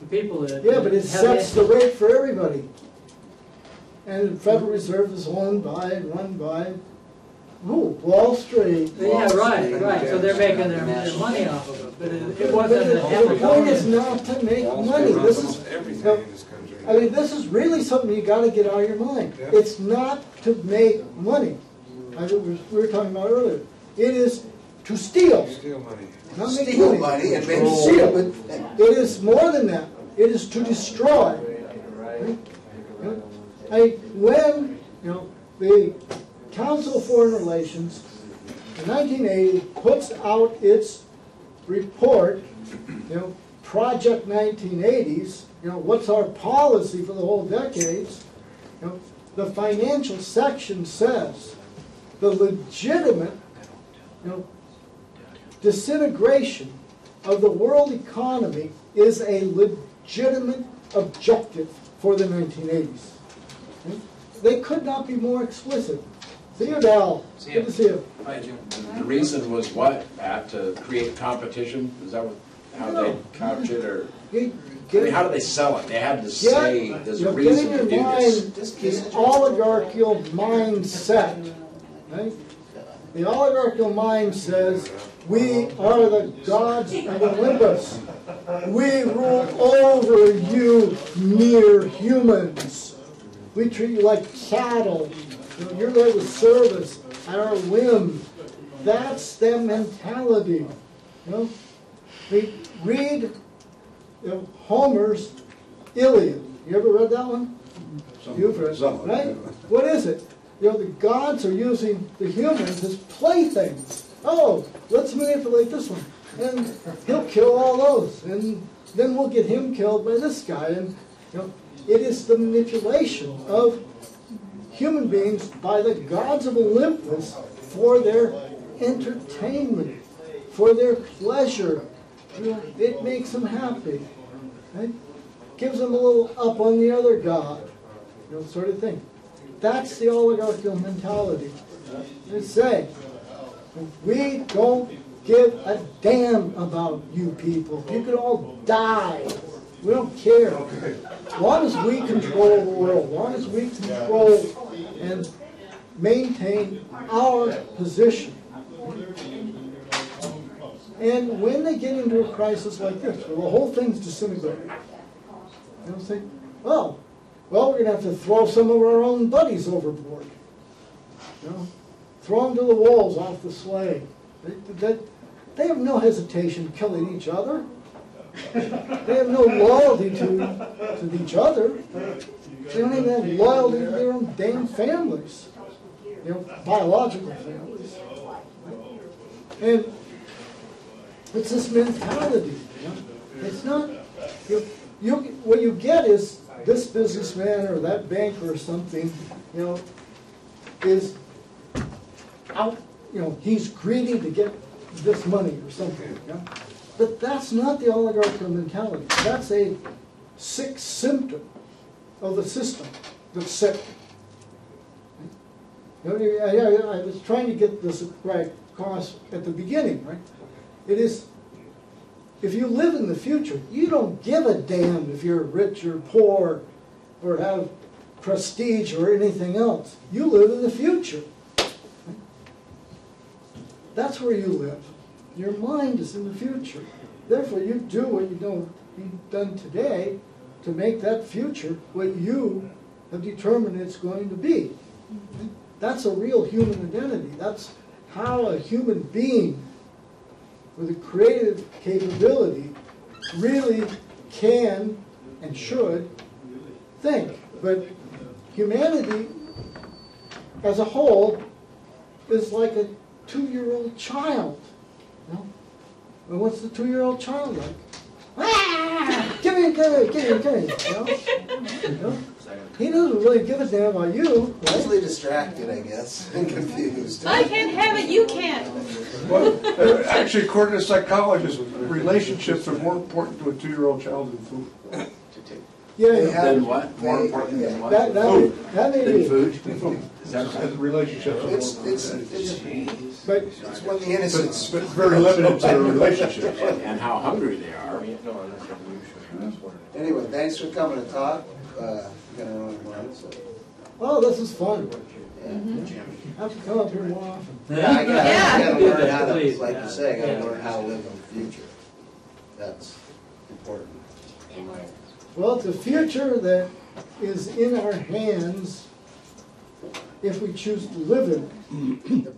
the people that. Yeah, but it have sets the rate for everybody. And the Federal Reserve is run by Wall Street. Yeah, right, so they're making their money off of it, but it But wasn't the point is not to make money. This is, Everything in this country. I mean, this is really something you got to get out of your mind. Yeah. It's not to make money. We were talking about earlier. It is to steal, Steal money. not make Steal money and make Steal. it. It is more than that. It is to destroy. When the Council of Foreign Relations in 1980 puts out its report, Project 1980s, what's our policy for the whole decades, the financial section says the legitimate disintegration of the world economy is a legitimate objective for the 1980s. They could not be more explicit. See you, Dal. Good to see you. Hi, Jim. The reason was what, Pat? To create competition? Is that how they couch it, or? How do they sell it? They had to say there's a reason to do this. The oligarchical mindset. Right? The oligarchical mind says, we are the gods of Olympus. We rule over you mere humans. We treat you like cattle. You're there to serve us at our whim. That's their mentality. Read Homer's Iliad. You ever read that one? You've read it, right? What is it? The gods are using the humans as playthings. Oh, let's manipulate this one. And he'll kill all those. And then we'll get him killed by this guy. And it is the manipulation of human beings by the gods of Olympus for their entertainment, for their pleasure. It makes them happy. Right? Gives them a little up on the other god, sort of thing. That's the oligarchical mentality. They say, we don't give a damn about you people. You can all die. We don't care. As long as we control the world, as long as we control and maintain our position. And when they get into a crisis like this, where the whole thing's disintegrating, they'll say, well, we're going to have to throw some of our own buddies overboard. Throw them to the wolves off the sleigh. They have no hesitation killing each other. They have no loyalty to each other. They don't even have loyalty to their own damn families, biological families. And it's this mentality. It's not. What you get is this businessman or that banker or something, is out, he's greedy to get this money or something, But that's not the oligarchical mentality. That's a sick symptom of the system that's sick. I was trying to get this right across at the beginning, right? It is, if you live in the future, you don't give a damn if you're rich or poor or have prestige or anything else. You live in the future. That's where you live. Your mind is in the future. Therefore, you do what you've done today to make that future what you have determined it's going to be. That's a real human identity. That's how a human being with a creative capability really can and should think. But humanity as a whole is like a 2-year-old child. And what's the 2-year-old child like? Ah! Give me. He doesn't really give a damn about you. Right? Easily distracted, I guess, and confused. I can't have it, you can't. Well, actually, according to psychologists, relationships are more important to a 2-year-old child than food. Than what? More important than what? That may be. Food. Relationships are But it's when the innocence. but very limited to relationships. And how hungry they are. Anyway, thanks for coming to talk. You're gonna run one, so. Oh, this is fun. Yeah. I have to come up here more often. Yeah, I gotta learn how to, Please. like you say, I gotta learn how to live in the future. That's important. Well, it's a future that is in our hands if we choose to live in it.